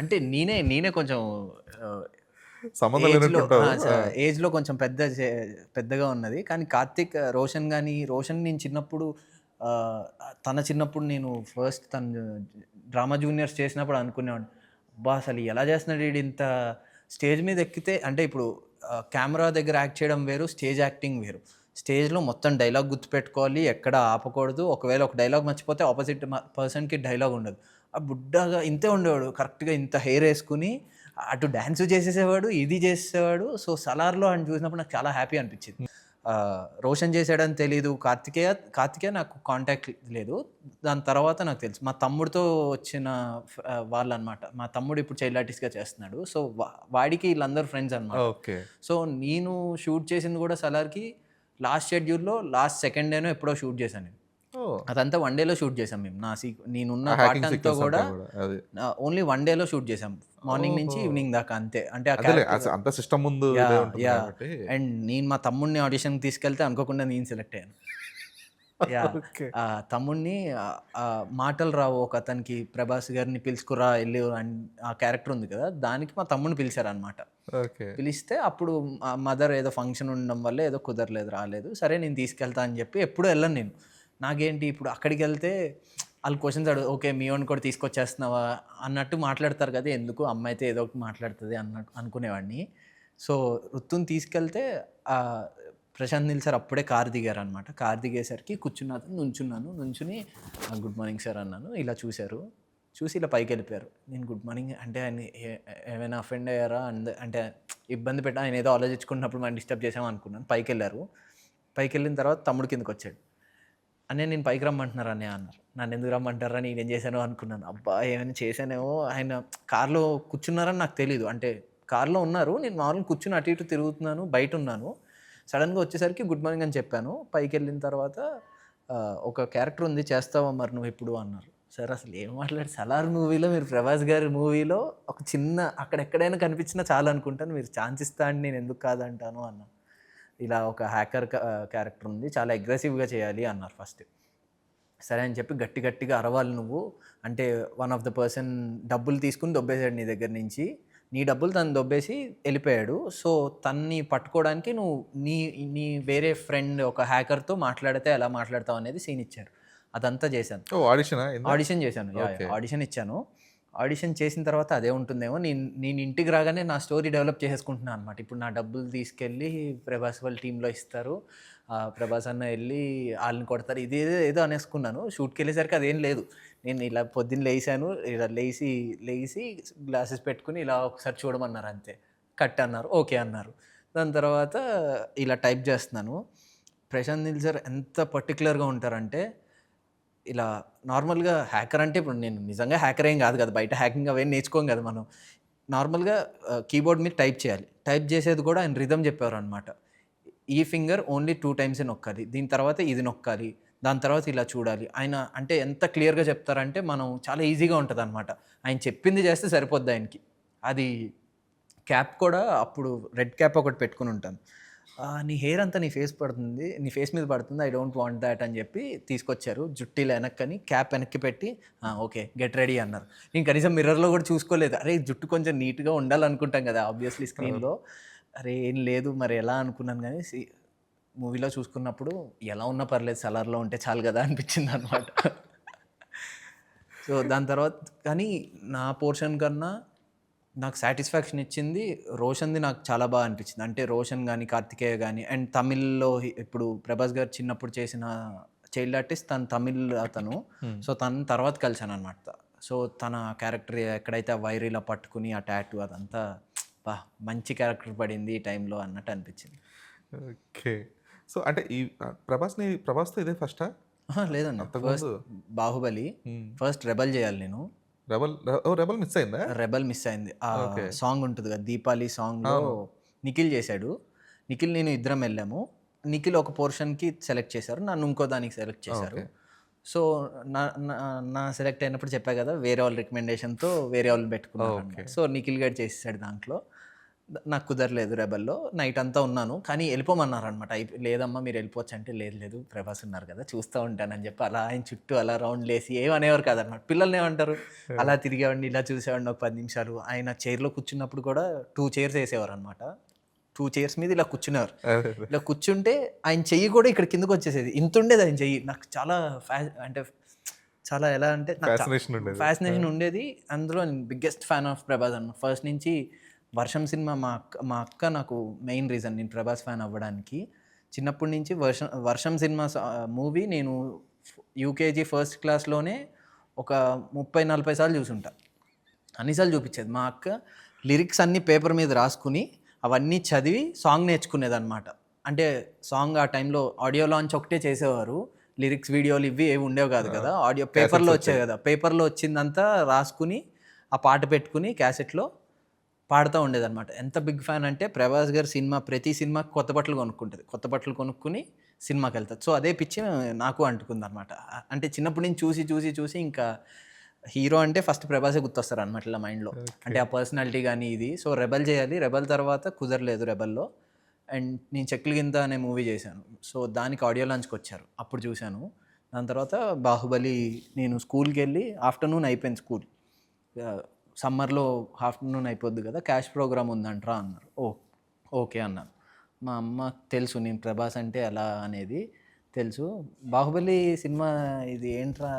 Speaker 1: అంటే నేనే కొంచెం
Speaker 2: సంబంధం లేనట్టుంటావు.
Speaker 1: ఏజ్లో కొంచెం పెద్దగా ఉన్నది, కానీ కార్తిక్, రోషన్ కానీ, రోషన్ నేను చిన్నప్పుడు తన చిన్నప్పుడు నేను ఫస్ట్ తను డ్రామా జూనియర్స్ చేసినప్పుడు అనుకునేవాడిని, అబ్బా అసలు ఎలా చేస్తున్నాడు వీడు ఇంత స్టేజ్ మీద ఎక్కితే. అంటే ఇప్పుడు కెమెరా దగ్గర యాక్ట్ చేయడం వేరు, స్టేజ్ యాక్టింగ్ వేరు. స్టేజ్లో మొత్తం డైలాగ్ గుర్తుపెట్టుకోవాలి, ఎక్కడ ఆపకూడదు, ఒకవేళ ఒక డైలాగ్ మర్చిపోతే ఆపోజిట్ పర్సన్కి డైలాగ్ ఉండదు. ఆ బుడ్డగా ఇంతే ఉండేవాడు, కరెక్ట్గా ఇంత హెయిర్ వేసుకుని అటు డ్యాన్స్ చేసేసేవాడు, ఇది చేసేవాడు. సో సలార్లో అని చూసినప్పుడు నాకు చాలా హ్యాపీ అనిపించింది. రోషన్ చేసాడని తెలీదు, కార్తికేయ నాకు కాంటాక్ట్ లేదు. దాని తర్వాత నాకు తెలుసు, మా తమ్ముడితో వచ్చిన వాళ్ళు అనమాట. మా తమ్ముడు ఇప్పుడు చైల్డ్ ఆర్టిస్ట్గా చేస్తున్నాడు. సో వాడికి వీళ్ళందరూ ఫ్రెండ్స్ అనమాట.
Speaker 2: ఓకే.
Speaker 1: సో నేను షూట్ చేసింది కూడా సలార్కి లాస్ట్ షెడ్యూల్లో లాస్ట్ సెకండ్ డేనో ఎప్పుడో షూట్ చేశాను నేను. అదంతా వన్ డేలో షూట్ చేసాం మేము. నేనున్న పార్ట్ అంతా కూడా ఓన్లీ వన్ డేలో షూట్ చేసాం, మార్నింగ్ నుంచి ఈవినింగ్ దాకా అంతే. అంటే
Speaker 2: అంత సిస్టమ్ ముందు.
Speaker 1: అండ్ నేను మా తమ్ముడిని ఆడిషన్కి తీసుకెళ్తే అనుకోకుండా నేను సెలెక్ట్ అయ్యాను. తమ్ముడిని మాటలు రావు ఒక అతనికి, ప్రభాస్ గారిని పిలుచుకురా వెళ్ళి ఆ క్యారెక్టర్ ఉంది కదా, దానికి మా తమ్ముడిని పిలిచారనమాట. పిలిస్తే అప్పుడు మదర్ ఏదో ఫంక్షన్ ఉండడం వల్ల ఏదో కుదరలేదు, రాలేదు. సరే నేను తీసుకెళ్తా అని చెప్పి ఎప్పుడు వెళ్ళను నేను. నాకేంటి ఇప్పుడు అక్కడికి వెళ్తే వాళ్ళు క్వశ్చన్స్ ఓకే మీ ఓన్ కూడా తీసుకొచ్చేస్తున్నావా అన్నట్టు మాట్లాడతారు కదా, ఎందుకు అమ్మాయి అయితే ఏదో ఒకటి మాట్లాడుతుంది అన్నట్టు అనుకునేవాడిని. సో రుత్తుని తీసుకెళ్తే ప్రశాంత్ నీల్ సార్ అప్పుడే కార్ దిగారు అనమాట. కార్ దిగేసరికి నుంచుని గుడ్ మార్నింగ్ సార్ అన్నాను. ఇలా చూసి ఇలా పైకి వెళ్ళిపోయారు. నేను గుడ్ మార్నింగ్ అంటే ఆయన ఏమైనా అఫెండ్ అయ్యారా, అంటే ఇబ్బంది పెట్టా, ఆయన ఏదో ఆలోచించుకున్నప్పుడు మనం డిస్టర్బ్ చేసామని అనుకున్నాను. పైకి వెళ్ళారు. పైకి వెళ్ళిన తర్వాత తమ్ముడు కిందకి వచ్చాడు. అన్నయ్య నేను పైకి రమ్మంటున్నారా అన్నయ్య అన్నారు. నన్ను ఎందుకు రమ్మంటారా, నేనేం చేశానో అనుకున్నాను. అబ్బా ఏమైనా చేశానేమో. ఆయన కార్లో కూర్చున్నారని నాకు తెలీదు, అంటే కార్లో ఉన్నారు, నేను మామూలుగా కూర్చుని అటు ఇటు తిరుగుతున్నాను, బయట ఉన్నాను. సడన్గా వచ్చేసరికి గుడ్ మార్నింగ్ అని చెప్పాను. పైకి వెళ్ళిన తర్వాత ఒక క్యారెక్టర్ ఉంది చేస్తావా మరి నువ్వు ఇప్పుడు అన్నారు. సార్ అసలు ఏం మాట్లాడు, సలార్ మూవీలో మీరు ప్రభాస్ గారి మూవీలో ఒక చిన్న అక్కడెక్కడైనా కనిపించినా చాలా అనుకుంటాను, మీరు ఛాన్స్ ఇస్తా అని నేను ఎందుకు కాదంటాను అన్నా. ఇలా ఒక హ్యాకర్ క్యారెక్టర్ ఉంది, చాలా అగ్రెసివ్గా చేయాలి అన్నారు ఫస్ట్. సరే అని చెప్పి గట్టిగా అరవాలి నువ్వు అంటే, వన్ ఆఫ్ ద పర్సన్ డబ్బులు తీసుకుని దొబ్బేశాడు నీ దగ్గర నుంచి, నీ డబ్బులు తను దొబ్బేసి వెళ్ళిపోయాడు. సో తన్ని పట్టుకోవడానికి నువ్వు నీ వేరే ఫ్రెండ్ ఒక హ్యాకర్తో మాట్లాడితే ఎలా మాట్లాడతావు అనేది సీన్ ఇచ్చారు. అదంతా చేశాను. ఆడిషన్ చేశాను, ఆడిషన్ ఇచ్చాను. ఆడిషన్ చేసిన తర్వాత అదే ఉంటుందేమో, నేను ఇంటికి రాగానే నా స్టోరీ డెవలప్ చేసేసుకుంటున్నాను అనమాట. ఇప్పుడు నా డబ్బులు తీసుకెళ్ళి ప్రభాస్ వాళ్ళ టీంలో ఇస్తారు, ప్రభాస్ అన్న వెళ్ళి వాళ్ళని కొడతారు, ఇది ఏదో అనేసుకున్నాను. షూట్కి వెళ్ళేసరికి అదేం లేదు. నేను ఇలా పొద్దున్న లేచాను, ఇలా లేచి గ్లాసెస్ పెట్టుకుని ఇలా ఒకసారి చూడమన్నారు, అంతే. కట్ అన్నారు, ఓకే అన్నారు. దాని తర్వాత ఇలా టైప్ చేస్తున్నాను. ప్రశాంత్ నీల్ సార్ ఎంత పర్టికులర్గా ఉంటారంటే, ఇలా నార్మల్గా హ్యాకర్ అంటే ఇప్పుడు నేను నిజంగా హ్యాకర్ ఏం కాదు కదా, బయట హ్యాకింగ్ అవేం నేర్చుకోం కదా మనం. నార్మల్గా కీబోర్డ్ మీద టైప్ చేయాలి, టైప్ చేసేది కూడా ఆయన రిథమ్ చెప్పేవారు అనమాట. ఈ ఫింగర్ ఓన్లీ 2 times నొక్కాలి, దీని తర్వాత ఇది నొక్కాలి, దాని తర్వాత ఇలా చూడాలి. ఆయన అంటే ఎంత క్లియర్గా చెప్తారంటే మనం చాలా ఈజీగా ఉంటుంది అనమాట. ఆయన చెప్పింది చేస్తే సరిపోద్ది ఆయనకి. అది క్యాప్ కూడా అప్పుడు రెడ్ క్యాప్ ఒకటి పెట్టుకుని ఉంటాను. నీ హెయిర్ అంతా నీ ఫేస్ మీద పడుతుంది, ఐ డోంట్ వాంట్ దాట్ అని చెప్పి తీసుకొచ్చారు. జుట్టిలో వెనక్కని క్యాప్ వెనక్కి పెట్టి ఓకే గెట్ రెడీ అన్నారు. నేను కనీసం మిర్రర్లో కూడా చూసుకోలేదు. అరే జుట్టు కొంచెం నీట్గా ఉండాలనుకుంటాం కదా ఆబ్వియస్లీ స్క్రీన్లో. అరే ఏం లేదు మరి ఎలా అనుకున్నాను, కానీ మూవీలో చూసుకున్నప్పుడు ఎలా ఉన్నా పర్లేదు సలార్లో ఉంటే చాలు కదా అనిపించింది అనమాట. సో దాని తర్వాత కానీ నా పోర్షన్ కన్నా నాకు సాటిస్ఫాక్షన్ ఇచ్చింది రోషన్‌ది నాకు చాలా బాగా అనిపించింది. అంటే రోషన్ గాని, కార్తికేయ గాని అండ్ తమిళ్‌లో ఇప్పుడు ప్రభాస్ గారు చిన్నప్పుడు చేసిన చైల్డ్ ఆర్టిస్ట్ తను తమిళ్ అతను. సో, తనని తర్వాత కలిసాననమాట. సో, తన క్యారెక్టర్ ఎక్కడైతే ఆ వైర్ ఇలా పట్టుకుని ఆ టాటూ అదంతా మంచి క్యారెక్టర్ పడింది ఈ టైంలో అన్నట్టు అనిపించింది.
Speaker 2: ఓకే. సో, అంటే ఈ ప్రభాస్‌తో ఇదే ఫస్టా?
Speaker 1: లేదన్న. ఫస్ట్
Speaker 2: అంతకుముందు
Speaker 1: 'బాహుబలి', ఫస్ట్ 'రెబెల్' చేయాలి నేను.
Speaker 2: 'రెబెల్' మిస్ అయిందా?
Speaker 1: 'రెబెల్' మిస్ అయింది. ఆ
Speaker 2: ఓకే.
Speaker 1: సాంగ్ ఉంటది కదా! 'దీపాలి' సాంగ్‌లో
Speaker 2: అవును.
Speaker 1: నిఖిల్ చేశాడు. నిఖిల్ నేను ఇద్దరం వెళ్ళాము. నిఖిల్ ఒక పోర్షన్‌కి సెలెక్ట్ చేశారు. నన్ను ఇంకో దానికి సెలెక్ట్ చేశారు.
Speaker 2: ఓకే.
Speaker 1: సో, నా నా నా సెలెక్ట్ అయినప్పుడు చెప్పా కదా! వేరే వాళ్ళ రికమెండేషన్‌తో వేరే వాళ్ళని పెట్టుకున్నానన్నమాట.
Speaker 2: ఓకే.
Speaker 1: సో, నిఖిల్ గాడు చేసేసాడు దాంట్లో. నాకు కుదరలేదు 'రెబెల్‌లో'. నైట్ అంతా ఉన్నాను. కానీ వెళ్ళిపోమన్నారనమాట. లేదమ్మా మీరు వెళ్ళిపోవచ్చు అంటే, లేదు లేదు ప్రభాస్ ఉన్నారు కదా! చూస్తూ ఉంటానని చెప్పి అలా ఆయన చుట్టూ అలా రౌండ్‌లేసి ఏమనేవారు కాదనమాట. పిల్లల్ని ఏమంటారు? అలా తిరిగేవాడిని, ఇలా చూసేవాడిని ఒక 10 నిమిషాలు. ఆయన చైర్‌లో కూర్చున్నప్పుడు కూడా 2 చైర్స్ వేసేవారనమాట. 2 చైర్స్ మీద ఇలా కూర్చునేవారు.
Speaker 2: అదే.
Speaker 1: ఇలా కూర్చుంటే ఆయన చెయ్యి కూడా ఇక్కడ కిందకొచ్చేసేది. ఇంతుండేది ఆయన చెయ్యి. నాకు చాలా అంటే చాలా ఎలా అంటే నాకు
Speaker 2: ఫ్యాసినేషన్ ఉండేది.
Speaker 1: ఫ్యాసినేషన్ ఉండేది. అందులో బిగ్గెస్ట్ ఫ్యాన్ ఆఫ్ ప్రభాస్ అన్న. ఫస్ట్ నుంచి 'వర్షం' సినిమా మా అక్క నాకు మెయిన్ రీజన్ నేను ప్రభాస్ ఫ్యాన్ అవ్వడానికి. చిన్నప్పటి నుంచి 'వర్షం' సినిమా మూవీ నేను యూకేజీ ఫస్ట్ క్లాస్‌లోనే ఒక 30, 40 సార్లు చూసుంటా. అన్ని సార్లు చూపించేది. మా అక్క లిరిక్స్ అన్నీ పేపర్ మీద రాసుకుని అవన్నీ చదివి సాంగ్ నేర్చుకునేదనమాట. అంటే సాంగ్ ఆ టైంలో ఆడియో లాంచ్ ఒకటే చేసేవారు. లిరిక్స్ వీడియోలు ఇవి ఏవి ఉండేవి కాదు కదా! ఆడియో పేపర్‌లో వచ్చేవి కదా! పేపర్‌లో వచ్చిందంతా రాసుకుని ఆ పాట పెట్టుకుని క్యాసెట్‌లో పాడుతూ ఉండేదనమాట. ఎంత బిగ్ ఫ్యాన్ అంటే ప్రభాస్ గారి సినిమా ప్రతి సినిమాకి కొత్త బట్టలు కొనుక్కుంటది. కొత్త బట్టలు కొనుక్కొని సినిమాకెళ్తది. సో, అదే పిచ్చి నాకు అంటుకుందనమాట. అంటే చిన్నప్పటి నుంచి చూసి ఇంకా హీరో అంటే ఫస్ట్ ప్రభాసే గుర్తొస్తారనమాట ఇలా మైండ్‌లో. అంటే ఆ పర్సనాలిటీ గానీ ఇది. సో, 'రెబెల్' చేయాలి. 'రెబెల్' తర్వాత కుదరలేదు 'రెబెల్‌లో'. అండ్ నేను 'చెక్కిలి గింత' అనే మూవీ చేశాను. సో, దానికి ఆడియో లాంచ్‌కొచ్చారు. అప్పుడు చూశాను. దాని తర్వాత 'బాహుబలి' నేను స్కూల్‌కెళ్ళి ఆఫ్టర్‌నూన్ అయిపోయింది స్కూల్. సమ్మర్‌లో ఆఫ్టర్‌నూన్ అయిపోద్ది కదా! క్యాష్ ప్రోగ్రామ్ ఉందంట్రా అన్నారు. ఓకే అన్నాను. మా అమ్మకి తెలుసు నేను ప్రభాస్ అంటే ఎలా అనేది తెలుసు. 'బాహుబలి' సినిమా ఇది ఏంట్రా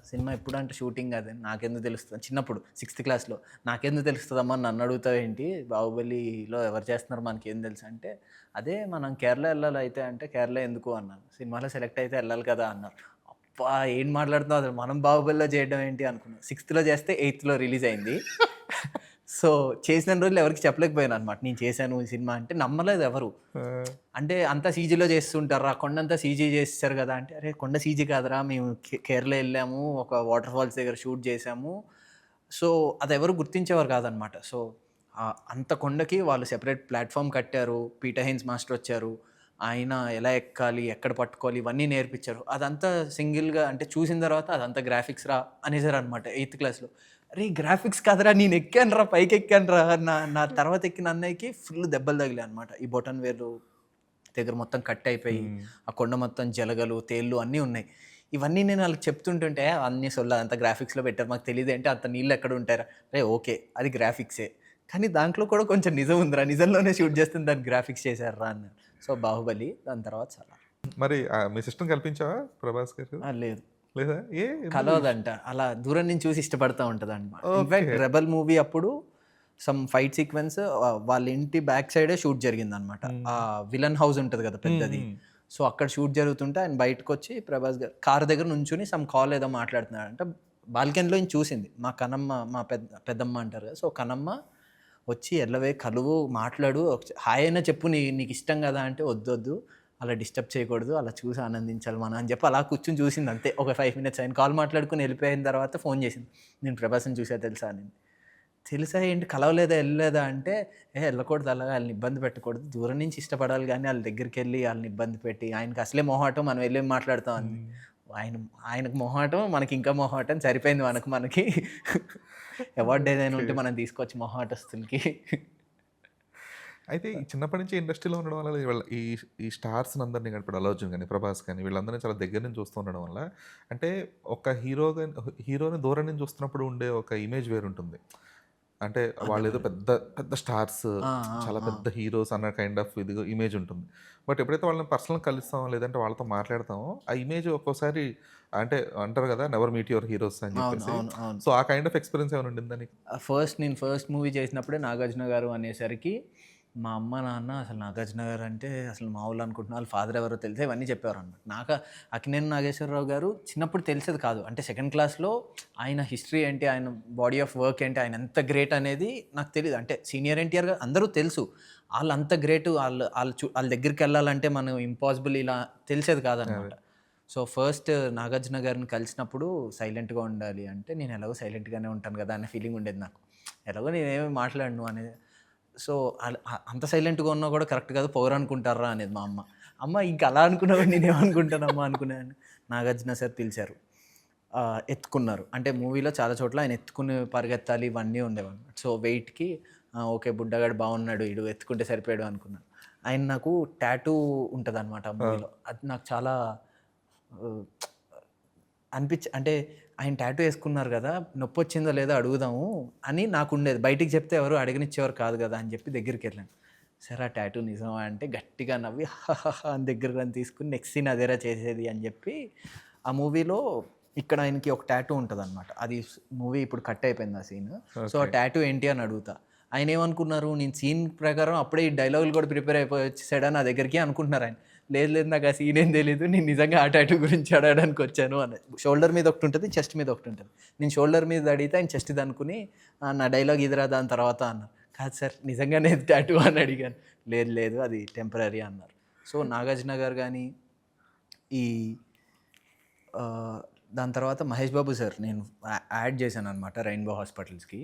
Speaker 1: సినిమా ఎప్పుడంటే షూటింగ్ అది నాకెందుకు తెలుస్తది? చిన్నప్పుడు 6థ్ క్లాస్‌లో నాకెందుకు తెలుస్తదమ్మా నన్ను అడుగుతావేంటి? 'బాహుబలిలో' ఎవరు చేస్తున్నారు మనకేం తెలుసు అంటే, అదే మనం కేరళ ఎళ్ళాలి అయితే అంటే, కేరళ ఎందుకు అన్నాను. సినిమాలో సెలెక్ట్ అయితే ఎళ్ళాలి కదా అన్నారు. అబ్బా! ఏం మాట్లాడుతున్నావు అసలు మనం 'బాహుబలిలో' చేయడం ఏంటి అనుకున్నా. 6థ్‌లో చేస్తే 8థ్‌లో రిలీజ్ అయింది. సో, చేసిన రోజులు ఎవరికీ చెప్పలేకపోయాననమాట. నేను చేశాను ఈ సినిమా అంటే నమ్మలేదు ఎవరు. అంటే అంతా సీజీలో చేస్తుంటారురా కొండంతా సీజీ చేసేసారు కదా! అంటే అరే! కొండ సీజీ కాదురా మేము కేరళ ఎళ్ళాము. ఒక వాటర్ ఫాల్స్ దగ్గర షూట్ చేశాము. సో, అదెవరు గుర్తించేవారు కాదనమాట. సో, అంత కొండకి వాళ్ళు సెపరేట్ ప్లాట్‌ఫార్మ్ కట్టారు. పీటర్ హెయిన్స్ మాస్టర్ వచ్చారు. ఆయన ఎలా ఎక్కాలి, ఎక్కడ పట్టుకోవాలి ఇవన్నీ నేర్పించారు. అదంతా సింగిల్‌గా అంటే చూసిన తర్వాత అదంతా గ్రాఫిక్స్ రా అనేసారనమాట 8థ్ క్లాస్‌లో. అరే! గ్రాఫిక్స్ కాదురా నేను ఎక్కానురా పైకెక్కానురా నా నా తర్వాత ఎక్కిన అన్నయ్యకి ఫుల్ దెబ్బలు తగిలాయి అనమాట. ఈ బొటన్ వేలు దగ్గర మొత్తం కట్ అయిపోయి, ఆ కొండ మొత్తం జలగలు, తేళ్ళు అన్నీ ఉన్నాయి. ఇవన్నీ నేను ఆళ్ళకి చెప్తుంటుంటే అన్నీ సొల్లు అదంతా గ్రాఫిక్స్‌లో పెట్టారు. మాకు తెలీదేంటి అంత నీళ్ళు ఎక్కడ ఉంటాయిరా? అరేయ్! ఓకే. అది గ్రాఫిక్సే. కానీ దాంట్లో కూడా కొంచెం నిజం ఉందిరా. నిజంలోనే షూట్ చేస్తుంటే దాన్ని గ్రాఫిక్స్ చేశారురా అన్నారు. సో, 'బాహుబలి' దాని తర్వాత 'సలార్'.
Speaker 2: మరి మీ సిస్టర్‌ని కల్పించావా ప్రభాస్ గారు?
Speaker 1: లేదు.
Speaker 2: లేదా?
Speaker 1: కలవదంట. అలా దూరం నుంచి చూసి ఇష్టపడతా ఉంటదనమాట.
Speaker 2: ఓకే.
Speaker 1: ఇన్‌ఫాక్ట్ 'రెబెల్' మూవీ అప్పుడు సమ్ ఫైట్ సీక్వెన్స్ వాళ్ళ ఇంటి బ్యాక్ సైడే షూట్ జరిగిందనమాట. ఆ విలన్ హౌస్ ఉంటది కదా పెద్దది. సో, అక్కడ షూట్ జరుగుతుంటే ఆయన బయటకొచ్చి ప్రభాస్ గారు కారు దగ్గర నుంచొని సమ్ కాల్ ఏదో మాట్లాడుతున్నాడంట. బాల్కనీలో నుంచి చూసింది. మా కనమ్మ మా పెద్దమ్మ అంటారు కదా! సో, కనమ్మ వచ్చి ఎల్లవే కలువు మాట్లాడు హాయ్ అయినా చెప్పు నీకు ఇష్టం కదా అంటే వద్దొద్దు అలా డిస్టర్బ్ చేయకూడదు అలా చూసి ఆనందించాలి మనం అని చెప్పి అలా కూర్చొని చూసింది అంతే ఒక 5 మినిట్స్ ఆయన కాల్ మాట్లాడుకుని వెళ్ళిపోయిన తర్వాత ఫోన్ చేసింది నేను ప్రభాస్ని చూసా తెలుసా అని తెలుసా ఏంటి కలవలేదా వెళ్ళలేదా అంటే వెళ్ళకూడదు అలాగా వాళ్ళని ఇబ్బంది పెట్టకూడదు దూరం నుంచి ఇష్టపడాలి కానీ వాళ్ళ దగ్గరికి వెళ్ళి వాళ్ళని ఇబ్బంది పెట్టి ఆయనకి అసలే మొహాటం మనం వెళ్ళి మాట్లాడతాం అని ఆయనకు మొహాటం మనకి ఇంకా మొహాటం సరిపోయింది మనకి అవార్డు ఏదైనా ఉంటే మనం తీసుకొచ్చి మొహాటస్తులకి
Speaker 2: అయితే ఈ చిన్నప్పటి నుంచి ఇండస్ట్రీలో ఉండడం వల్ల ఈ స్టార్స్‌ని అందరిని ఇప్పుడు 'అల్లు అర్జున్' గాని, 'ప్రభాస్' గాని వీళ్ళందరిని చాలా దగ్గర నుంచి చూస్తూ ఉండడం వల్ల అంటే ఒక హీరోని దూరం నుంచి చూస్తున్నప్పుడు ఉండే ఒక ఇమేజ్ వేరుంటుంది. అంటే వాళ్ళు ఏదో పెద్ద పెద్ద స్టార్స్, చాలా పెద్ద హీరోస్ అన్న కైండ్ ఆఫ్ ఇది ఇమేజ్ ఉంటుంది. బట్ ఎప్పుడైతే వాళ్ళని పర్సనల్‌గా కలుస్తామో, లేదంటే వాళ్ళతో మాట్లాడతామో, ఆ ఇమేజ్ ఒక్కోసారి అంటే అంటారు కదా! నెవర్ మీట్ యువర్ హీరోస్ అని
Speaker 1: అవును,
Speaker 2: చెప్పేసి.
Speaker 1: అవును, అవును.
Speaker 2: సో, ఆ కైండ్ ఆఫ్ ఎక్స్‌పీరియన్స్ ఏమైనా ఉండిందా నీకు?
Speaker 1: నేను ఫస్ట్ మూవీ చేసినప్పుడే 'నాగార్జున గారు' అనేసరికి మా అమ్మ, నాన్న అసలు 'నాగార్జున గారు' అంటే అసలు మామూలు అనుకుంటున్నా, వాళ్ళ ఫాదర్ ఎవరో తెలుసా ఇవన్నీ చెప్పేవారనమాట. అక్కినేని నాగేశ్వరరావు గారు చిన్నప్పుడు తెలిసేది కాదు. అంటే సెకండ్ క్లాస్‌లో ఆయన హిస్టరీ ఏంటి, ఆయన బాడీ ఆఫ్ వర్క్ ఏంటి, ఆయన ఎంత గ్రేట్ అనేది నాకు తెలీదు. అంటే సీనియర్ ఎన్టీఆర్ గారు అందరూ తెలుసు. ఆళ్ళంత గ్రేటు ఆళ్ళ దగ్గరికెళ్ళాలంటే మనం ఇంపాసిబుల్ ఇలా తెలిసేది కాదనమాట.
Speaker 2: అదే.
Speaker 1: సో, ఫస్ట్ 'నాగార్జున గారిని' కలిసినప్పుడు సైలెంట్‌గా ఉండాలి అంటే, నేను ఎలాగో సైలెంట్‌గానే ఉంటాను గదా! అనే ఫీలింగ్ ఉండేది నాకు. ఎలాగో నేనేమి మాట్లాడను అనేది. సో, అంత సైలెంట్‌గా ఉన్నా గూడా కరెక్ట్ కాదు, పొగరనుకుంటార్రా అనేది మా అమ్మ. అమ్మ ఇంక అలా అనుకున్నావు నేనేమనుకుంటానమ్మా అనుకునేవాడిని. నాగార్జున సార్ పిలిచారు. ఎత్తుకున్నారు. అంటే మూవీలో చాలా చోట్ల ఆయన ఎత్తుకుని పరిగెత్తాలి ఇవన్నీ ఉండేవన్నమాట. So, వెయిట్‌కి okay. బుడ్డగాడు బాగున్నాడు ఈడు ఎత్తుకుంటే సరిపోయాడు అనుకున్నాను. ఆయన నాకు టాటూ ఉంటదన్నమాట ఆ మూవీలో. అది నాకు చాలా ఆహ్, అంటే ఆయన టాటూ యేసుకున్నారు గదా! నొప్పొచ్చిందో లేదో అడుగుదాము అని నాకుండేది. బయటికి చెప్తే ఎవరు అడగనిచ్చేవారు కాదు గదా! అని చెప్పి దగ్గరికెళ్ళాను. "సార్ ఆ టాటూ నిజమా?" అంటే గట్టిగా నవ్వి అని దగ్గరకి నన్ను తీసుకొని నెక్స్ట్ సీన్ అదేరా చేసేది అని చెప్పి ఆ మూవీలో ఇక్కడ ఆయనకి ఒక టాటూ ఉంటదనమాట. అది మూవీ ఇప్పుడు కట్ అయిపోయింది ఆ సీన్. సో, ఆ
Speaker 2: ఓకే.
Speaker 1: టాటూ ఏంటి అని అడుగుతా. ఆయనేమనుకున్నారు, నేను సీన్ ప్రకారం అప్పుడే ఈ డైలాగులు కూడా ప్రిపేర్ అయిపోయి వచ్చేసాడా నా దగ్గరికి అనుకుంటున్నారాయన. లేదు లేదు నాకు ఆ సీన్ ఏం తెలీదు. నేను నిజంగా ఆ టాటూ గురించి అడగడానికి వచ్చాను అన్నది. షోల్డర్ మీద ఒకటుంటది, చెస్ట్ మీద ఒకటుంటది. నేను షోల్డర్ మీద అడిగితే ఆయన చెస్ట్‌ది అనుకుని నా డైలాగ్ ఇదిరా దాని తర్వాత అన్నారు. కాదు సార్ నిజంగానే ఇది టాటూ అని అడిగాను. లేదు లేదు అది టెంపరరీ అన్నారు. సో, నాగార్జున గారు గాని, ఈ ఆహ్, దాని తర్వాత మహేష్ బాబు సార్ నేను యాడ్ చేశాననమాట రెయిన్బో హాస్పిటల్స్‌కి.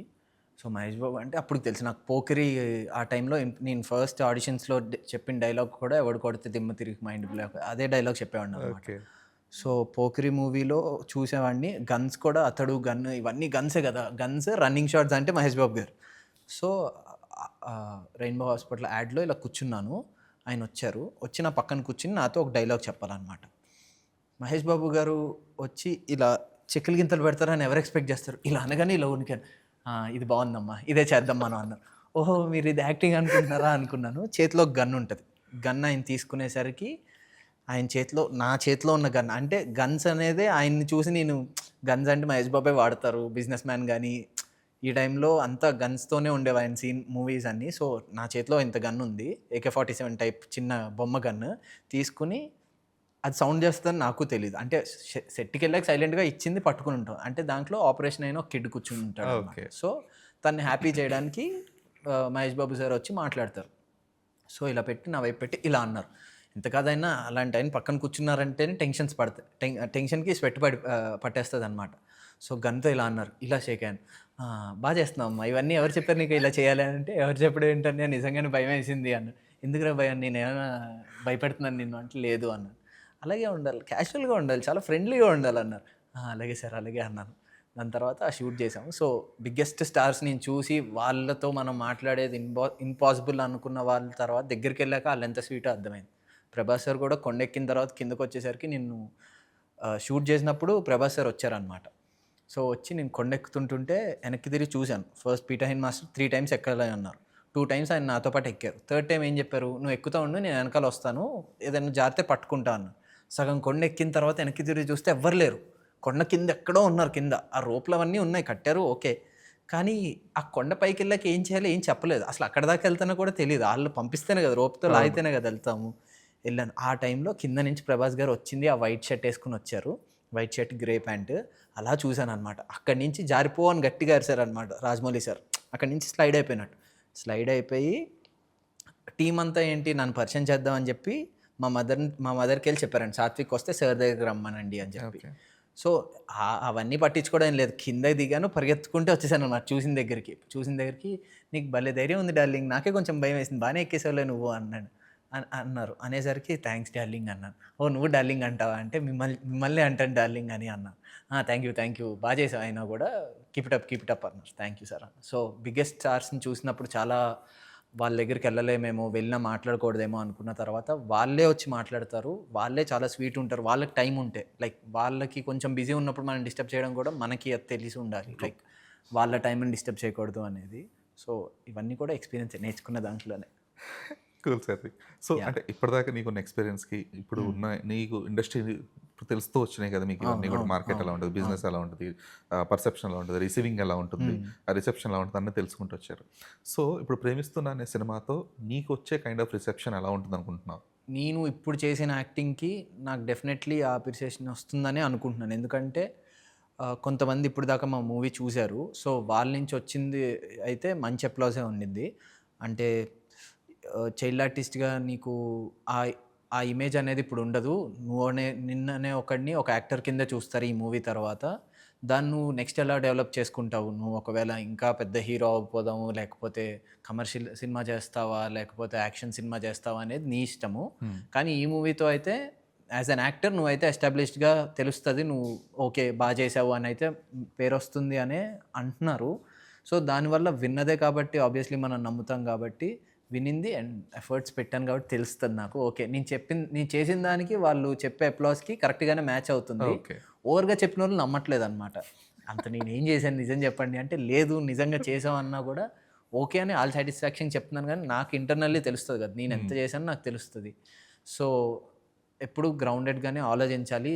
Speaker 1: సో, మహేష్ బాబు అంటే అప్పుడు తెలుసు నాకు 'పోకిరి' ఆ టైంలో నేను ఫస్ట్ ఆడిషన్స్‌లో చెప్పిన డైలాగ్ కూడా ఎవడు కొడితే దిమ్మ తిరిగి మైండ్ బ్లాక్ అదే డైలాగ్ చెప్పేవాడిననమాట.
Speaker 2: ఓకే.
Speaker 1: సో, 'పోకిరి' మూవీలో చూసేవాడిని. గన్స్ కూడా అతడు గన్ ఇవన్నీ గన్సే గదా! గన్స్, రన్నింగ్ షాట్స్ అంటే మహేష్ బాబు గారు. సో, రెయిన్బో హాస్పిటల్ యాడ్‌లో ఇలా కూర్చున్నాను. ఆయనొచ్చారు. వచ్చి నా పక్కన కూర్చొని నాతో ఒక డైలాగ్ చెప్పాలనమాట. మహేష్ బాబు గారు వచ్చి ఇలా చెక్కులు గింతలు పెడతారని ఎవరు ఎక్స్‌పెక్ట్ జేస్తారు? ఇలా అనగానే ఇలా వణికాను. ఇది బావుందమ్మా. ఇదే చేద్దాం మనం అన్నారు. ఓహో! మీరు ఇది యాక్టింగ్ అనుకుంటున్నారా అనుకున్నాను. చేతిలో ఒక గన్ ఉంటది. గన్ ఆయన తీసుకునేసరికి ఆయన చేతిలో నా చేతిలో ఉన్న గన్ అంటే గన్స్ అనేదే ఆయన్ని చూసి నేను గన్స్ అంటే మహేష్ బాబే వాడతారు. బిజినెస్ మ్యాన్ గాని ఈ టైంలో అంతా గన్స్‌తోనే ఉండేవి ఆయన మూవీస్ అన్నీ. సో, నా చేతిలో ఇంత గన్ ఉంది. AK-47 టైప్ చిన్న బొమ్మ గన్ తీసుకొని అది సౌండ్ చేస్తదని నాకు తెలీదు. అంటే సెట్‌కెళ్ళాక సైలెంట్‌గా ఇచ్చింది పట్టుకొని ఉంటాం. అంటే దాంట్లో ఆపరేషన్ అయిన ఒక కిడ్ కూర్చొని ఉంటాడనమాట.
Speaker 2: ఓకే.
Speaker 1: సో, తనని హ్యాపీ చేయడానికి మహేష్ బాబు సార్ వచ్చి మాట్లాడతారు. సో, ఇలా పెట్టి నా వైపు పెట్టి ఇలా అన్నారు. ఎంత కాదైనా అలాంటి ఆయన పక్కన కూర్చున్నారంటేనే టెన్షన్స్ పడతాయి. టెన్షన్‌కి స్వెట్ పట్టేస్తదనమాట. సో, గన్‌తో ఇలా అన్నారు. ఇలా షేక్ హ్యాండ్. బా చేస్తున్నావమ్మా. ఇవన్నీ ఎవరు చెప్పారు నీకు ఇలా చేయాలి అంటే, ఎవరు చెప్పడం ఏంటన్నయ్య నిజంగానే భయమేసింది అన్నారు. ఎందుకురా భయం నేనేమైనా భయపెడుతున్నాను నిన్ను అంటే, లేదు అన్నాను. అలాగే ఉండాలి. క్యాజువల్‌గా ఉండాలి. చాలా ఫ్రెండ్లీగా ఉండాలన్నారు. అలాగే సార్ అలాగే అన్నాను. దాని తర్వాత షూట్ చేసాము. సో, బిగ్గెస్ట్ స్టార్స్ నేను చూసి వాళ్ళతో మనం మాట్లాడేది ఇంపాసిబుల్ అనుకున్న వాళ్ళ తర్వాత దగ్గరికెళ్ళాక ఆళ్ళెంత స్వీటో అర్థమైంది. ప్రభాస్ సార్ కూడా కొండెక్కిన తర్వాత కిందకొచ్చేసరికి నిన్ను షూట్ చేసినప్పుడు ప్రభాస్ సార్ వచ్చారనమాట. సో, వచ్చి నేను కొండెక్కుతుంటుంటే వెనక్కి తిరిగి చూశాను. ఫస్ట్ 'పీటర్ మాస్టర్' 3 టైమ్స్ ఎక్కాలి అన్నారు. 2 టైమ్స్ ఆయన నాతో పాటు ఎక్కారు. థర్డ్ టైమ్ ఏం చెప్పారు? "నువ్వు ఎక్కుతా ఉండు. నేను వెనకాల వస్తాను. ఏదైనా జారితే పట్టుకుంటా" అన్నారు. సగం కొండ ఎక్కిన తర్వాత వెనక్కి తిరిగి చూస్తే ఎవ్వరు లేరు. కొండ కింద ఎక్కడో ఉన్నారు కింద. ఆ రోప్‌లు అవన్నీ ఉన్నాయి కట్టారు ఓకే. కానీ ఆ కొండ పైకెళ్ళాక ఏం చేయాలో ఏం చెప్పలేదు. అసలు అక్కడి దాకా వెళ్తానో కూడా తెలీదు. ఆళ్ళు పంపిస్తేనే కదా! రోప్‌తో
Speaker 2: అవును.
Speaker 1: లాగితేనే కదా! వెళ్తాము. ఎళ్ళాను. ఆ టైంలో కింద నుంచి ప్రభాస్ గారు వచ్చింది. ఆ వైట్ షర్ట్ ఏసుకొని వచ్చారు. White shirt, grey pant. అలా చూసాననమాట. అక్కడి నుంచి జారిపో అని గట్టిగా అరిసారనమాట రాజమౌళి సార్. అక్కడి నుంచి స్లైడ్ అయిపోయినట్టు. స్లైడ్ అయిపోయి టీమ్ అంతా ఏంటి నన్ను పరిచయం చేద్దాం అని చెప్పి మా మదర్‌కెళ్ళి చెప్పారండి. సాత్విక్ వస్తే సార్ దగ్గరికి రమ్మనండి అని చెప్పి.
Speaker 2: ఓకే.
Speaker 1: సో, అవన్నీ పట్టించుకోవడం ఏం లేదు. కిందకి దిగాను పరిగెత్తుకుంటూ వచ్చేసాననమాట చూసిన దగ్గరికి. చూసిన దగ్గరికి "నీకు భలే ధైర్యం ఉంది డార్లింగ్. నాకే కొంచెం భయమేసింది. బానే ఎక్కేసావులే నువ్వు" అన్నాడు. అన్నారు. అనేసరికి "థాంక్స్ డార్లింగ్" అన్నాను. "ఓహ్! నువ్వు డార్లింగ్ అంటావా?" అంటే మిమ్మల్నే అంటాను డార్లింగ్ అని అన్నా. Thank you. బా చేసావు అయినా కూడా కీప్ ఇట్ అప్ అన్నారు. థాంక్ యూ సార్ అన్నా. సో, బిగ్గెస్ట్ స్టార్స్‌ని చూసినప్పుడు చాలా వాళ్ళ దగ్గరికెళ్ళలేమేమో, వెళ్ళినా మాట్లాడకూడదేమో అనుకున్న తర్వాత వాళ్ళే వచ్చి మాట్లాడతారు. వాళ్ళే చాలా స్వీట్ ఉంటారు. వాళ్ళకి టైం ఉంటే. లైక్ వాళ్ళకి కొంచెం బిజీ ఉన్నప్పుడు మనం డిస్టర్బ్ చేయడం కూడా మనకి అది తెలిసి ఉండాలి. లైక్ వాళ్ళ టైంని డిస్టర్బ్ చేయకూడదు అనేది. సో ఇవన్నీ కూడా ఎక్స్పీరియన్స్ నేర్చుకున్న దాంట్లోనే.
Speaker 2: కూల్ సాత్విక్. సో అంటే ఇప్పటిదాకా నీకున్న ఎక్స్పీరియన్స్కి ఇప్పుడు ఉన్న నీకు ఇండస్ట్రీ ఇప్పుడు తెలుస్తూ వచ్చినాయి కదా మీకు ఇవన్నీ కూడా, మార్కెట్ ఎలా ఉంటుంది, బిజినెస్ ఎలా ఉంటుంది, పర్సెప్షన్ ఎలా ఉంటుంది, రిసీవింగ్ ఎలా ఉంటుంది, ఆ రిసెప్షన్ ఎలా ఉంటుంది అన్నీ తెలుసుకుంటూ వచ్చారు. సో ఇప్పుడు ప్రేమిస్తున్నా అనే సినిమాతో నీకు వచ్చే కైండ్ ఆఫ్ రిసెప్షన్ ఎలా ఉంటుంది అనుకుంటున్నావు?
Speaker 1: నేను ఇప్పుడు చేసిన యాక్టింగ్కి నాకు డెఫినెట్లీ ఆ అప్రిసియేషన్ వస్తుందని అనుకుంటున్నాను. ఎందుకంటే కొంతమంది ఇప్పుడు దాకా మా మూవీ చూశారు. సో వాళ్ళ నుంచి వచ్చింది అయితే మంచి అప్లాజే ఉండింది. అంటే చైల్డ్ ఆర్టిస్ట్గా నీకు ఆ ఆ ఇమేజ్ అనేది ఇప్పుడు ఉండదు. నిన్ననే ఒకడిని ఒక యాక్టర్ కింద చూస్తారు ఈ మూవీ తర్వాత. దాన్ని నువ్వు నెక్స్ట్ ఎలా డెవలప్ చేసుకుంటావు, నువ్వు ఒకవేళ ఇంకా పెద్ద హీరో అవ్వకపోదాము, లేకపోతే కమర్షియల్ సినిమా చేస్తావా, లేకపోతే యాక్షన్ సినిమా చేస్తావా అనేది నీ ఇష్టము. కానీ ఈ మూవీతో అయితే యాజ్ అన్ యాక్టర్ నువ్వైతే ఎస్టాబ్లిష్డ్గా తెలుస్తుంది, నువ్వు ఓకే బాగా చేసావు అని అయితే పేరు వస్తుంది అనే అంటున్నారు. సో దానివల్ల విన్నదే కాబట్టి ఆబ్వియస్లీ మనం నమ్ముతాం కాబట్టి వినింది అండ్ ఎఫర్ట్స్ పెట్టాను కాబట్టి తెలుస్తుంది నాకు. ఓకే నేను చేసిన దానికి వాళ్ళు చెప్పే అప్లాస్కి కరెక్ట్గానే మ్యాచ్ అవుతుంది. ఓవర్గా చెప్పిన వాళ్ళు నమ్మట్లేదు అనమాట. అంత నేను ఏం చేశాను నిజం చెప్పండి అంటే, లేదు నిజంగా చేసామన్నా కూడా ఓకే అని ఆల్ సాటిస్ఫాక్షన్ చెప్తున్నాను. కానీ నాకు ఇంటర్నల్లీ తెలుస్తుంది కదా నేను ఎంత చేశానో నాకు తెలుస్తుంది. సో ఎప్పుడు గ్రౌండెడ్గానే ఆలోచించాలి.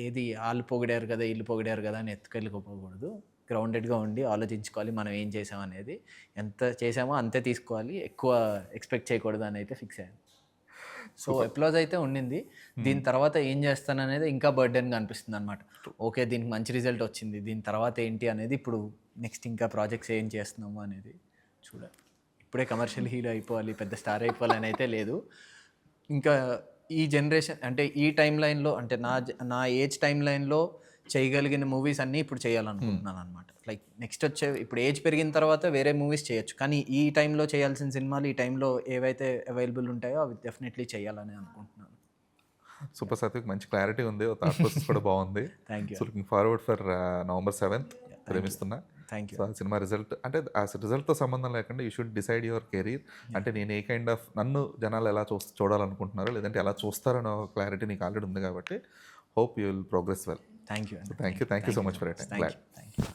Speaker 1: ఏది వాళ్ళు పొగిడారు కదా వీళ్ళు పొగిడారు కదా అని ఎత్తుకెళ్ళిపోకూడదు. గ్రౌండెడ్గా ఉండి ఆలోచించుకోవాలి మనం ఏం చేసాం అనేది. ఎంత చేసామో అంతే తీసుకోవాలి, ఎక్కువ ఎక్స్పెక్ట్ చేయకూడదు అని అయితే ఫిక్స్ అయ్యాను. సో అప్లాజ్ అయితే ఉండింది. దీని తర్వాత ఏం చేస్తాను అనేది ఇంకా బర్డెన్గా అనిపిస్తుంది అనమాట. ఓకే దీనికి మంచి రిజల్ట్ వచ్చింది, దీని తర్వాత ఏంటి అనేది ఇప్పుడు నెక్స్ట్ ఇంకా ప్రాజెక్ట్స్ ఏం చేస్తున్నాము అనేది చూడాలి. ఇప్పుడే కమర్షియల్ హీరో అయిపోవాలి, పెద్ద స్టార్ అయిపోవాలని అయితే లేదు. ఇంకా ఈ జనరేషన్ అంటే ఈ టైం లైన్లో అంటే నా ఏజ్ టైం లైన్లో చేయగలిగిన మూవీస్ అన్నీ ఇప్పుడు చేయాలనుకుంటున్నాను అనమాట. లైక్ నెక్స్ట్ వచ్చే ఇప్పుడు ఏజ్ పెరిగిన తర్వాత వేరే మూవీస్ చేయొచ్చు, కానీ ఈ టైంలో చేయాల్సిన సినిమాలు ఈ టైంలో ఏవైతే అవైలబుల్ ఉంటాయో అవి డెఫినెట్లీ చేయాలని అనుకుంటున్నాను.
Speaker 2: సూపర్ సాత్విక్, మంచి క్లారిటీ ఉంది, థాట్ ప్రాసెస్ కూడా బాగుంది.
Speaker 1: Thank you.
Speaker 2: So looking forward for November 7th ప్రేమిస్తున్నా.
Speaker 1: Thank you.
Speaker 2: సో ఆ సినిమా రిజల్ట్ అంటే ఆ రిజల్ట్తో సంబంధం లేకుండా you should decide your career. అంటే నేను ఏ కైండ్ ఆఫ్ నన్ను జనాలు ఎలా చూడాలనుకుంటున్నారో లేదంటే ఎలా చూస్తారో క్లారిటీ నీకు ఆల్రెడీ ఉంది కాబట్టి hope you will progress well.
Speaker 1: Thank you.
Speaker 2: Thank you so much for it.
Speaker 1: Thank you.